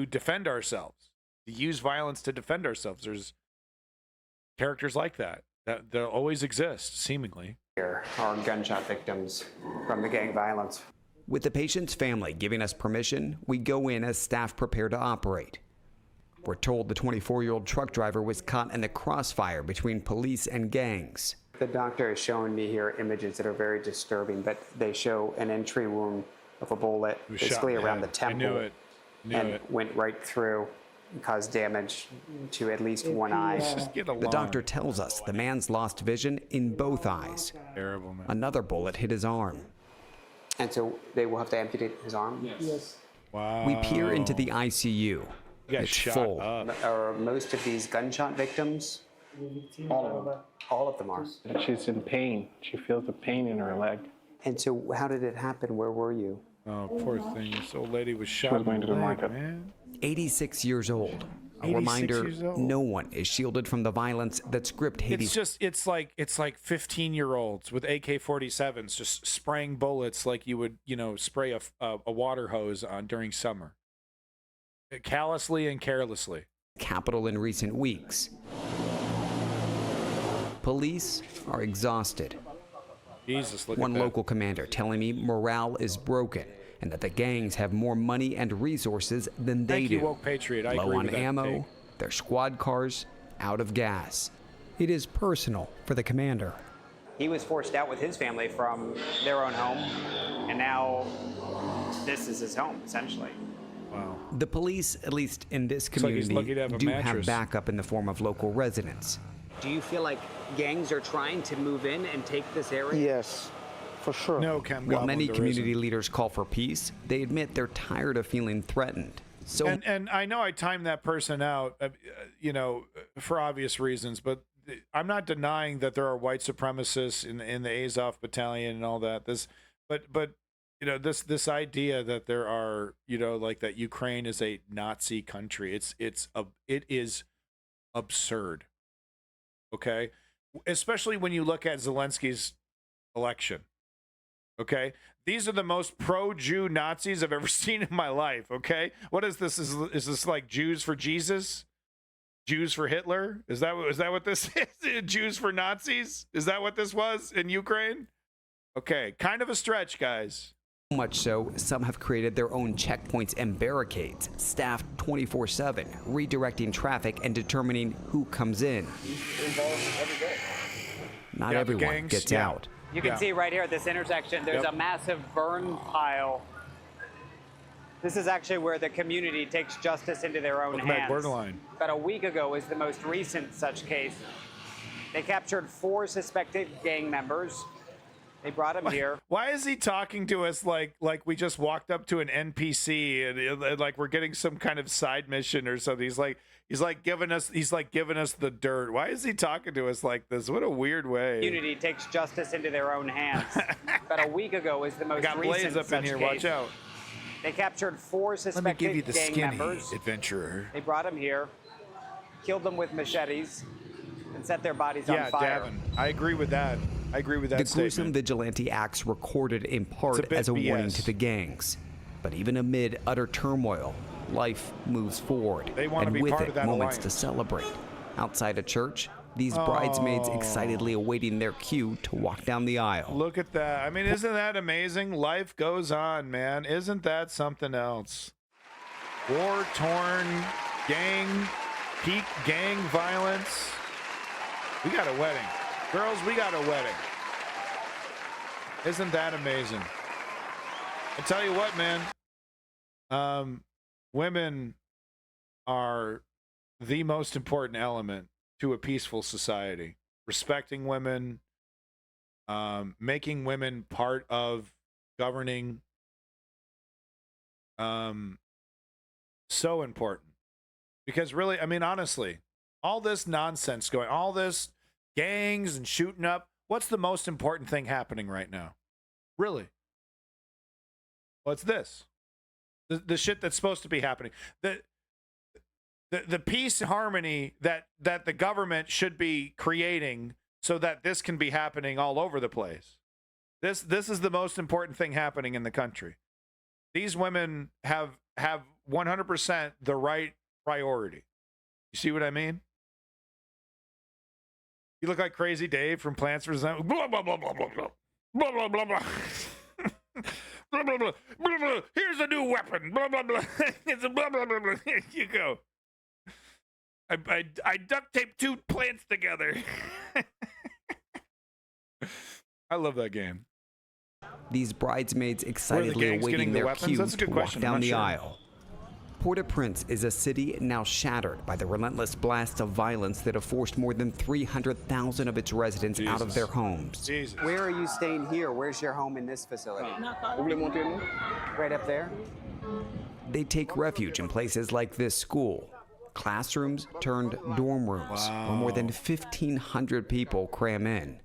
defend ourselves, to use violence to defend ourselves. There's characters like that they'll always exist, seemingly. Here are gunshot victims from the gang violence. With the patient's family giving us permission, we go in as staff prepare to operate. We're told the 24-year-old truck driver was caught in the crossfire between police and gangs. The doctor is showing me here images that are very disturbing, but they show an entry wound of a bullet basically around the temple. Went right through. Caused damage to at least one eye. The doctor tells us the man's lost vision in both eyes. Terrible, man. Another bullet hit his arm. And so they will have to amputate his arm? Yes. Wow. We peer into the ICU. It's full. Are most of these gunshot victims? All of them. All of them are. She's in pain. She feels the pain in her leg. And so how did it happen? Where were you? Oh, poor thing. This old lady was shot. She was going to the market. Man. 86 years old. A 86 reminder, years old. no one is shielded from the violence that's gripped Haiti. It's like 15-year-olds with AK-47s just spraying bullets like you would, spray a water hose on during summer. Callously and carelessly. Capital in recent weeks. Police are exhausted. Jesus, look One at that. local commander telling me morale is broken and that the gangs have more money and resources than they Thank do. you, woke patriot. I Low agree on with that ammo, take. their squad cars out of gas. It is personal for the commander. He was forced out with his family from their own home, and now this is his home, essentially. Wow. The police, at least in this Looks like he's community, lucky to have a do mattress. have backup in the form of local residents. Do you feel like gangs are trying to move in and take this area? Yes, for sure. No, Cam While Goblin, many there community isn't. leaders call for peace, they admit they're tired of feeling threatened. So And I know I timed that person out, for obvious reasons, but I'm not denying that there are white supremacists in the Azov battalion and all that. This idea that there are, like that Ukraine is a Nazi country. It is absurd. Okay, especially when you look at Zelensky's election. Okay, these are the most pro-Jew Nazis I've ever seen in my life. Okay, what is this? Is this like Jews for Jesus? Jews for Hitler? Is that what this is? Jews for Nazis? Is that what this was in Ukraine? Okay, kind of a stretch, guys. much so, some have created their own checkpoints and barricades, staffed 24/7, redirecting traffic and determining who comes in. Not everyone gets out. You can see right here at this intersection, there's a massive burn pile. This is actually where the community takes justice into their own hands. Borderline. About a week ago was the most recent such case. They captured 4 suspected gang members. They brought him here. Why is he talking to us like we just walked up to an NPC and like we're getting some kind of side mission or something? He's like giving us the dirt. Why is he talking to us like this? What a weird way. Community takes justice into their own hands. About a week ago was the most got recent Blaze up such in here. case. Watch out. They captured 4 Let me suspected give you the gang skinny members. adventurer. They brought him here, killed them with machetes, and set their bodies on fire. Davin. I agree with that. I agree with that The statement. gruesome vigilante acts recorded in part bit as a warning BS. to the gangs. But even amid utter turmoil, life moves forward. They wanna and be with part it, of that moments to alliance. celebrate. Outside a church, these bridesmaids excitedly awaiting their cue to walk down the aisle. Look at that. I mean, isn't that amazing? Life goes on, man. Isn't that something else? War-torn gang, peak gang violence. We got a wedding. Girls, we got a wedding. Isn't that amazing? I tell you what, man. Women are the most important element to a peaceful society. Respecting women, making women part of governing, so important. Because really, I mean, honestly, all this nonsense going, all this gangs and shooting up, what's the most important thing happening right now? Really? What's this? The shit that's supposed to be happening. The peace and harmony that the government should be creating so that this can be happening all over the place. This is the most important thing happening in the country. These women have 100% the right priority. You see what I mean? You look like Crazy Dave from Plants vs. Zombies. Blah blah blah blah blah blah blah blah blah blah. Blah, blah, blah, blah, blah. Here's a new weapon. Blah blah blah. It's a blah blah blah blah. Here you go. I duct taped 2 plants together. I love that game. These bridesmaids excitedly gangs awaiting getting the their weapons? cue That's a good to question. walk I'm down not the sure. aisle. Port-au-Prince is a city now shattered by the relentless blasts of violence that have forced more than 300,000 of its residents out of their homes. Where are you staying here? Where's your home in this facility? Right up there? They take refuge in places like this school, classrooms turned dorm rooms, where more than 1,500 people cram in.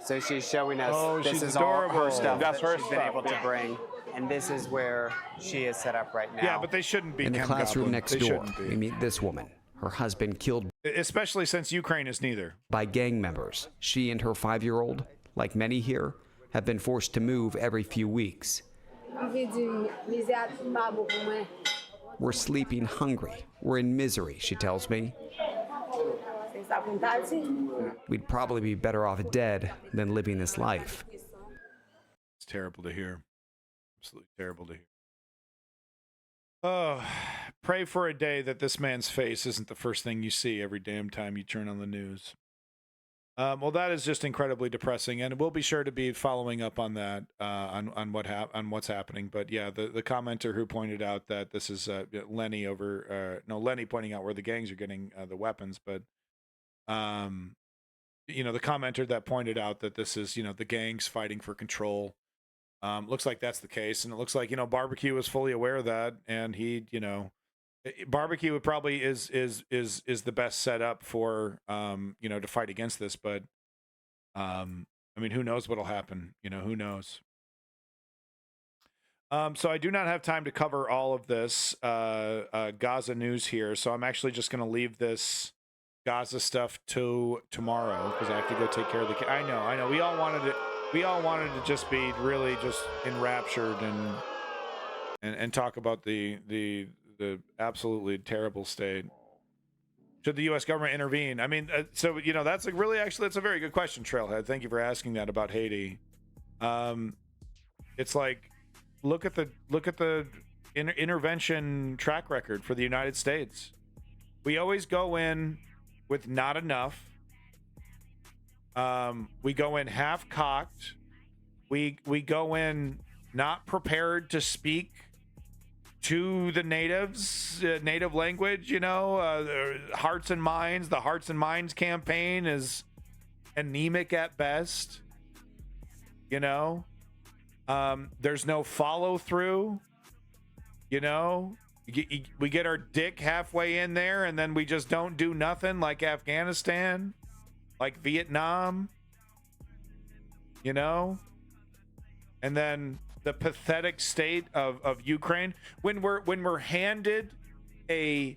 So she's showing us this is adorable. all her stuff That's that her she's been stuff, able to bring. And this is where she is set up right now. Yeah, but they shouldn't be. In the Chem classroom Goblin. next They door, shouldn't be. we meet this woman. Her husband killed Especially since Ukraine is neither. by gang members. She and her 5-year-old, like many here, have been forced to move every few weeks. We're sleeping hungry. We're in misery, she tells me. We'd probably be better off dead than living this life. It's terrible to hear. Absolutely terrible to hear. Oh, pray for a day that this man's face isn't the first thing you see every damn time you turn on the news. Well, that is just incredibly depressing, and we'll be sure to be following up on that, on what's happening. But yeah, the commenter who pointed out that this is Lenny pointing out where the gangs are getting the weapons, but the commenter that pointed out that this is the gangs fighting for control. Looks like that's the case, and it looks like Barbecue is fully aware of that, and he Barbecue probably is the best setup for to fight against this, but who knows what'll happen? Who knows? So I do not have time to cover all of this Gaza news here, so I'm actually just going to leave this Gaza stuff to tomorrow because I have to go take care of the. I know. We all wanted it. We all wanted to just be really just enraptured and talk about the absolutely terrible state. Should the U.S. government intervene? That's that's a very good question, Trailhead. Thank you for asking that about Haiti. It's like look at the intervention track record for the United States. We always go in with not enough. We go in half-cocked. We go in not prepared to speak to the natives, native language, hearts and minds. The Hearts and Minds campaign is anemic at best. There's no follow-through. We get our dick halfway in there, and then we just don't do nothing like Afghanistan. Like Vietnam, and then the pathetic state of Ukraine when we're handed a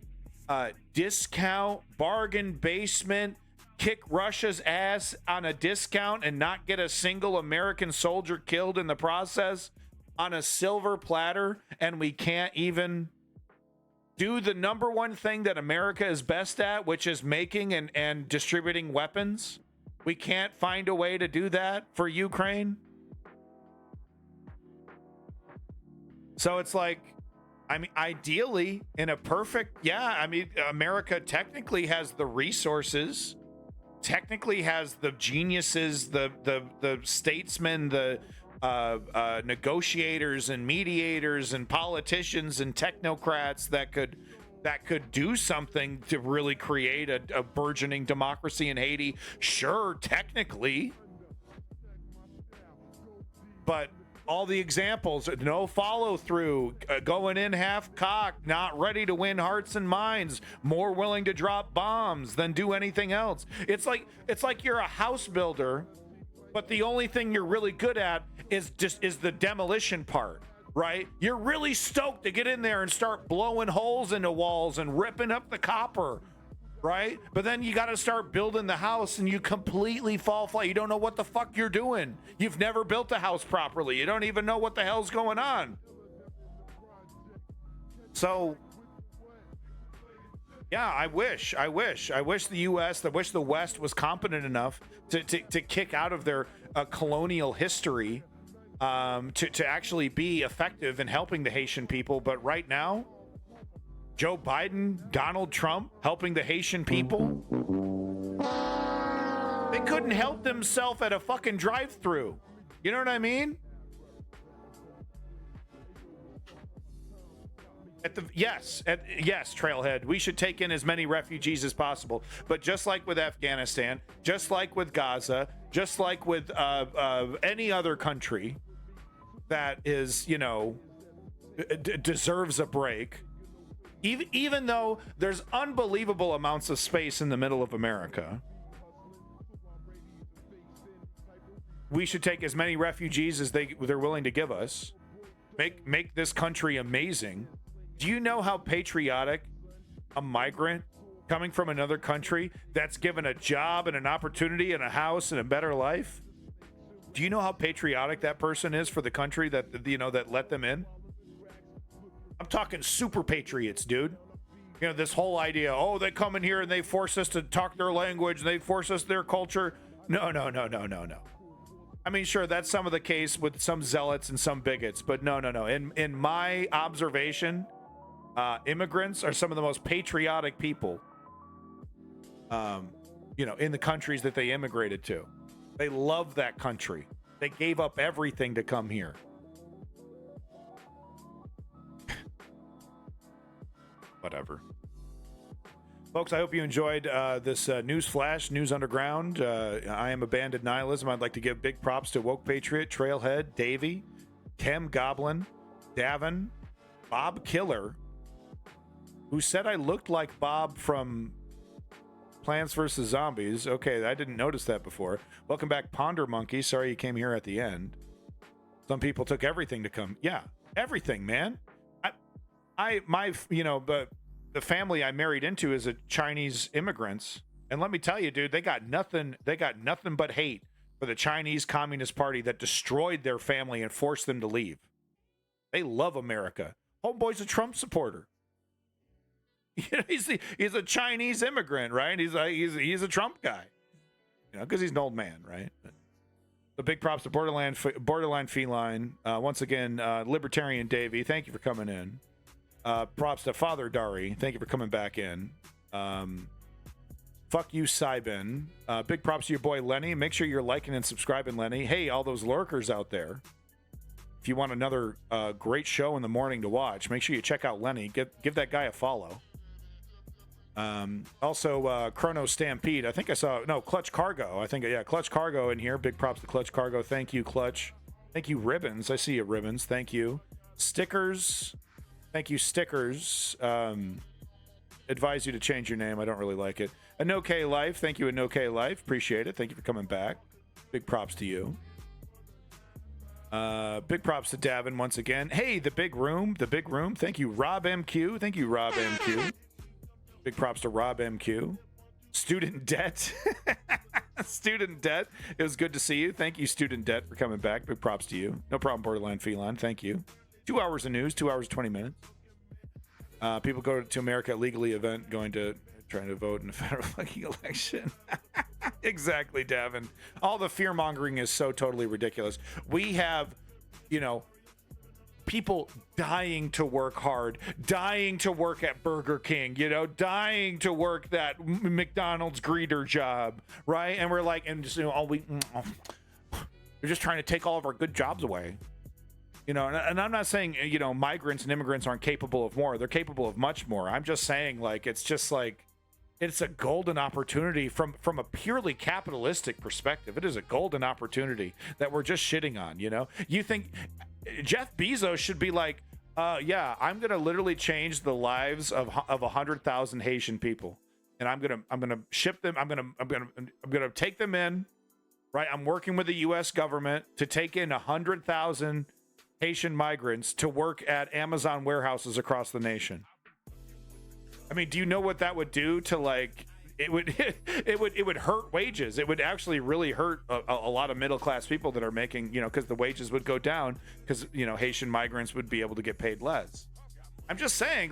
discount bargain basement, kick Russia's ass on a discount and not get a single American soldier killed in the process on a silver platter, and we can't even do the number one thing that America is best at, which is making and distributing weapons. We can't find a way to do that for Ukraine. So it's like, ideally, in a perfect, America technically has the resources, technically has the geniuses, the statesmen, the negotiators and mediators and politicians and technocrats that could do something to really create a burgeoning democracy in Haiti. Sure, technically, but all the examples, no follow through, going in half cocked, not ready to win hearts and minds, more willing to drop bombs than do anything else. It's like you're a house builder, but the only thing you're really good at is the demolition part, right? You're really stoked to get in there and start blowing holes into walls and ripping up the copper, right? But then you got to start building the house and you completely fall flat. You don't know what the fuck you're doing. You've never built a house properly. You don't even know what the hell's going on. So yeah, I wish the U.S., I wish the West was competent enough to kick out of their colonial history, to actually be effective in helping the Haitian people. But right now, Joe Biden, Donald Trump helping the Haitian people, they couldn't help themselves at a fucking drive-through. You know what I mean? Yes, Trailhead. We should take in as many refugees as possible. But just like with Afghanistan, just like with Gaza, just like with any other country that is, deserves a break, even though there's unbelievable amounts of space in the middle of America, we should take as many refugees as they're willing to give us. Make this country amazing. Do you know how patriotic a migrant coming from another country that's given a job and an opportunity and a house and a better life? Do you know how patriotic that person is for the country that that let them in? I'm talking super patriots, dude. This whole idea, they come in here and they force us to talk their language, and they force us their culture. No. I mean, sure, that's some of the case with some zealots and some bigots, but no. In my observation, immigrants are some of the most patriotic people, in the countries that they immigrated to. They love that country. They gave up everything to come here. Whatever. Folks, I hope you enjoyed this news flash, News Underground. I am Abandoned Nihilism. I'd like to give big props to Woke Patriot, Trailhead, Davey, Tim Goblin, Davin, Bob Killer, who said I looked like Bob from Plants vs. Zombies. Okay, I didn't notice that before. Welcome back, Ponder Monkey. Sorry you came here at the end. Some people took everything to come. Yeah, everything, man. But the family I married into is a Chinese immigrants, and let me tell you, dude, they got nothing but hate for the Chinese Communist Party that destroyed their family and forced them to leave. They love America. Homeboy's a Trump supporter. He's a Chinese immigrant, right? He's a Trump guy, because he's an old man, right? The big props to Borderline Feline. Once again, Libertarian Davey, thank you for coming in. Props to Father Dari. Thank you for coming back in. Fuck you, Sybin. Big props to your boy Lenny. Make sure you're liking and subscribing, Lenny. Hey, all those lurkers out there. If you want another great show in the morning to watch, make sure you check out Lenny. Give that guy a follow. Also, Chrono Stampede. I think I saw... No, Clutch Cargo. Clutch Cargo in here. Big props to Clutch Cargo. Thank you, Clutch. Thank you, Ribbons. I see you, Ribbons. Thank you. Stickers... Thank you, Stickers. Advise you to change your name. I don't really like it. Anoke Life. Thank you, Anoke Life. Appreciate it. Thank you for coming back. Big props to you. Big props to Davin once again. Hey, the big room. Thank you, Rob MQ. Thank you, Rob MQ. Big props to Rob MQ. Student Debt. Student Debt. It was good to see you. Thank you, Student Debt, for coming back. Big props to you. No problem, Borderline Feline. Thank you. 2 hours of news, 2 hours, 20 minutes. People go to America illegally event trying to vote in a federal fucking election. Exactly, Davin. All the fear mongering is so totally ridiculous. We have, people dying to work hard, dying to work at Burger King, dying to work that McDonald's greeter job, right? And we're like, and just, they're just trying to take all of our good jobs away. And I'm not saying, migrants and immigrants aren't capable of more. They're capable of much more. I'm just saying, it's a golden opportunity from a purely capitalistic perspective. It is a golden opportunity that we're just shitting on, You think Jeff Bezos should be like, I'm going to literally change the lives of 100,000 Haitian people. And I'm going to ship them. I'm going to take them in, right? I'm working with the US government to take in 100,000 Haitian migrants to work at Amazon warehouses across the nation. I mean, do you know what that would do to it would hurt wages. It would actually really hurt a lot of middle class people that are making, because the wages would go down because, Haitian migrants would be able to get paid less. I'm just saying,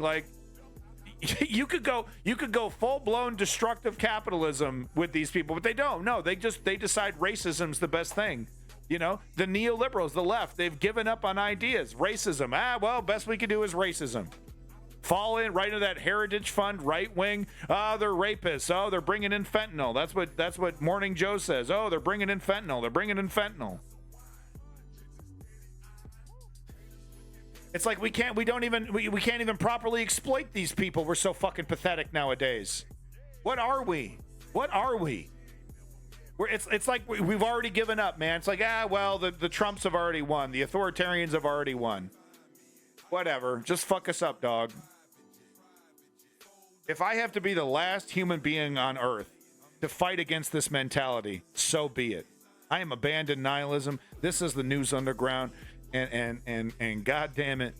you could go full blown destructive capitalism with these people, but they don't. No, they decide racism's the best thing. The neoliberals, the left, they've given up on ideas. Racism. Best we can do is racism. Fall in right into that heritage fund, right wing. They're rapists. They're bringing in fentanyl. That's what Morning Joe says. They're bringing in fentanyl. It's like we can't even properly exploit these people. We're so fucking pathetic nowadays. What are we? It's like we've already given up, man. It's like, well, the Trumps have already won. The authoritarians have already won. Whatever. Just fuck us up, dog. If I have to be the last human being on Earth to fight against this mentality, so be it. I am abandoned nihilism. This is the News Underground, and God damn it,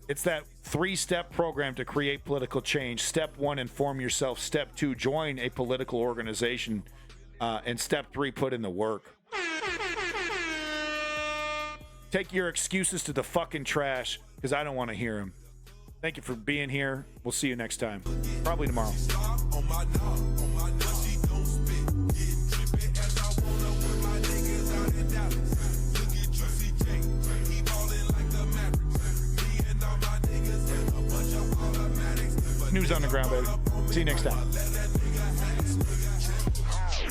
it's that 3-step program to create political change. Step 1, inform yourself. Step 2, join a political organization. And step 3, put in the work. Take your excuses to the fucking trash, because I don't want to hear them. Thank you for being here. We'll see you next time. Probably tomorrow. News Underground, baby. See you next time.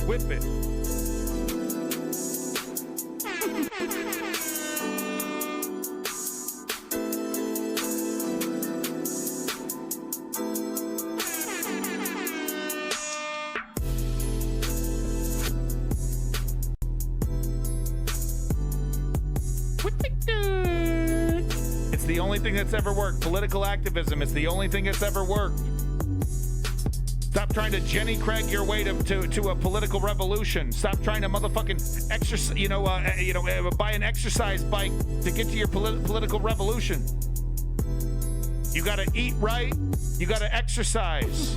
Whip it. It's the only thing that's ever worked. Political activism. It's the only thing that's ever worked. Stop trying to Jenny Craig your way to a political revolution. Stop trying to motherfucking exercise, buy an exercise bike to get to your political revolution. You got to eat right. You got to exercise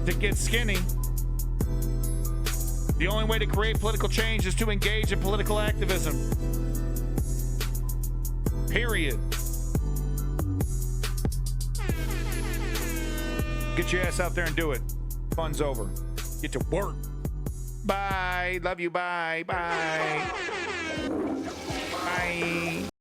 to get skinny. The only way to create political change is to engage in political activism. Period. Get your ass out there and do it. Fun's over. Get to work. Bye. Love you. Bye. Bye. Bye.